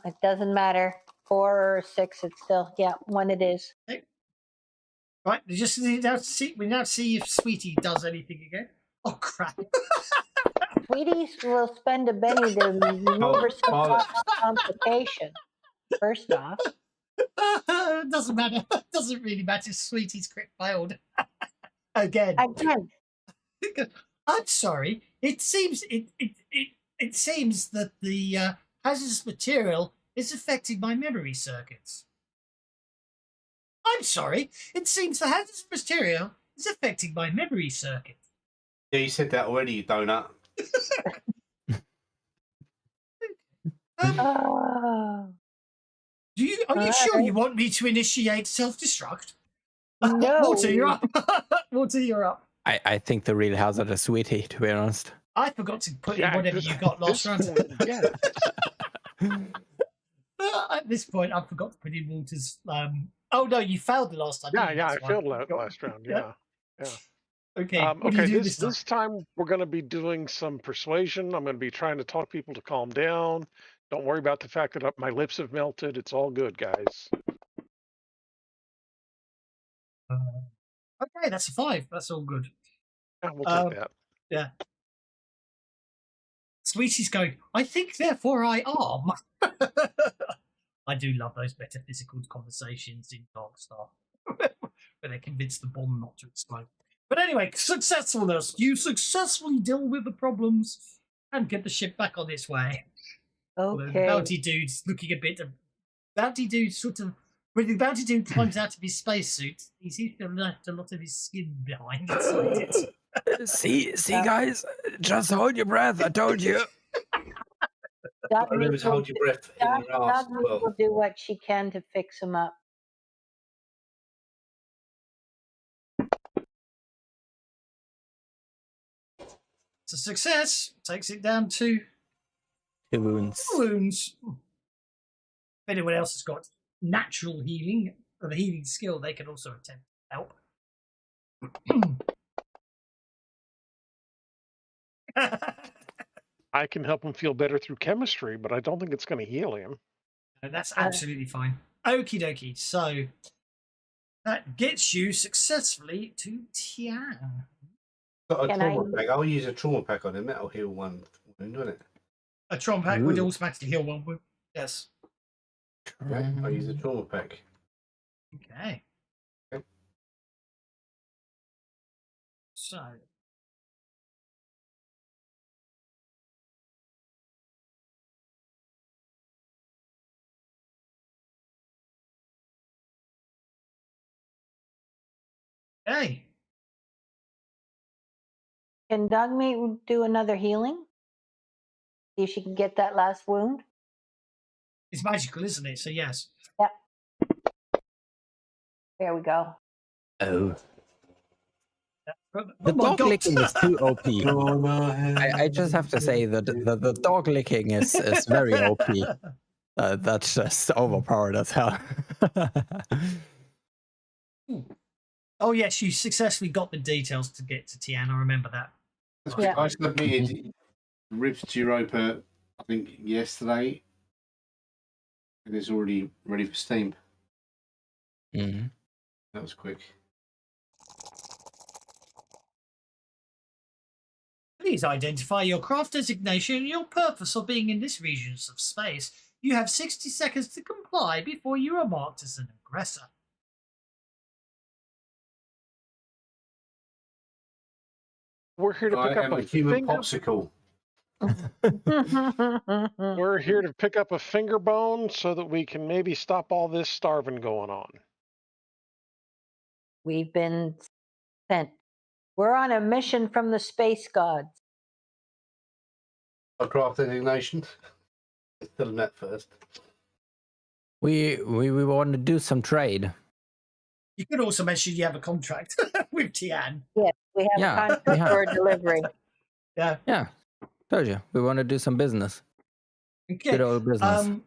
it doesn't matter. 4 or 6, it's still, yeah, one it is. Okay. Right, we just need to see. We now see if Sweetie does anything again. Oh crap! Sweetie will spend a Benny to remove herself from complication. First off. Doesn't matter. Doesn't really matter. Sweetie's crit failed again. Again. I'm sorry. It seems it seems that the hazardous material is affecting my memory circuits. I'm sorry. It seems the hazardous material is affecting my memory circuit. Yeah, you said that already, you donut. Oh. Are you sure you want me to initiate self-destruct? No. Water, you're up. Water, you're up. I think the real hazard is Sweetie, to be honest. I forgot to put in whatever you got last round. Yeah. At this point, I forgot to put in Walter's. Oh no, you failed the last time. Yeah, I failed last round. Yeah. Okay. What do Okay, you do this time we're going to be doing some persuasion. I'm going to be trying to talk people to calm down. Don't worry about the fact that my lips have melted. It's all good, guys. Okay, that's a 5. That's all good. Yeah, we'll take that. Yeah. Sweetie's going, I think, therefore I am. I do love those metaphysical conversations in Dark Star where they convince the bomb not to explode. But anyway, successfulness. You successfully deal with the problems and get the ship back on its way. Okay. The bounty dude's looking a bit. Bounty dude sort of. When the bounty dude climbs out of his spacesuit, he seems to have left a lot of his skin behind inside it. See, guys, just hold your breath. I told you. Remember to hold your breath in your ass. Dog will do what she can to fix him up. It's a success. Takes it down to 2 wounds. 2 wounds. If anyone else has got natural healing, or the healing skill, they can also attempt to help. I can help him feel better through chemistry, but I don't think it's going to heal him. That's absolutely fine. Okie dokie. So that gets you successfully to Tian. Got a trauma pack. I'll use a trauma pack on him. That'll heal 1 wound, won't it? A trauma pack would automatically heal 1 wound. Yes. Okay, I'll use a trauma pack. Okay. So. Hey. Can Dogmeat do another healing? See if she can get that last wound? It's magical, isn't it? So yes. Yep. There we go. Oh. The dog licking is too OP. I just have to say that the dog licking is very OP. That's just overpowered as hell. Oh yes, you successfully got the details to get to Tian. I remember that. Yeah. I submitted Rift Europa, I think, yesterday, and it's already ready for Steam. Mm-hmm. That was quick. Please identify your craft designation and your purpose of being in this region of space. You have 60 seconds to comply before you are marked as an aggressor. We're here to I pick up am a a human finger. popsicle. We're here to pick up a finger bone so that we can maybe stop all this starving going on. We've been sent. We're on a mission from the space gods. A craft designation. Tell them that first. We want to do some trade. You could also mention you have a contract with Tian. Yes, we have Yeah, a we contract have. for a delivery. Yeah. Yeah, told you. We want to do some business. Okay. Good old business.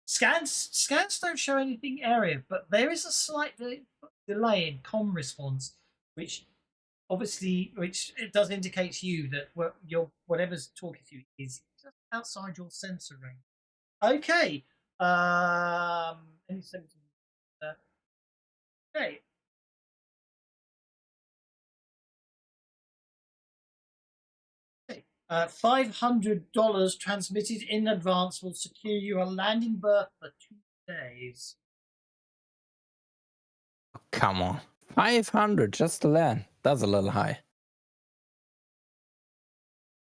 Scans don't show anything area, but there is a slight delay in comm response, which obviously it does indicate to you that whatever's talking to you is just outside your sensor range. Okay. Any symptoms? Okay. $500 transmitted in advance will secure you a landing berth for 2 days. Come on. 500 just to land. That's a little high.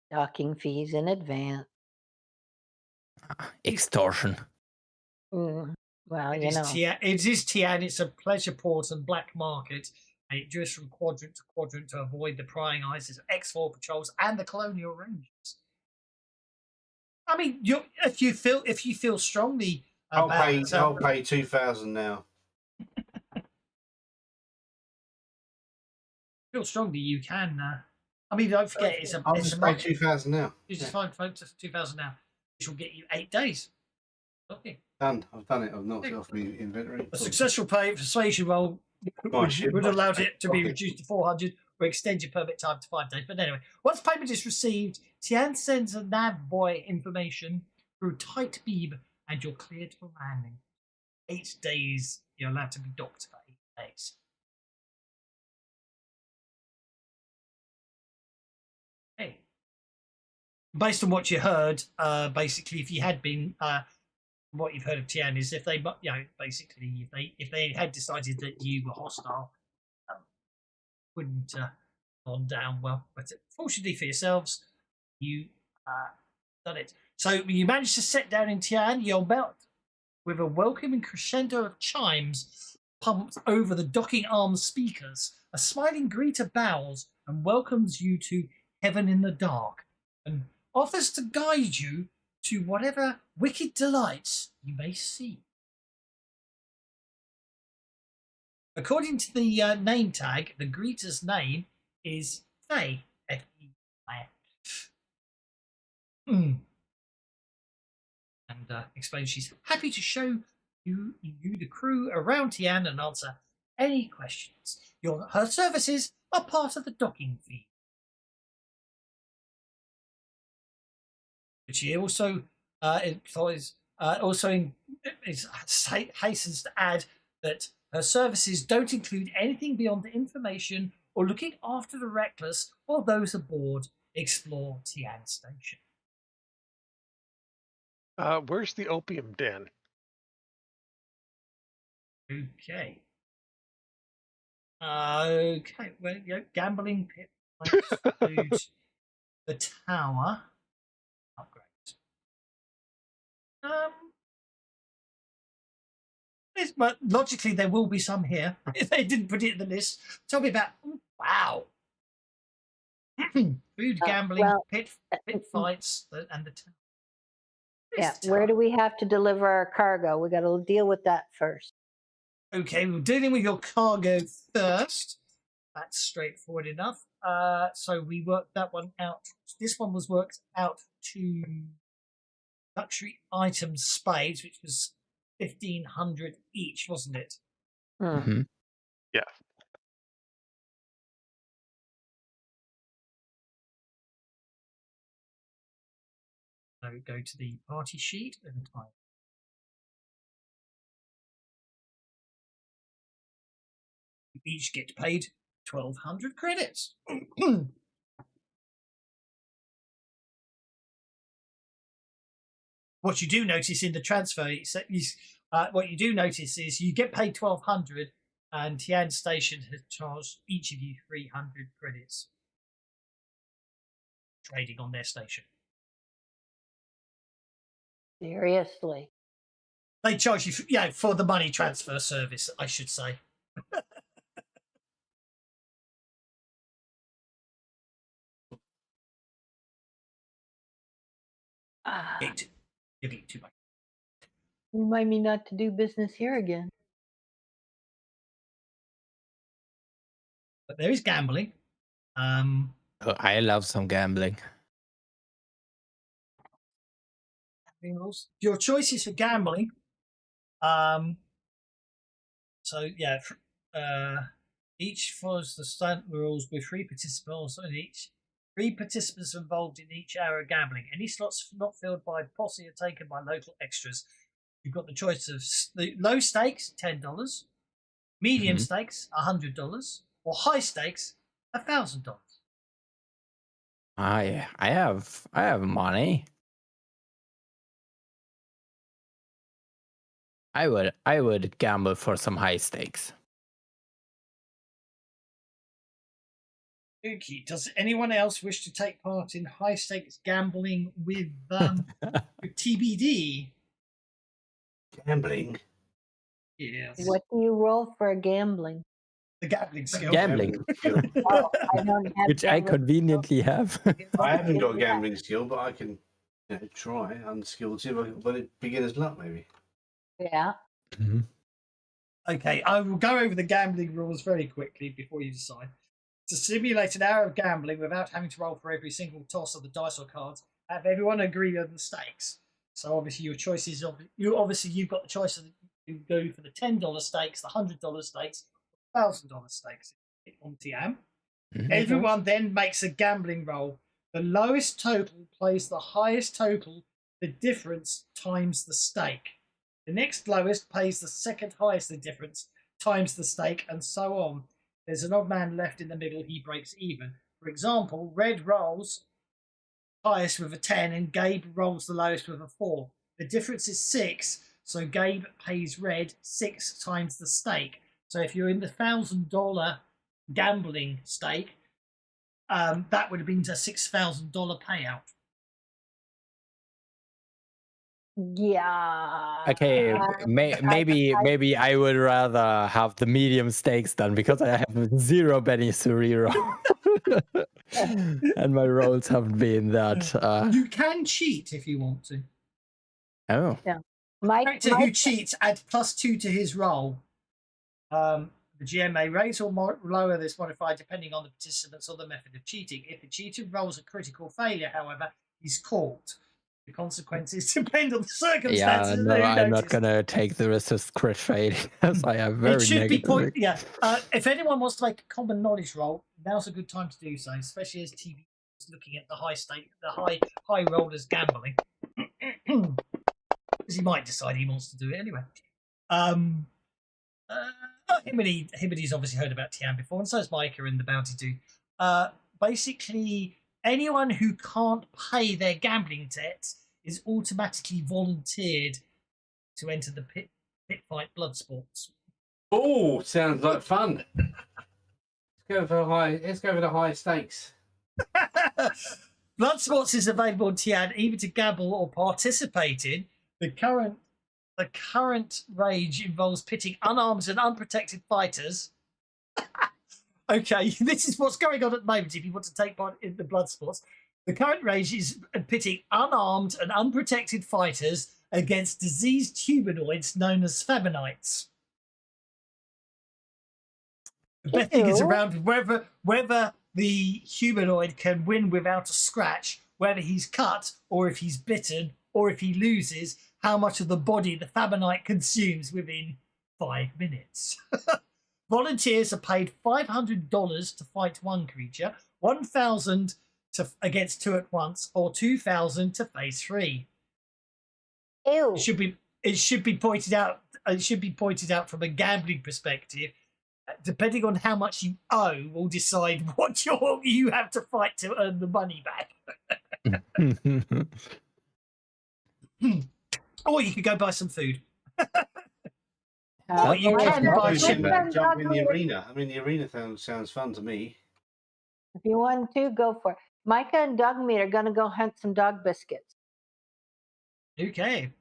Docking fees in advance. Extortion. Well, It you is know. It is Tian. It's a pleasure port and black market, and it drifts from quadrant to quadrant to avoid the prying eyes of EXFOR patrols and the colonial rangers. I mean, if you feel strongly I'll about, pay 2,000 now. feel strongly, you can. I mean, don't forget, I'll it's just a pay market. 2,000 now. You just find folks at 2,000 now, which will get you 8 days. Okay. Done. I've done it. I've knocked it off my inventory. A successful persuasion roll would allow it to be reduced to 400 or extend your permit time to 5 days. But anyway, once payment is received, Tian sends a nav buoy information through tight beam and you're cleared for landing. 8 days, you're allowed to be docked for 8 days. Okay. Based on what you heard, basically, if you had been what you've heard of Tian is if they, basically, if they had decided that you were hostile, wouldn't gone down well. But fortunately for yourselves, you done it. So you managed to set down in Tian. You're met with a welcoming crescendo of chimes pumped over the docking arm speakers. A smiling greeter bows and welcomes you to heaven in the dark and offers to guide you to whatever wicked delights you may see. According to the name tag, the greeter's name is Faye. And explains she's happy to show you the crew around Tian and answer any questions. Her services are part of the docking fee. But she also hastens to add that her services don't include anything beyond the information or looking after the reckless or those aboard EXFOR Tian Station. Where's the opium den? Okay. Okay. Well, gambling pit, food, the tower. Upgrade. But logically, there will be some here. If they didn't put it in the list, tell me about. Wow. Food, gambling, pit fights, and the town. Yeah, where do we have to deliver our cargo? We got to deal with that first. Okay, we're dealing with your cargo first. That's straightforward enough. So we worked that one out. This one was worked out to luxury items spades, which was 1,500 each, wasn't it? Mm-hmm. Yeah. So go to the party sheet and type. You each get paid 1,200 credits. what you do notice in the transfer what you do notice is you get paid 1,200, and Tian Station has charged each of you 300 credits trading on their station. Seriously. They charge you for the money transfer service, I should say. You're getting too much. Remind me not to do business here again. But there is gambling. Oh, I love some gambling. Your choices for gambling. So yeah, each follows the standard rules with 3 participants in each. 3 participants involved in each hour of gambling. Any slots not filled by posse are taken by local extras. You've got the choice of the low stakes, $10, medium stakes, $100, or high stakes, $1,000. I have money. I would gamble for some high stakes. Okay. Does anyone else wish to take part in high stakes gambling with TBD? Gambling? Yes. What do you roll for gambling? The gambling skill. Gambling, Oh, I don't have which I gambling. conveniently have. I haven't got a gambling skill, but I can try unskilled. See if I can put it beginner's luck, maybe. Yeah. Okay, I will go over the gambling rules very quickly before you decide. To simulate an hour of gambling without having to roll for every single toss of the dice or cards, have everyone agree on the stakes. So obviously your choices, you've got the choice of you go for the $10 stakes, the $100 stakes, $1,000 stakes on TM. Everyone then makes a gambling roll. The lowest total plays the highest total, the difference times the stake. The next lowest pays the second highest, the difference times the stake, and so on. There's an odd man left in the middle, he breaks even. For example, Red rolls highest with a 10 and Gabe rolls the lowest with a 4. The difference is 6, so Gabe pays Red 6 times the stake. So if you're in the $1,000 gambling stake, that would have been a $6,000 payout. Yeah. Okay, maybe I would rather have the medium stakes then, because I have 0 bennies to reroll. And my rolls haven't been that. You can cheat if you want to. Oh. Yeah. The character who cheats adds +2 to his roll. The GM may raise or lower this modifier depending on the participants or the method of cheating. If the cheater rolls a critical failure, however, he's caught. The consequences depend on the circumstances. Yeah, no, I'm not gonna take the risk of crit fade, because I have very negative. If anyone wants to make a common knowledge roll, now's a good time to do so, especially as TV is looking at the high rollers gambling, because he might decide he wants to do it anyway. Himidy's obviously heard about Tian before, and so has Micah and the Bounty Do. Basically, anyone who can't pay their gambling debts is automatically volunteered to enter the pit fight blood sports. Oh, sounds like fun. Let's go for the high stakes. Blood sports is available on Tian either to gamble or participate in. The current rage involves pitting unarmed and unprotected fighters. Okay, this is what's going on at the moment if you want to take part in the blood sports. The current rage is pitting unarmed and unprotected fighters against diseased humanoids known as Feminites. The betting is around whether the humanoid can win without a scratch, whether he's cut or if he's bitten, or if he loses, how much of the body the Feminite consumes within 5 minutes. Volunteers are paid $500 to fight one creature, $1,000 against 2 at once, or $2,000 to face 3. Ew. It should be pointed out. It should be pointed out from a gambling perspective. Depending on how much you owe, will decide what you have to fight to earn the money back. Or you could go buy some food. Uh, you Micah, can buy Micah ship. and Jump in the Dogmeat, arena. I mean, the arena sounds fun to me. if you want to, go for it. Micah and Dogmeat are going to go hunt some dog biscuits. Okay.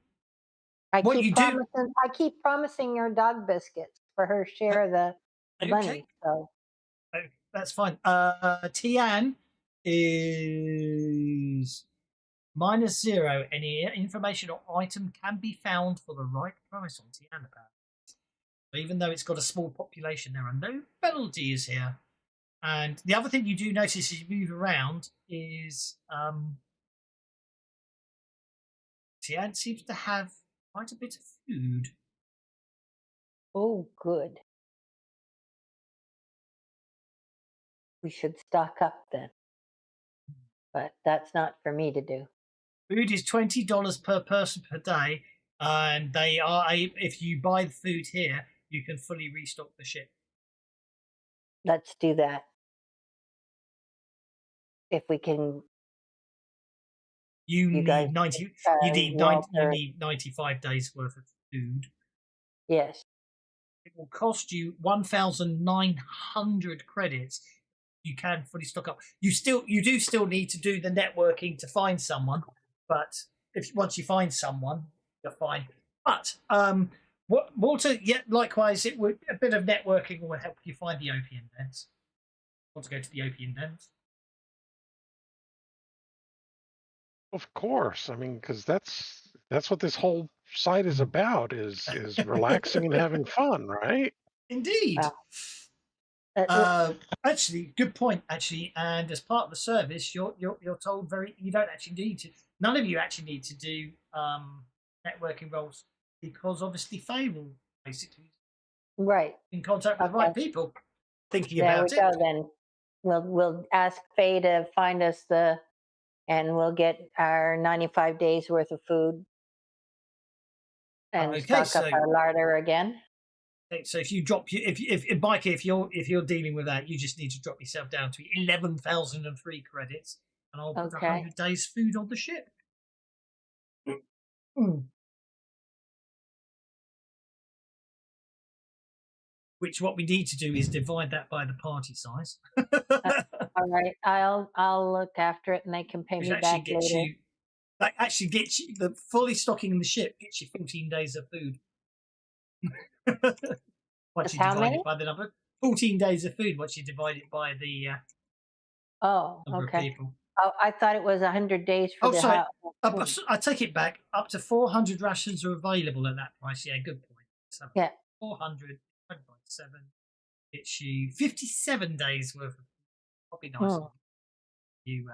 I What you do- keep promising her dog biscuits for her share of the Okay. money. So Oh, that's fine. Tian is -0. Any information or item can be found for the right price on Tian, apparently. Even though it's got a small population, there are no penalties here. And the other thing you do notice as you move around is Tian seems to have quite a bit of food. oh, good. We should stock up then. But that's not for me to do. Food is $20 per person per day, and they are if you buy the food here, you can fully restock the ship. Let's do that. If we can, You guys need 90. can, You need Walter. 95 days worth of food. yes. It will cost you 1,900 credits. You can fully stock up. You do still need to do the networking to find someone, but once you find someone, you're fine. But Walter, yeah, likewise, it would a bit of networking will help you find the opium dens. Want to go to the opium dens? Of course. I mean, because that's what this whole site is about is relaxing and having fun, right? Indeed. Actually, good point. Actually, and as part of the service, you're told you don't actually need to. None of you actually need to do networking roles because obviously Faye will basically right. in contact with the right people. Thinking There about we it. go then. We'll ask Faye to find us and we'll get our 95 days worth of food and Okay, stock up our larder again. So if you drop if Micah, if you're dealing with that, you just need to drop yourself down to 11,003 credits, and I'll put 100 days food on the ship. Which what we need to do is divide that by the party size. All right, I'll look after it, and they can pay me back later. That actually gets you the fully stocking the ship gets you 14 days of food. Once you divide it by the number, 14 days of food. Once you divide it by the number of people. Oh, I thought it was 100 days for the sorry. I take it back. Up to 400 rations are available at that price. Yeah, good point. So yeah, 400 divided by 7 gets you 57 days worth of. Probably nice. You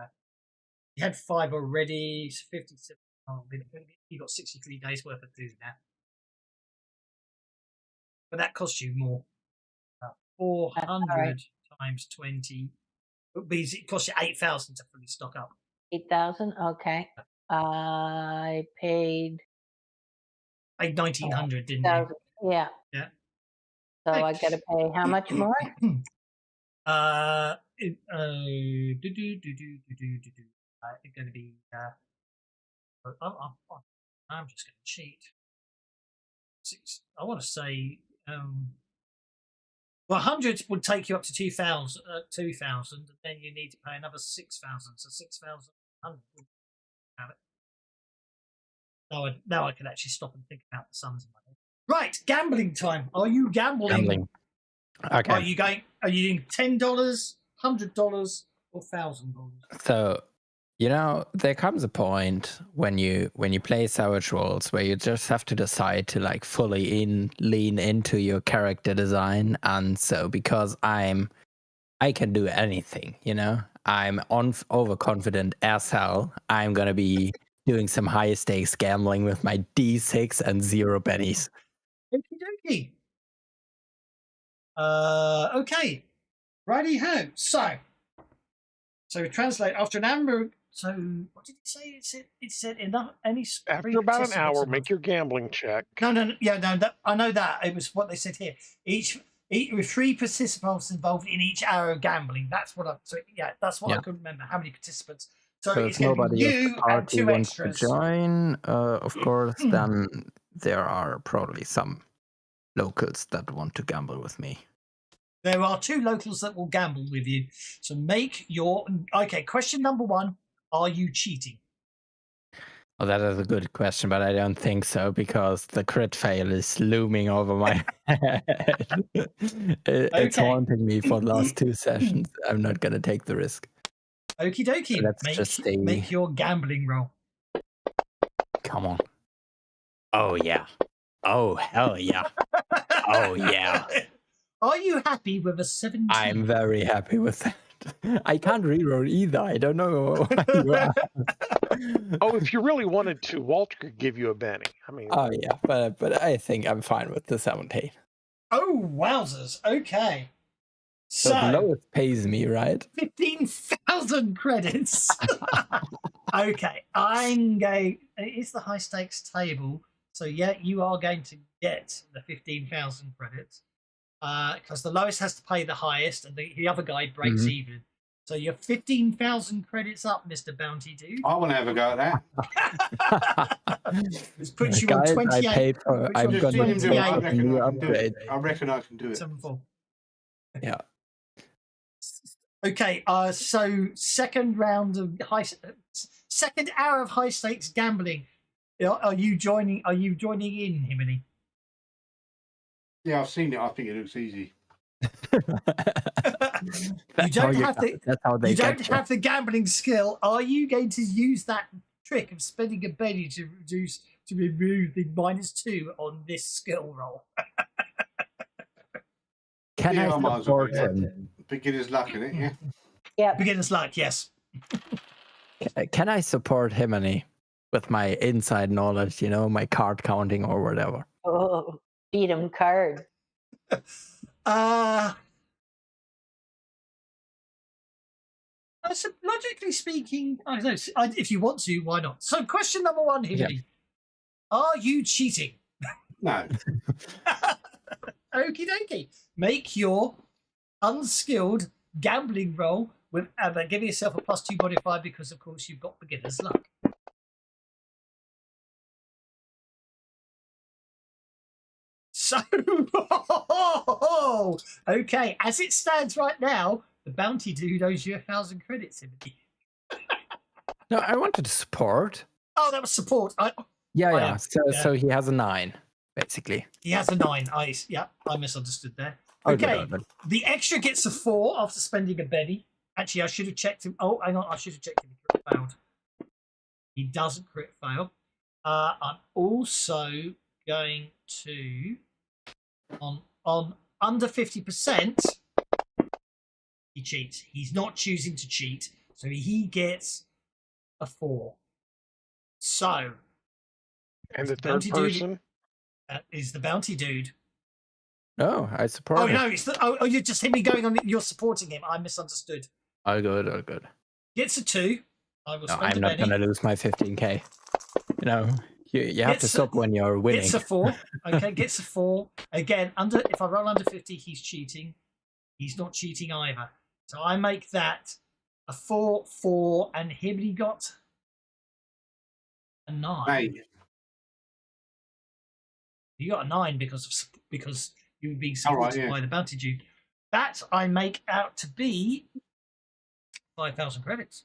had 5 already. So 57. Oh, you got 63 days worth of food now. But that costs you more. 400 times 20. It costs you 8,000 to fully stock up. 8,000. Okay. I paid 1,900, didn't you? Yeah. Yeah. So I got to pay how much more? It's going to be. I'm just going to cheat. I want to say. Well, 100 would take you up to 2,000, and then you need to pay another 6,000. So 6,100 would have it. Now I can actually stop and think about the sums in my head. Right, gambling time. Are you gambling? Gambling. Okay. Are you doing $10, $100, or $1,000? So, there comes a point when you play Savage Worlds where you just have to decide to like fully lean into your character design, and so because I can do anything, I'm overconfident as hell. I'm gonna be doing some high stakes gambling with my D6 and 0 pennies. Okie dokie. Okay. Righty ho. So translate after an hour. So what did it say? It said enough. After about an hour, make your gambling check. No. I know that it was what they said here. Each with 3 participants involved in each hour of gambling. That's what I. So yeah, that's what I couldn't remember. How many participants? So So it's if going to be nobody of the you and party 2 wants to extras. join, of course, then there are probably some locals that want to gamble with me. There are 2 locals that will gamble with you. So make your... Okay, question number 1. Are you cheating? Oh, that is a good question, but I don't think so because the crit fail is looming over my head. It's Okay. haunting me for the last 2 sessions. I'm not going to take the risk. Okie dokie. Let's just stay. Make your gambling roll. Come on. Oh, yeah. Oh, hell yeah. Oh, yeah. Are you happy with a 17? I'm very happy with that. I can't reroll either. I don't know why you are. Oh, if you really wanted to, Walter could give you a Benny. I mean, Oh, yeah, but I think I'm fine with the 17. Oh, wowzers. Okay. So the So, lowest pays me, right? 15,000 credits. Okay, I'm going... It's the high stakes table. So, yeah, you are going to get the 15,000 credits. Because the lowest has to pay the highest, and the other guy breaks even. So you're 15,000 credits up, Mr. Bounty Dude. I want to have a go at that. This puts you Guys, on 28. I paid for. puts you I'm on Just gonna see him do it. I 28. reckon new I can do it. upgrade. I reckon I can do it. 7-4. Yeah. Okay, so second round of second hour of high stakes gambling. Are you joining in, Himini? Yeah, I've seen it. I think it looks easy. That's how they You don't get have the gambling skill. Are you going to use that trick of spending a penny to remove the -2 on this skill roll? Can Yeah, I I might as well support do that. him? Beginner's luck in it, yeah. Yeah. Beginner's luck, yes. Can I support Himani with my inside knowledge? You know, my card counting or whatever. Oh, beat him card. Logically speaking, I don't know. If you want to, why not? So, question number 1, Himini. Yeah. Are you cheating? No. Okie dokie. Make your unskilled gambling roll with give yourself a +2 modifier because, of course, you've got beginner's luck. So, okay, as it stands right now, the Bounty Dude owes you 1,000 credits. No, I wanted to support. Oh, that was support. Yeah. So he has a 9, basically. He has a 9. I misunderstood there. Oh, Okay, good. the extra gets a 4 after spending a Benny. Actually, I should have checked him. Oh, hang on, I should have checked him. He crit failed. He doesn't crit fail. I'm also going to on under 50%. He cheats. He's not choosing to cheat, so he gets a 4. So, and the third person is the Bounty Dude. No, I support Oh him. no, it's you're just him going on. You're supporting him. I misunderstood. All good. Gets a 2. I will spend I'm not Benny. gonna lose my 15k. You know, you have to stop when you're winning. Gets a 4. Okay, gets a 4. Again, if I roll under 50, he's cheating. He's not cheating either. So I make that a 4, 4, and Hibby got a 9. Hey. You got a 9 because you were being supported by the Bounty Dude. That I make out to be 5,000 credits.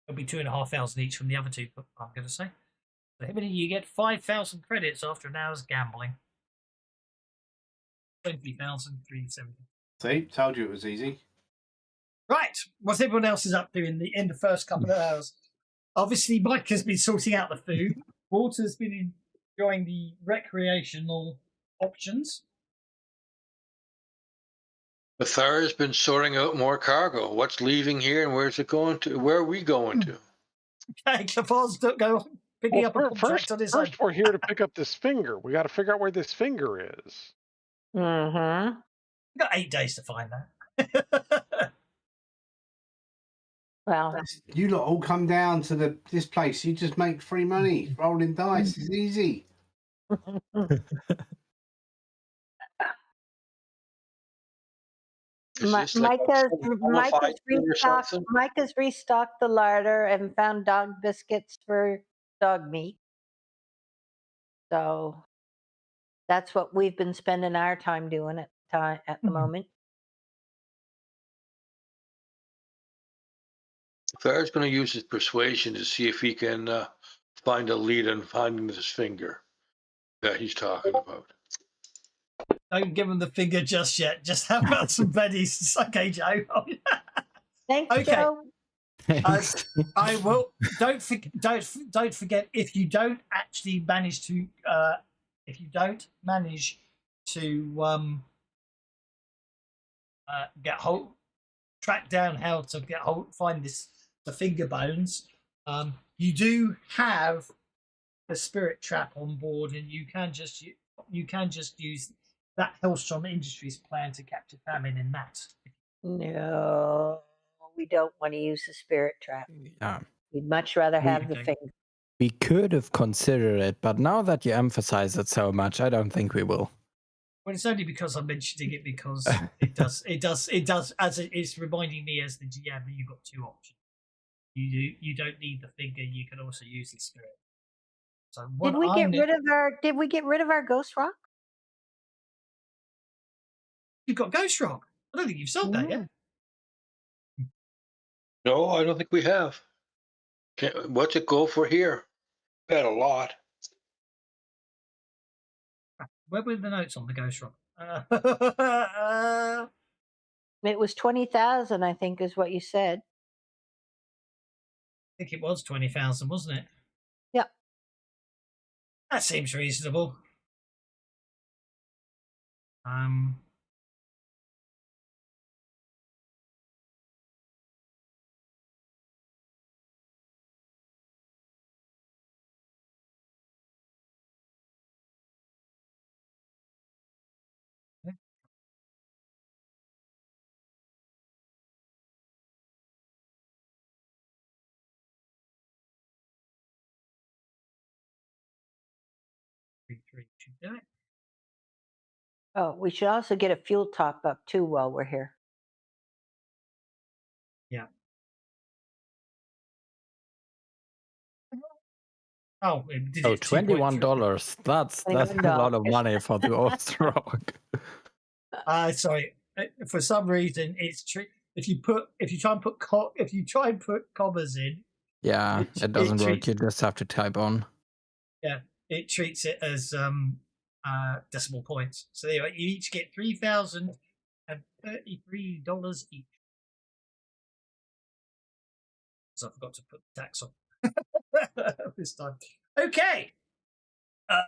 It'll be 2,500 each from the other 2. I'm going to say. So Hibby, you get 5,000 credits after an hour's gambling. 20,370. See, told you it was easy. Right, what's everyone else is up to in the first couple of hours? Obviously, Mike has been sorting out the food. Walter's been enjoying the recreational options. Thara's been sorting out more cargo. What's leaving here and where's it going to? Where are we going to? Okay, Clavar's go picking up a contract on his own. First, we're here to pick up this finger. We got to figure out where this finger is. Mm-hmm. We've got 8 days to find that. Well, You lot all come down to this place. You just make free money. Rolling dice is easy. Is this like a qualified food or something? Micah's restocked the larder and found dog biscuits for dog meat. So that's what we've been spending our time doing at the moment. Farrah's going to use his persuasion to see if he can find a lead on finding this finger that he's talking about. Don't give him the finger just yet. Just have out some bennies. Okay, Joe. Thanks, Okay. Joe. I will. Don't forget if you don't actually manage to track down how to find the finger bones. You do have a spirit trap on board, and you can just use that Hellstrom Industries plan to capture famine in that. No, we don't want to use the spirit trap. Yeah. We'd much rather have the Okay. finger. We could have considered it, but now that you emphasize it so much, I don't think we will. Well, it's only because I'm mentioning it because it does as it's reminding me as the GM that you've got two options. You don't need the finger. You can also use the spirit. So Did we get rid of our ghost rock? You've got Ghost Rock. I don't think you've sold that yet. No, I don't think we have. What's it go for here? Bet a lot. Where were the notes on the Ghost Rock? It was 20,000, I think, is what you said. I think it was 20,000, wasn't it? Yep. That seems reasonable. Should do it. Oh, we should also get a fuel top up too while we're here. Yeah. Oh, did it $21. That's a lot of money for the Ghost Rock. Sorry. For some reason, it's if you try and put commas in. Yeah, it doesn't work. You just have to type on. Yeah, it treats it as decimal points. So anyway, you each get $3,033 each. So I forgot to put the tax on this time. Okay.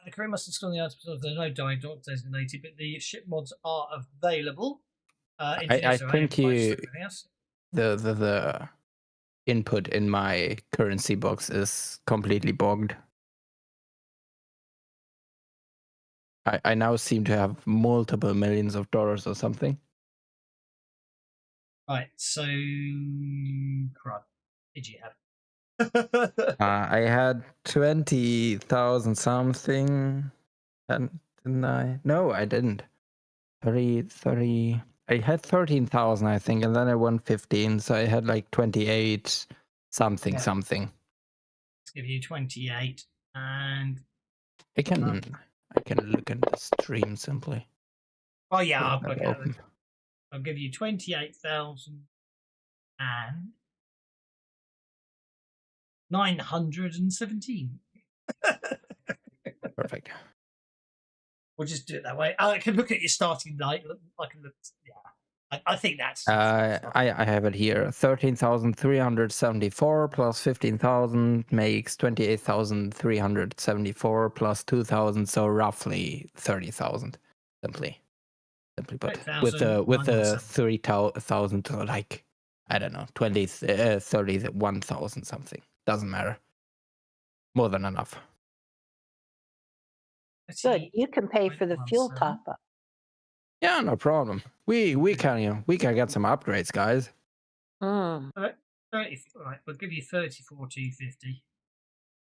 The crew must install the items. There's no died dog designated, but the ship mods are available. I think the input in my currency box is completely bogged. I now seem to have multiple millions of dollars or something. Right, so crud. Did you have? I had 20,000 something, and didn't I? No, I didn't. 30. I had 13,000, I think, and then I won 15, so I had like 28 something. Let's give you 28, and I can look at the stream simply. Oh yeah, I'll give you 28,000 and 917. Perfect. We'll just do it that way. I can look at your starting night. I can look. Yeah, I think that's. I have it here. 13,374 plus 15,000 makes 28,374 plus 2,000, so roughly 30,000. Simply put, with the 3,000 to like, I don't know, 31,000 something. Doesn't matter. More than enough. Good. You can pay for the fuel top up. Yeah, no problem. We can get some upgrades, guys. All right, we'll give you 34,250.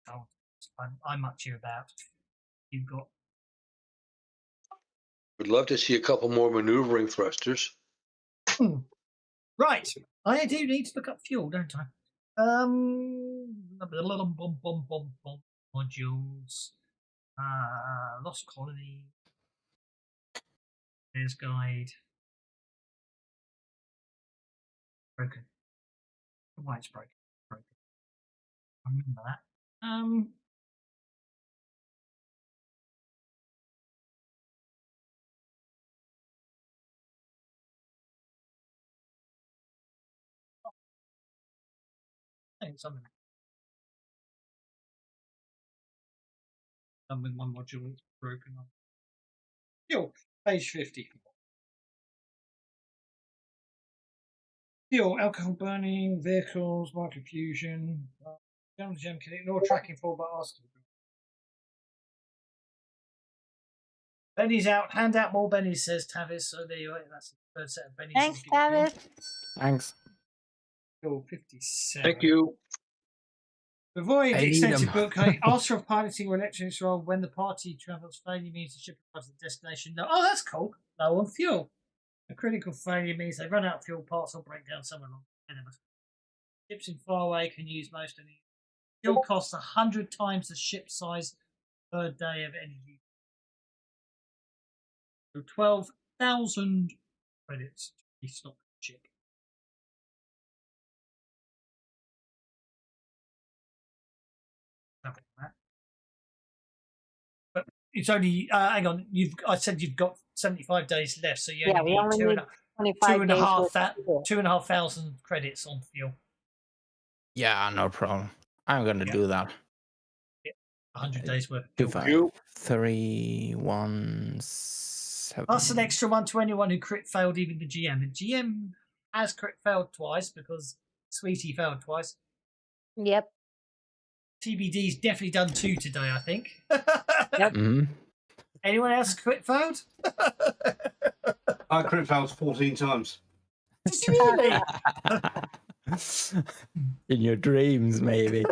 Oh, I'm much you about. You've got. Would love to see a couple more maneuvering thrusters. Right. I do need to look up fuel, don't I? Modules. Lost colony. There's guide. Broken. Why it's broken. Broken. I remember that. Something. With one module it's broken on. Fuel, page 50. Fuel, alcohol burning, vehicles, microfusion, gem can ignore tracking for but ask. Benny's out. Hand out more bennies, says Tavis. So there you are. That's the third set of bennies. Thanks, Tavis. Thanks. Fuel 57. Thank you. To avoid I need extensive 'em. book, ask for piloting or electronics role when the party travels. Failure means the ship arrives at the destination. No, oh, that's cool. Low on fuel. A critical failure means they run out of fuel, parts or break down somewhere along the way. Ships in Faraway can use most of the fuel costs 100 times the ship size per day of energy. So 12,000 credits to restock the ship. But it's only hang on. I said you've got 75 days left, so you only need 2,500 credits on fuel. Yeah, no problem. I'm gonna do that. 100 days worth. 2, 5, 3, 1, 7. Plus an extra one to anyone who crit failed, even the GM. The GM has crit failed twice because Sweetie failed twice. Yep. TBD's definitely done 2 today, I think. Yep. Anyone else crit failed? I crit failed 14 times. Really? In your dreams, maybe.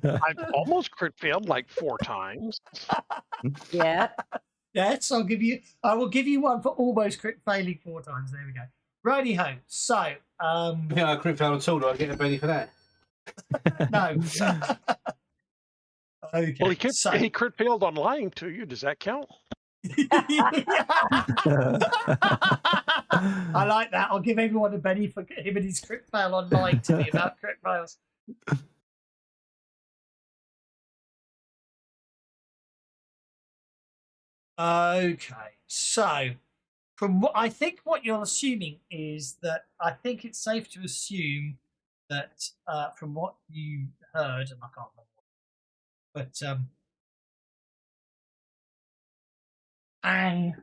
I've almost crit failed like 4 times. Yeah. Yes, I will give you one for almost crit failing 4 times. There we go. Righty ho. So, Yeah, I crit failed at all. Do I get a penny for that? no. Okay. Well, so, he crit failed on lying to you. Does that count? I like that. I'll give everyone a penny for him and his crit fail on lying to me about crit fails. Okay, so from what I think, what you're assuming is that I think it's safe to assume that from what you heard, and I can't remember, but Ang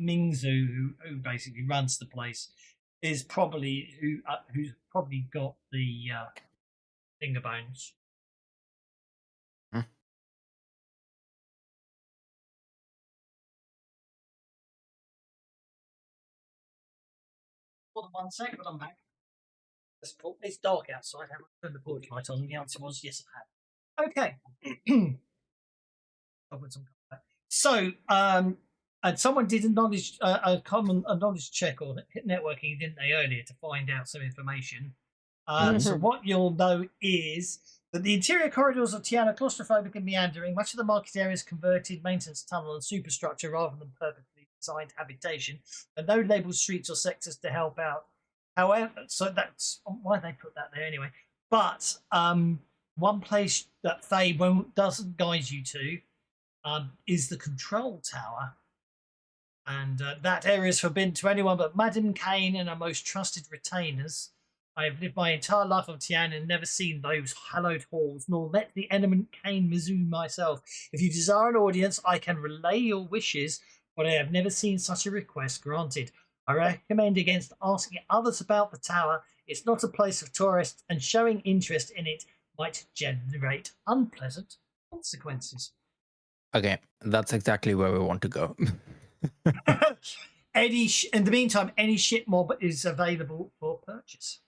Mingzu, who basically runs the place, is probably who's probably got the finger bones. Hold on 1 second, I'm back. It's dark outside. Have I turned the porch light on? The answer was yes, I have. Okay. So, and someone did a knowledge check or networking, didn't they, earlier to find out some information. So what you'll know is that the interior corridors of Tiana are claustrophobic and meandering. Much of the market area is converted maintenance tunnel and superstructure rather than perfectly designed habitation, and no labelled streets or sectors to help out. However, so that's why they put that there anyway. But one place that they doesn't guide you to is the control tower, and that area is forbidden to anyone but Madam Kane and her most trusted retainers. I have lived my entire life on Tian and never seen those hallowed halls, nor met the eminent Kane Mizzou myself. If you desire an audience, I can relay your wishes, but I have never seen such a request granted. I recommend against asking others about the tower. It's not a place of tourists, and showing interest in it might generate unpleasant consequences. Okay, that's exactly where we want to go. In the meantime, any ship mob is available for purchase.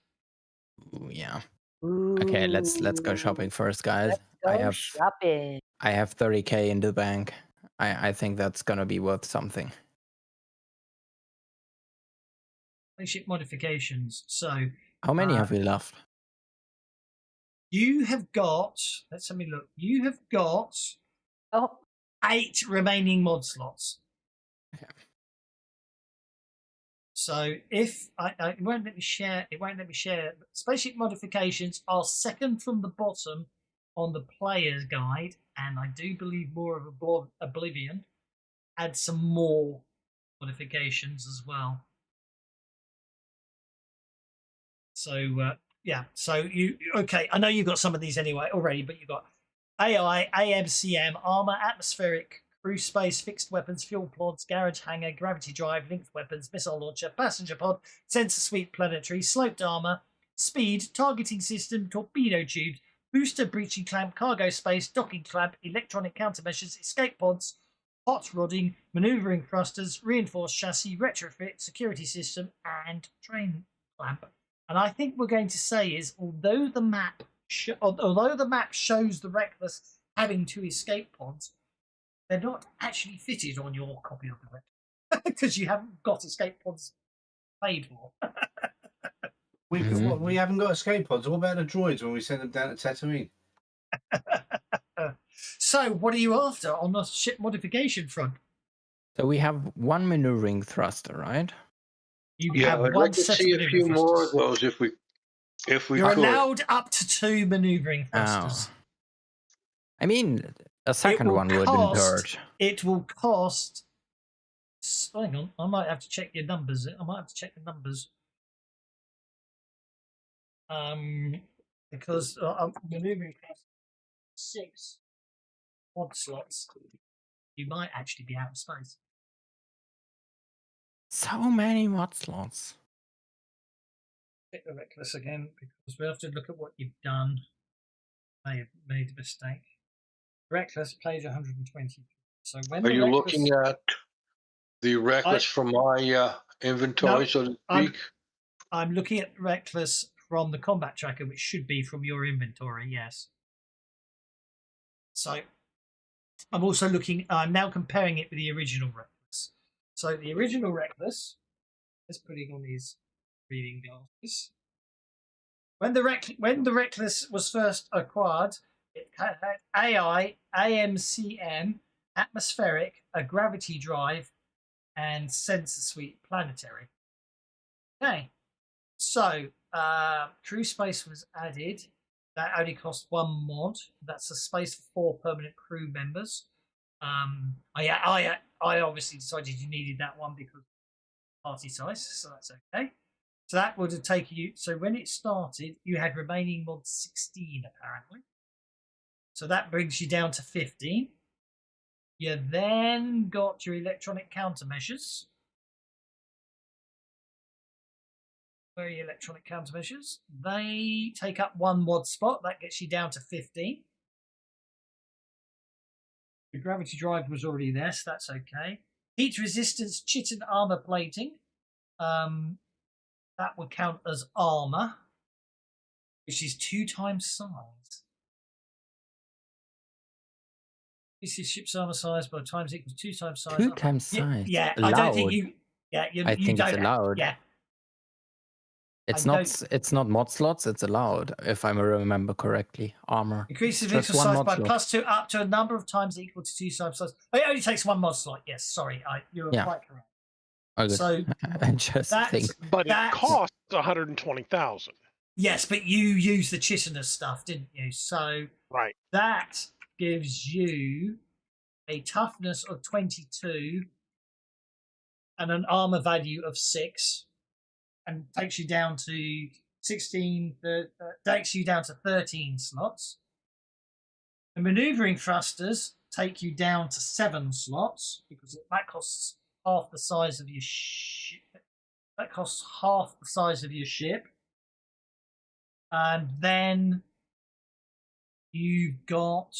Ooh, yeah. Okay, let's go shopping first, guys. Shopping. I have 30k in the bank. I think that's gonna be worth something. spaceship modifications. So How many have we left? you have got. Let's have a look. You have got Oh, 8 remaining mod slots. Okay. So if it won't let me share, it won't let me share. Spaceship modifications are second from the bottom on the player's guide, and I do believe more of Oblivion add some more modifications as well. So yeah, so you okay? I know you've got some of these anyway already, but you've got AI, AMCM, armor, atmospheric, crew space, fixed weapons, fuel pods, garage hangar, gravity drive, linked weapons, missile launcher, passenger pod, sensor suite, planetary, sloped armor, speed, targeting system, torpedo tubes, booster breaching clamp, cargo space, docking clamp, electronic countermeasures, escape pods, hot rodding, maneuvering thrusters, reinforced chassis, retrofit, security system, and train clamp. And I think we're going to say is, although the map shows the Reckless having 2 escape pods, they're not actually fitted on your copy of the Reckless because you haven't got escape pods paid for. We haven't got escape pods. What about the droids when we send them down to Tatooine? So, what are you after on the ship modification front? So we have 1 maneuvering thruster, right? You have I'd one like to set see of a few maneuvering more of thrusters. those if we You're could. allowed up to 2 maneuvering thrusters. Oh. I mean, a second will one wouldn't cost- hurt. It will cost. Hang on, I might have to check your numbers. I might have to check the numbers. Because maneuvering thrusters 6 mod slots, you might actually be out of space. So many mod slots. Pick the Reckless again because we have to look at what you've done. May have made a mistake. Reckless plays 120. So when Are the you Reckless, looking at the Reckless from my inventory, No, so to I'm- speak? I'm looking at Reckless from the combat tracker, which should be from your inventory. Yes. So I'm also looking. I'm now comparing it with the original Reckless. So the original Reckless is putting on his reading glasses. When the Reckless was first acquired, it had AI, AMCM, atmospheric, a gravity drive, and sensor suite planetary. Okay, so crew space was added. That only cost 1 mod. That's a space for 4 permanent crew members. I obviously decided you needed that one because of party size, so that's okay. So that would have taken you. So when it started, you had remaining mod 16 apparently. So that brings you down to 15. You then got your electronic countermeasures. Where are your electronic countermeasures? They take up 1 mod spot. That gets you down to 15. The gravity drive was already there, so that's okay. Heat resistance, chitin armor plating. That would count as armor, which is 2 times size. This is ship's armor size by times equals 2 times size. 2 times size. Yeah, allowed. I don't think you. Yeah, I you think don't. it's allowed. Yeah, It's I not. It's not mod slots. It's allowed, if I remember correctly. Armor. increases Just vehicle one size mod by slot. +2 up to a number of times equal to 2 times size. Oh, it only takes 1 mod slot. Yes, sorry, you were Yeah. quite correct. Oh, good. So I just that's think. But it that's- costs 120,000. Yes, but you used the chitinous stuff, didn't you? So Right. that gives you a toughness of 22 and an armor value of 6, and takes you down to 16. Takes you down to 13 slots. The maneuvering thrusters take you down to 7 slots because that costs half the size of your ship. That costs half the size of your ship. And then you've got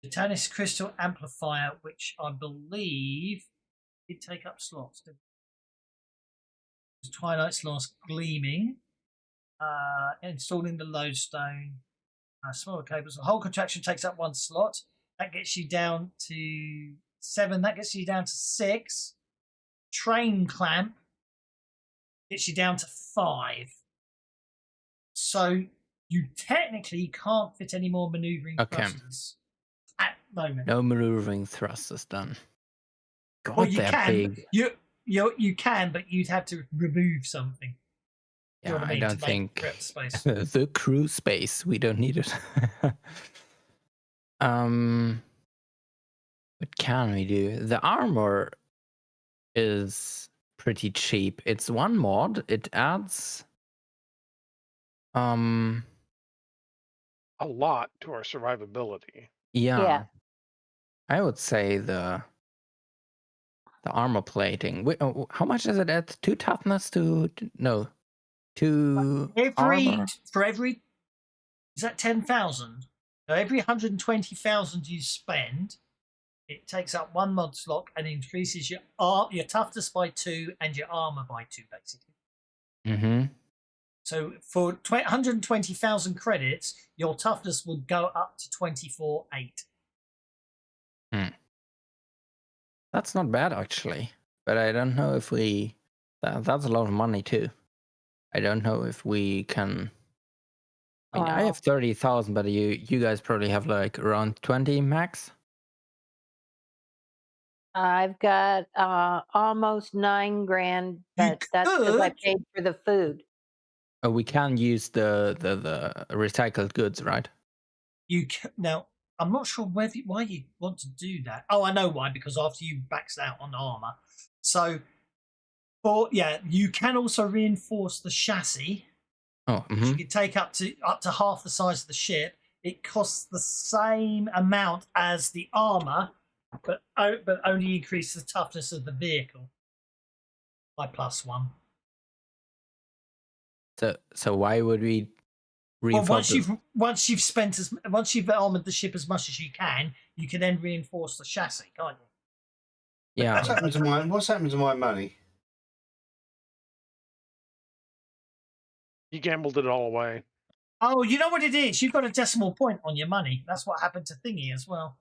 the Tannis Crystal Amplifier, which I believe did take up slots. Twilight's Last Gleaming. Installing the lodestone. Smaller cables. The whole contraction takes up 1 slot. That gets you down to 7. That gets you down to 6. Train clamp gets you down to 5. So you technically can't fit any more maneuvering Okay. thrusters at the moment. No maneuvering thrusters done. God, Well, you they're can. big. You can, but you'd have to remove something. You know Yeah, what I mean, don't to make think prep space. the crew space. We don't need it. What can we do? The armor is pretty cheap. It's one mod. It adds A lot to our survivability. yeah. I would say the armor plating. How much does it add? 2 toughness to no. 2 armor. For every is that 10,000? So every 120,000 you spend, it takes up 1 mod slot and increases your toughness by 2 and your armor by 2, basically. Mm-hmm. So for 120,000 credits, your toughness would go up to 24,800. That's not bad actually, but I don't know if we. That's a lot of money too. I don't know if we can. I mean, I have 30,000, but you guys probably have like around 20 max. I've got almost 9 grand, but that's because I paid for the food. Oh, we can use the recycled goods, right? You can, now. I'm not sure why you want to do that. Oh, I know why. Because after you max out on armor, so you can also reinforce the chassis. Oh, which you can take up to half the size of the ship. It costs the same amount as the armor, but only increase the toughness of the vehicle by +1. So why would we? Well, once you've armored the ship as much as you can then reinforce the chassis, can't you? Yeah. What's happened to my money? You gambled it all away. Oh, you know what it is? You've got a decimal point on your money. That's what happened to Thingy as well.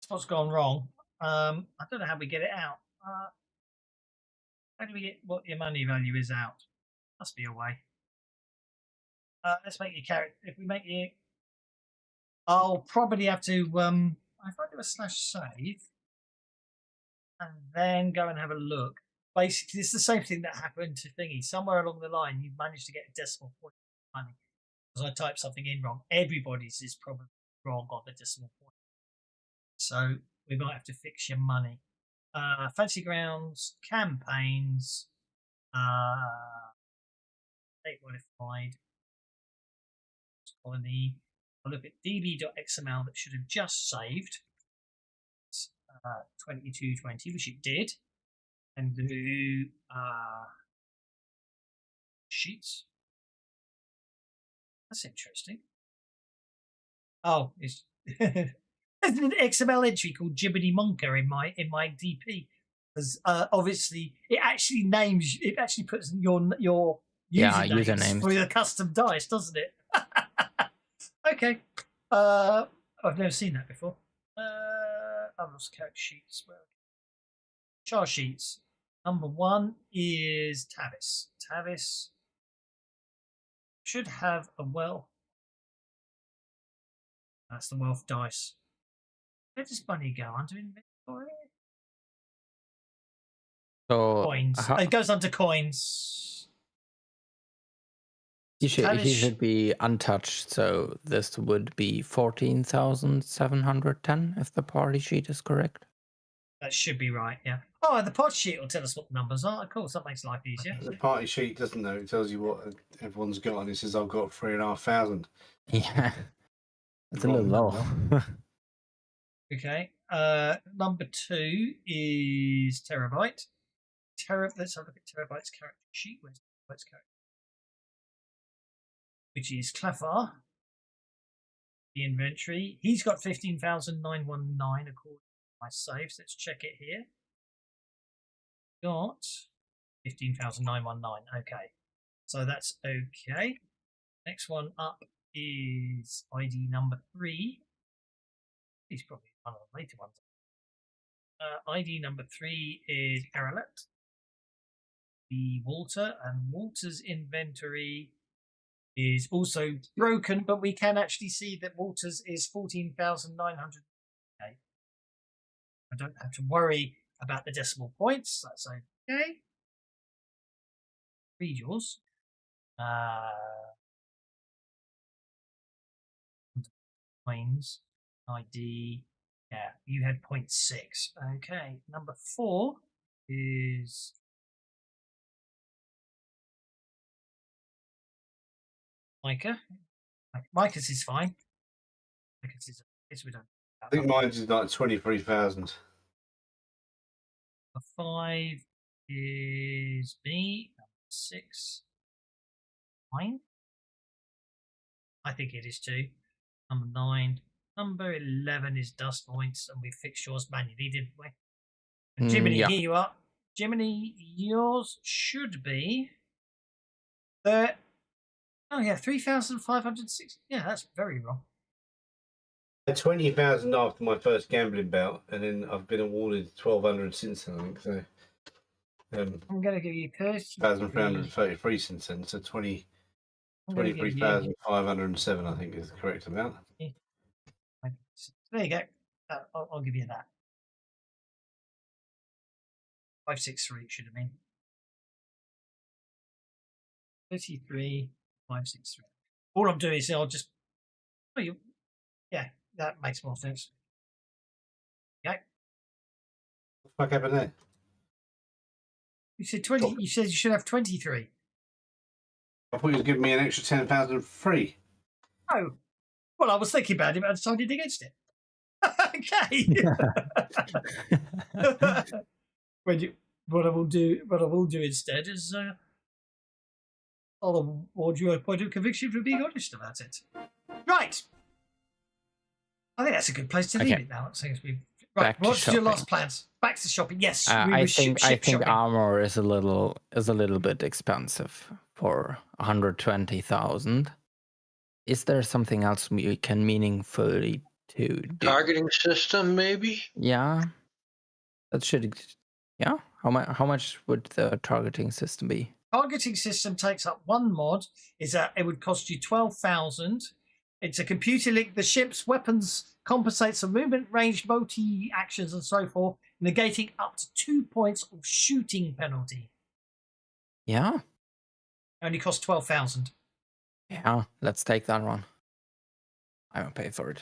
That's what's gone wrong. I don't know how we get it out. How do we get what your money value is out? Must be a way. Let's make your character. If we make you, I'll probably have to. If I do a /save and then go and have a look. Basically, it's the same thing that happened to Thingy. Somewhere along the line, you managed to get a decimal point of money because I typed something in wrong. Everybody's is probably wrong on the decimal point, so we might have to fix your money. Fancy Grounds campaigns. State modified. Colony. I'll look at db.xml that should have just saved 2220, which it did, and do sheets. That's interesting. Oh, it's there's an XML entry called Jibbity Monka in my DP because obviously it actually puts your usernames for the custom dice, doesn't it? Okay. I've never seen that before. I've lost character sheets. Char sheets. Number 1 is Tavis. Tavis should have a wealth. That's the wealth dice. Where does Bunny go? Under inventory? So Coins. It goes under coins. He should be untouched, so this would be 14,710 if the party sheet is correct. That should be right, yeah. Oh, the pod sheet will tell us what the numbers are. Of course, that makes life easier. The party sheet doesn't know. It tells you what everyone's got, and it says I've got 3,500. Yeah, it's a little low. Okay. Number 2 is Terabyte. Let's have a look at Terabyte's character sheet. Where's Terabyte's character? Which is Clefar. The inventory. He's got 15,919 according to my saves. Let's check it here. Got 15,919. Okay. So that's okay. Next one up is ID number 3. He's probably one of the later ones. ID number 3 is Aralet. be Walter, and Walter's inventory is also broken, but we can actually see that Walter's is 14,900. Okay. I don't have to worry about the decimal points. That's okay. Read yours. Coins, ID. Yeah, you had 0.6. Okay, number 4 is Micah. Micah's is fine. Micah's is, we don't. I think mine's is like 23,000. Number 5 is me. Number 6, 9. I think it is too. Number 9. Number 11 is dust points, and we fixed yours manually, didn't we? And Jiminy, yeah. here you are. Jiminy, yours should be. Oh yeah, 3,560. Yeah, that's very wrong. I had 20,000 after my first gambling bout, and then I've been awarded 1,200 since then, I think. So, I'm going to give you 1,333 since then. So 23,507, I think, is the correct amount. There you go. I'll give you that. 563 should have been. 33,563. All I'm doing is I'll just. Oh, yeah, that makes more sense. Okay. What the fuck happened there? You said 20. You said you should have 23. I thought you was giving me an extra 10,000 free. Oh, well, I was thinking about it, but I decided against it. Okay. What I will do instead is I'll award you a point of conviction for being honest about it. Right. I think that's a good place to leave it now. Right. What's your last plans? Back to shopping. Yes. I think shopping. armor is a little bit expensive for 120,000. Is there something else we can meaningfully to do? Targeting system, maybe? Yeah. That should. Yeah. How much would the targeting system be? Targeting system takes up 1 mod. Is that it would cost you 12,000. It's a computer link. The ship's weapons compensates for movement, range, multi actions, and so forth, negating up to 2 points of shooting penalty. Yeah. Only costs 12,000. Yeah. Let's take that one. I won't pay for it.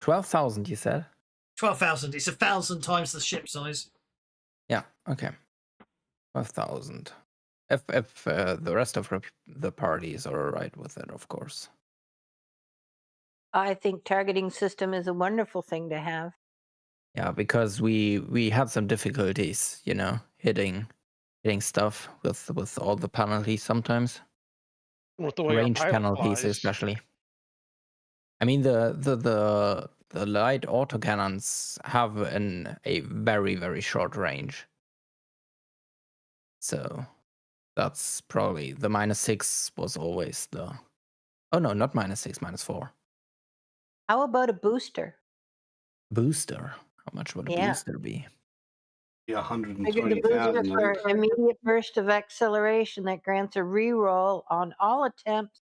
12,000, you said. 12,000. It's 1,000 times the ship size. Yeah. Okay. 12,000. If the rest of the parties are alright with it, of course. I think targeting system is a wonderful thing to have. Yeah, because we had some difficulties, hitting stuff with all the penalties sometimes. With the way range penalties, especially. I mean, the light autocannons have a very, very short range. So that's probably the -6 was always the. Oh no, not -6, -4. How about a booster? Booster? How much would a booster be? Yeah, I get the booster 120,000. for immediate burst of acceleration that grants a reroll on all attempts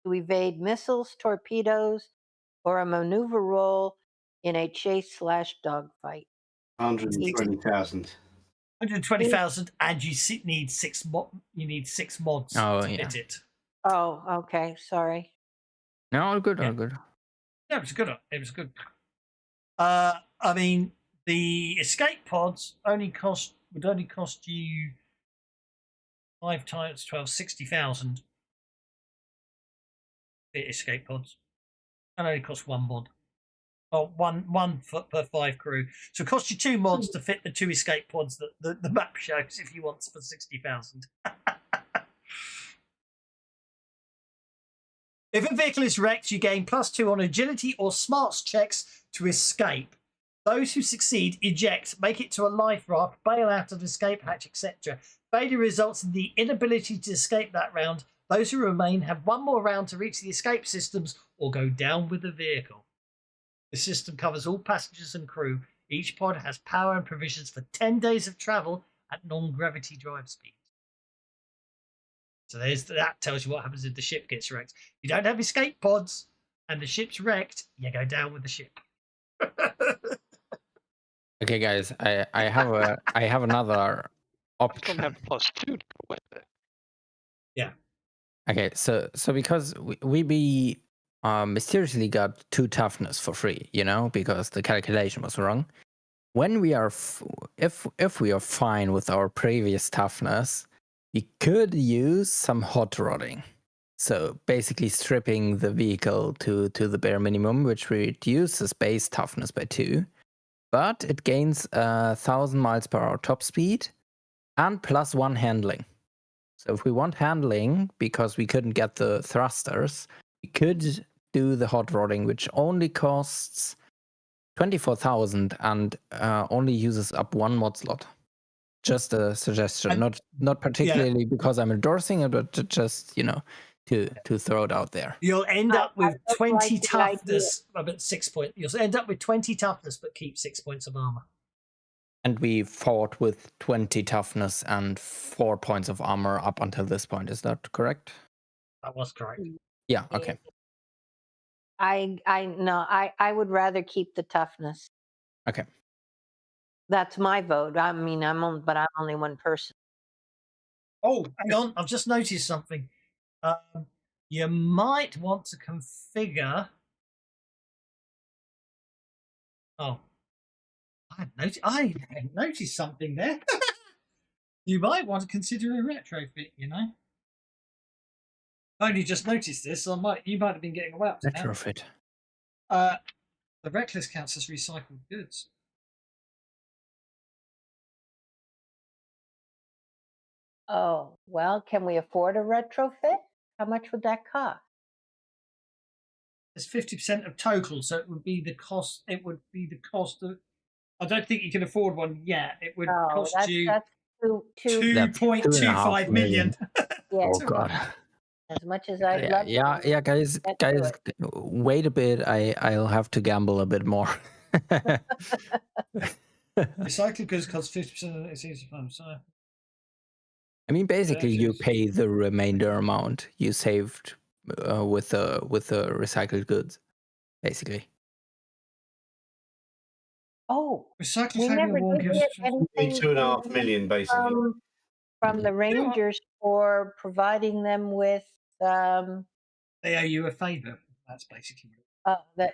to evade missiles, torpedoes, or a maneuver roll in a chase/dogfight. 120,000. 120,000, and you need 6 mods to hit it. Oh, okay. Sorry. No, all good. Yeah, it was good. It was good. I mean, the escape pods would only cost you 5 times 12, 60,000. The escape pods, and only cost 1 mod. Oh, one per 5 crew. So it costs you 2 mods to fit the 2 escape pods that the map shows if you want for 60,000. If a vehicle is wrecked, you gain +2 on agility or smarts checks to escape. Those who succeed eject, make it to a life raft, bail out of escape hatch, etc. Failure results in the inability to escape that round. Those who remain have 1 more round to reach the escape systems or go down with the vehicle. The system covers all passengers and crew. Each pod has power and provisions for 10 days of travel at non-gravity drive speed. So that tells you what happens if the ship gets wrecked. If you don't have escape pods and the ship's wrecked, you go down with the ship. Okay, guys, I have another It's option. gonna have +2 to go with it. Yeah. Okay, so because we mysteriously got 2 toughness for free, you know, because the calculation was wrong. When we are if we are fine with our previous toughness, we could use some hot rodding. So basically stripping the vehicle to the bare minimum, which reduces base toughness by 2, but it gains 1,000 miles per hour top speed and +1 handling. So if we want handling, because we couldn't get the thrusters, we could do the hot rodding, which only costs 24,000 and only uses up 1 mod slot. Just a suggestion, not particularly because I'm endorsing it, but just, you know, to throw it out there. You'll end up with I 20 like the toughness, but 6 points. You'll end up with 20 toughness, but keep 6 points of armor. And we fought with 20 toughness and 4 points of armor up until this point. Is that correct? That was correct. Yeah. Okay. I would rather keep the toughness. Okay. That's my vote. I mean, I'm only one person. Oh, hang on. I've just noticed something. You might want to configure. Oh, I noticed something there. You might want to consider a retrofit. You know, I only just noticed this. So you might have been getting away up to now. Retrofit. The reckless counts as recycled goods. Oh, well, can we afford a retrofit? How much would that cost? It's 50% of total, so it would be the cost. It would be the cost of. I don't think you can afford one yet. It would cost you that's two. 2.25 million. Yeah, Oh God. as much as I'd love. Yeah, guys, wait a bit. I'll have to gamble a bit more. Recycled goods cost 50% of its use of so. I mean, basically, you pay the remainder amount you saved with the recycled goods, basically. Oh, Recycled we never did get anything 2.5 million, basically. from the Rangers for providing them with. They owe you a favor. That's basically.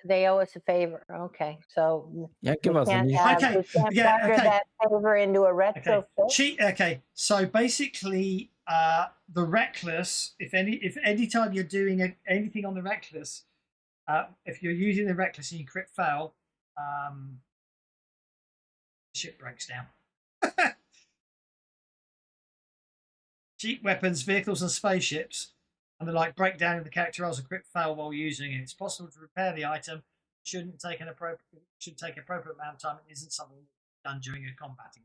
They owe us a favor. Okay, so yeah, give us we can't factor that favor into a retrofit. Okay, so basically, the reckless. If any time you're doing anything on the reckless, if you're using the reckless and you crit fail, the ship breaks down. Cheap weapons, vehicles, and spaceships, and the like break down in the character rolls a crit fail while using it. It's possible to repair the item. Should take appropriate amount of time. It isn't something done during a combating.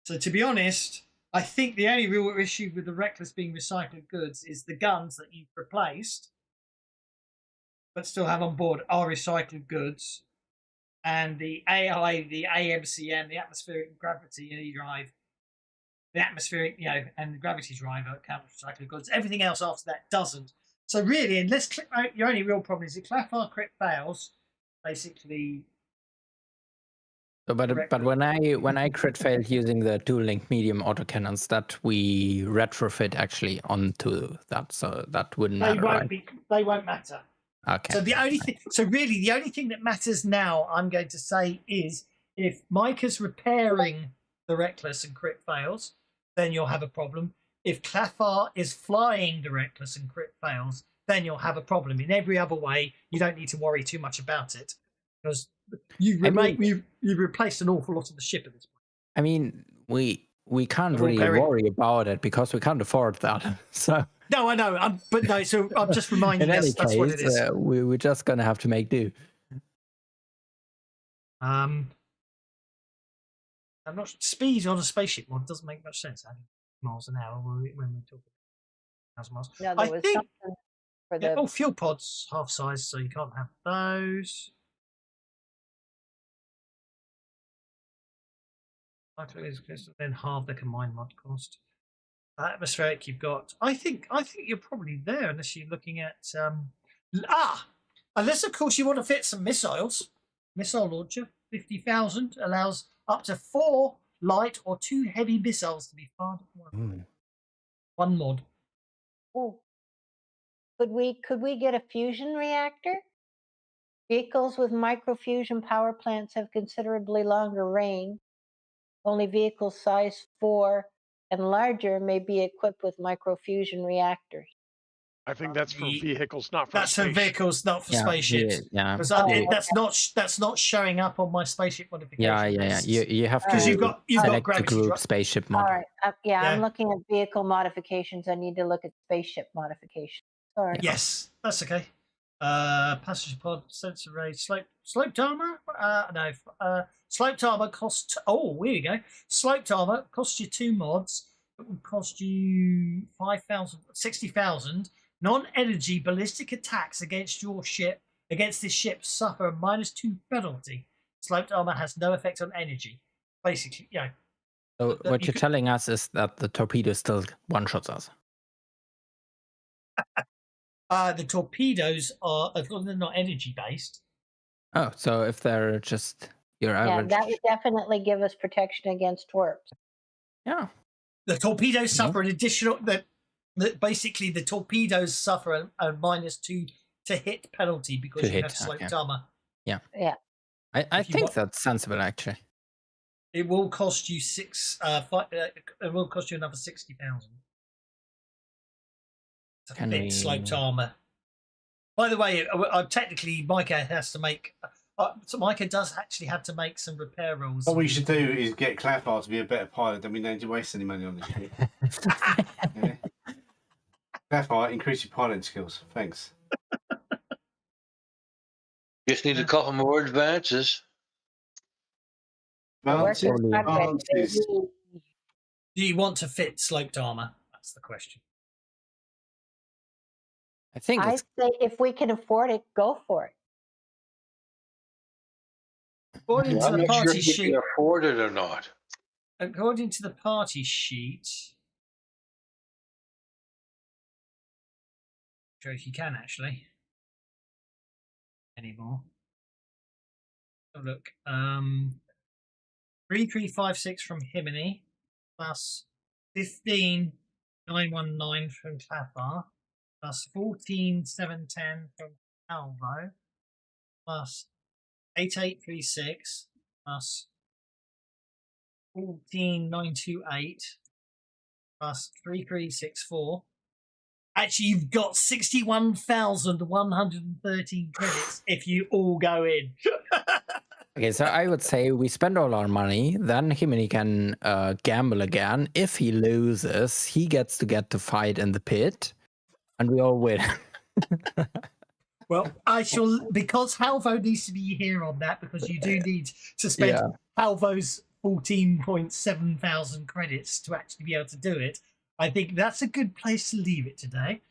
So to be honest, I think the only real issue with the reckless being recycled goods is the guns that you've replaced, but still have on board, are recycled goods, and the AI, the AMCM, the atmospheric gravity drive, the atmospheric, and the gravity driver count as recycled goods. Everything else after that doesn't. So really, unless your only real problem is if Clafar crit fails, basically. So, but when I crit failed using the dual link medium autocannons, that we retrofit actually onto that, so that wouldn't matter. They won't matter. Okay. So the only thing that matters now, I'm going to say, is if Micah's repairing the reckless and crit fails, then you'll have a problem. If Clafar is flying the reckless and crit fails, then you'll have a problem. In every other way, you don't need to worry too much about it, because you've replaced an awful lot of the ship at this point. I mean, we can't really worry about it because we can't afford that. So no, I know, So I'm just reminding us that's what it is. We're just gonna have to make do. I'm not. Speed on a spaceship mod doesn't make much sense. Miles an hour when we talk about miles. No, there was something for the fuel pods half size, so you can't have those. Then halve the combined mod cost. Atmospheric, you've got. I think you're probably there, unless you're looking at unless of course you want to fit some missiles. Missile launcher, 50,000 allows up to 4 light or 2 heavy missiles to be fired at once. One mod. Oh, could we get a fusion reactor? Vehicles with microfusion power plants have considerably longer range. Only vehicles size 4 and larger may be equipped with microfusion reactors. I think that's for vehicles, not for That's for space. vehicles, not for spaceships. Yeah. That's not showing up on my spaceship modification. Yeah. You have to Because you've got select the gravity group drop. spaceship mod. All right. Yeah. I'm looking at vehicle modifications. I need to look at spaceship modifications. Sorry. Yes, that's okay. Passenger pod, sensor array, sloped armor. Sloped armor costs. Oh, here we go. Sloped armor costs you 2 mods. It would cost you 60,000. Non-energy ballistic attacks against this ship suffer a -2 penalty. Sloped armor has no effect on energy. Basically, So what you're telling us is that the torpedo still one-shots us. The torpedoes are, as long as they're not energy based. Oh, so if they're just your Yeah, average. that would definitely give us protection against twerps. Yeah. The torpedoes suffer an additional. Basically, the torpedoes suffer a -2 to hit penalty because you have sloped armor. Yeah. Yeah. I think that's sensible, actually. It will cost you it will cost you another 60,000 to fit sloped armor. By the way, technically, Micah has to make. So Micah does actually have to make some repair rolls. What we should do is get Claffar to be a better pilot, then we don't need to waste any money on this shit. Yeah. Claffar, increase your piloting skills. Thanks. Just need a couple more advances. Advances. Do you want to fit sloped armor? That's the question. I think I say if we can afford it, go for it. According to I'm the not sure party if you sheet, can afford it or not. according to the party sheet, sure if you can actually anymore. Oh, look, 3356 from Himini plus 15919 from Claffar plus 14710 from Alvo plus 8836 plus 14928 plus 3364. Actually, you've got 61,113 credits if you all go in. Okay, so I would say we spend all our money, then Himini can gamble again. If he loses, he gets to fight in the pit, and we all win. Well, I shall, because Halvo needs to be here on that, because you do need to spend Halvo's 14.7 thousand credits to actually be able to do it. I think that's a good place to leave it today.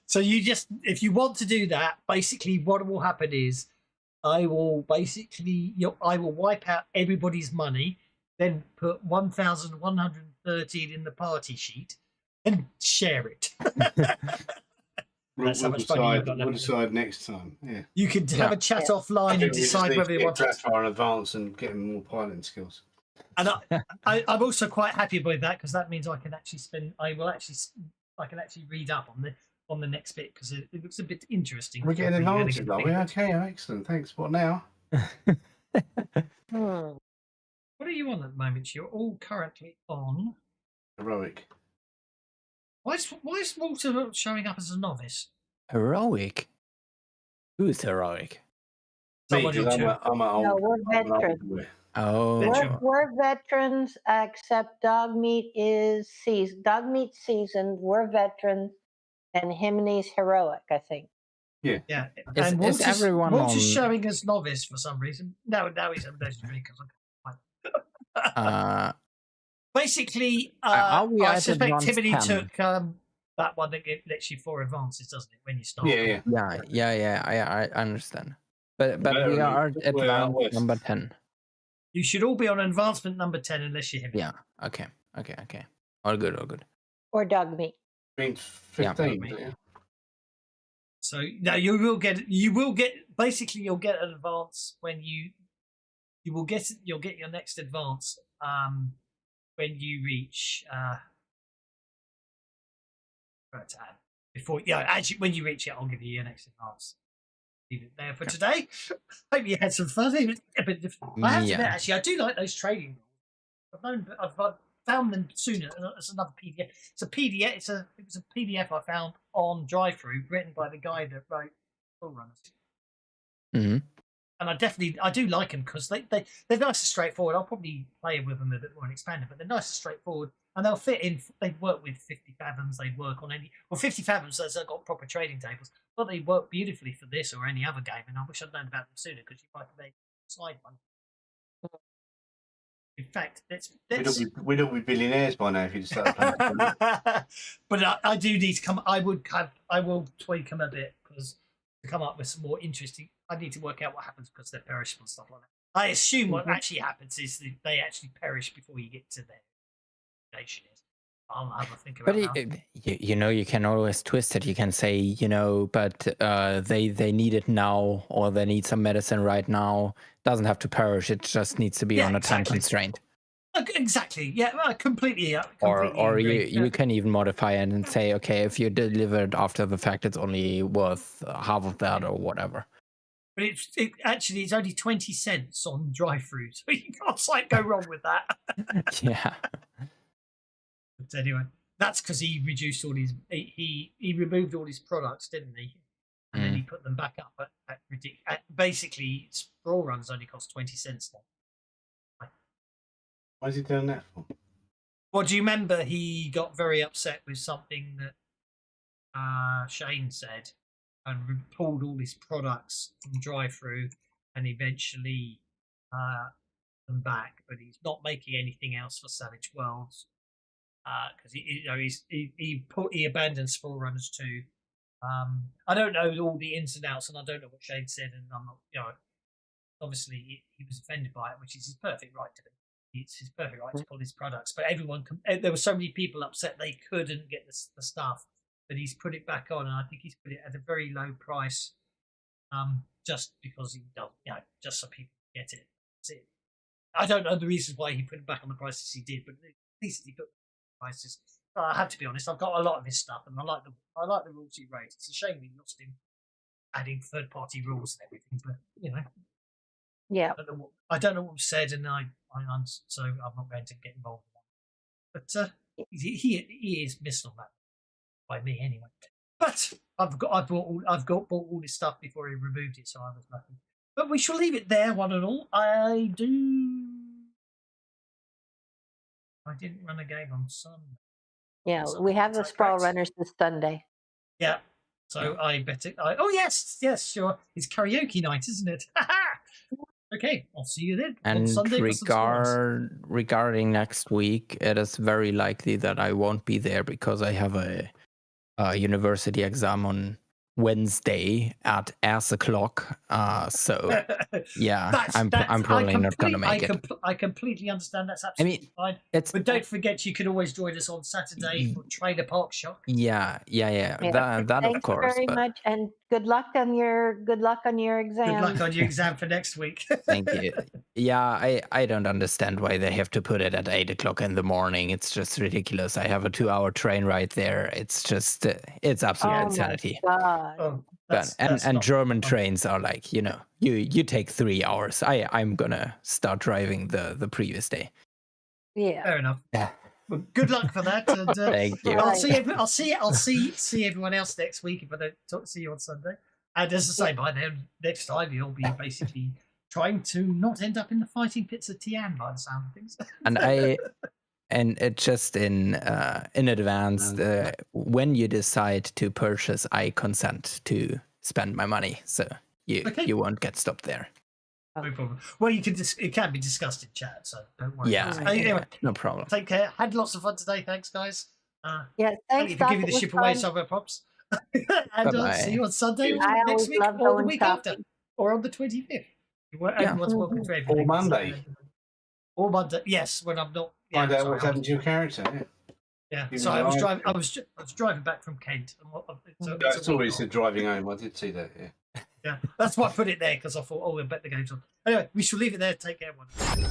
So you just, if you want to do that, basically what will happen is I will wipe out everybody's money, then put 1,113 in the party sheet and share it. That's how much money you've got left. We'll decide next time. Yeah. You can have a chat offline and decide whether you want to. Claffar in advance and get him more piloting skills. And I'm also quite happy with that, because that means I can actually read up on the next bit, because it looks a bit interesting. We're getting advantage, are we? Okay, excellent. Thanks. What now? What are you on at the moment? You're all currently on Heroic. Why is Walter showing up as a novice? Heroic? Who's heroic? Me, 'cause I'm an old. No, we're veterans. Oh. We're veterans, except Dogmeat is seasoned. Dogmeat's seasoned. We're veterans, and Himini's heroic, I think. Yeah. Yeah. Is Walter's everyone on... showing as novice for some reason. No, now he's a legendary. Basically, I suspect Himini took that one that lets you 4 advances, doesn't it, when you start? Yeah. I understand. But we are at round number 10. You should all be on advancement number 10 unless you're heavy. Yeah. Okay. All good. Or dog meat. Means 15. Yeah. Yeah. So no, you will get basically you'll get an advance when you'll get your next advance when you reach actually when you reach it I'll give you your next advance. Leave it there for today. Hope you had some fun. I have to admit, actually, I do like those trading rules. I've found them sooner. It's another PDF. It's a PDF. It was a PDF I found on Drive-Thru, written by the guy that wrote Runners. Mm-hmm. And I do like them because they're nice and straightforward. I'll probably play with them a bit more and expand them, but they're nice and straightforward. And they'll fit in. They work with 50 fathoms. They work on 50 fathoms. They've got proper trading tables, but they work beautifully for this or any other game. And I wish I'd known about them sooner because you might make a side one. In fact, we'd all be billionaires by now if you decided. But I do need to come. I will tweak them a bit because to come up with some more interesting. I need to work out what happens because they're perishable and stuff like that. I assume what actually happens is that they actually perish before you get to their station. I'll have a think about that. But you can always twist it. You can say, but they need it now, or they need some medicine right now. Doesn't have to perish. It just needs to be on a time constraint. Exactly. Yeah, I completely Or agree. you can even modify it and say, okay, if you deliver it after the fact, it's only worth half of that or whatever. But it's only 20 cents on Drive-Thru, so you can't go wrong with that. Yeah. But anyway, that's because he reduced all his. He removed all his products, didn't he? And then he put them back up at ridiculous. Basically, Sprawl Runs only cost 20 cents now. Why is he doing that for? Well, do you remember he got very upset with something that Shane said and pulled all his products from Drive-Thru and eventually them back, but he's not making anything else for Savage Worlds. Because he abandoned Sprawl Runners too. I don't know all the ins and outs, and I don't know what Shane said, and I'm not, obviously he was offended by it, which is his perfect right to be. It's his perfect right to pull his products, but there were so many people upset they couldn't get the stuff that he's put it back on, and I think he's put it at a very low price, just because he does, just so people get it. That's it. I don't know the reasons why he put it back on the prices he did, but at least he put prices. I have to be honest. I've got a lot of his stuff, and I like the rules he wrote. It's a shame we lost him adding third-party rules and everything, but yeah, I don't know what was said, and so I'm not going to get involved in that. But he is missed on that by me anyway. But I've bought all his stuff before he removed it, so I was lucky. But we shall leave it there, one and all. I didn't run a game on Sunday. Yeah, we have the Sprawl Runners this Sunday. Yeah, so I bet it. Oh yes, sure. It's karaoke night, isn't it? Okay, I'll see you then on And Sunday. regarding next week, it is very likely that I won't be there because I have a university exam on Wednesday at 8:00. So yeah, I'm probably not gonna make it. I completely understand. That's absolutely fine. But don't forget, you can always join us on Saturday for Trailer Park Shock. Yeah. That Thanks of course. very much, and good luck on your exam. Good luck on your exam for next week. Thank you. Yeah, I don't understand why they have to put it at 8:00 in the morning. It's just ridiculous. I have a 2-hour train right there. It's just it's absolute insanity. God. And German trains are like, you take 3 hours. I'm gonna start driving the previous day. Yeah. Fair enough. Yeah. Well, good luck for that. And, Thank you. I'll see everyone else next week if I don't see you on Sunday. And as I say, by then next time you'll be basically trying to not end up in the fighting pits of Tian by the sound of things. And it just in advance, when you decide to purchase, I consent to spend my money, so you won't get stopped there. No problem. Well, it can be discussed in chat, so don't worry. Yeah, Anyway, no problem. take care. Had lots of fun today. Thanks, guys. Thanks for giving the ship away somewhere, props. And see you on Sunday or next week or the week after, or on the 25th. Everyone's welcome to everything. Or Monday. All my yes, when I'm not. Yeah, Find out sorry, what's happened to your character. Yeah. yeah. Even So I though was I- driving. I was driving back from Kent. And I saw he said driving home. I did see that. Yeah. Yeah, that's why I put it there because I thought, oh, we'll bet the game's on. Anyway, we shall leave it there. Take care, everyone.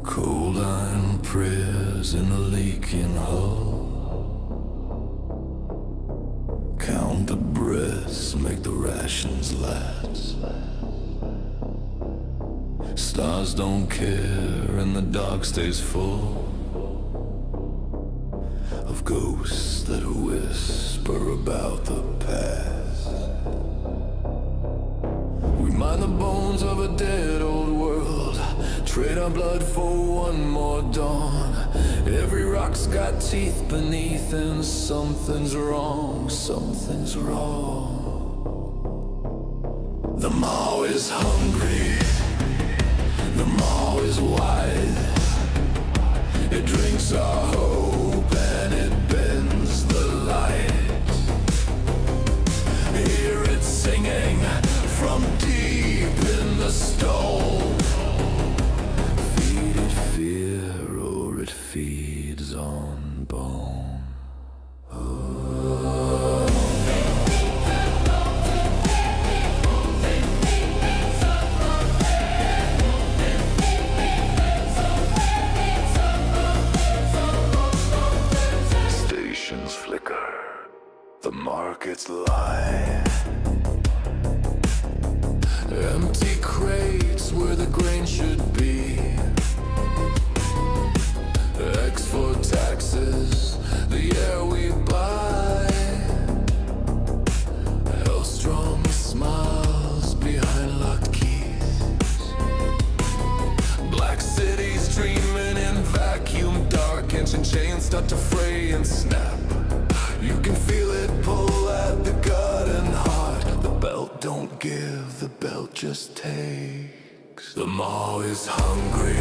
Cold iron prayers in a leaking hull. Count the breaths, make the rations last. Stars don't care and the dark stays full of ghosts that whisper about the past. We mine the bones of a dead old world, trade our blood for one more dawn. Every rock's got teeth beneath and something's wrong, something's wrong. The maw is hungry, the maw is wide. It drinks our hope and it bends the light. Hear it singing from deep in the stone. Feed it fear or it feeds on bone. Stations flicker, the markets lie. Empty crates where the grain should be. EXFOR taxes, the air we buy. Hellstrong smiles behind locked keys. Black cities dreaming in vacuum dark. Engine chains start to fray and snap. You can feel it pull at the gut and heart. The belt don't give, the belt just takes. The maw is hungry,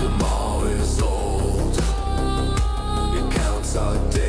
the maw is old. It counts our days.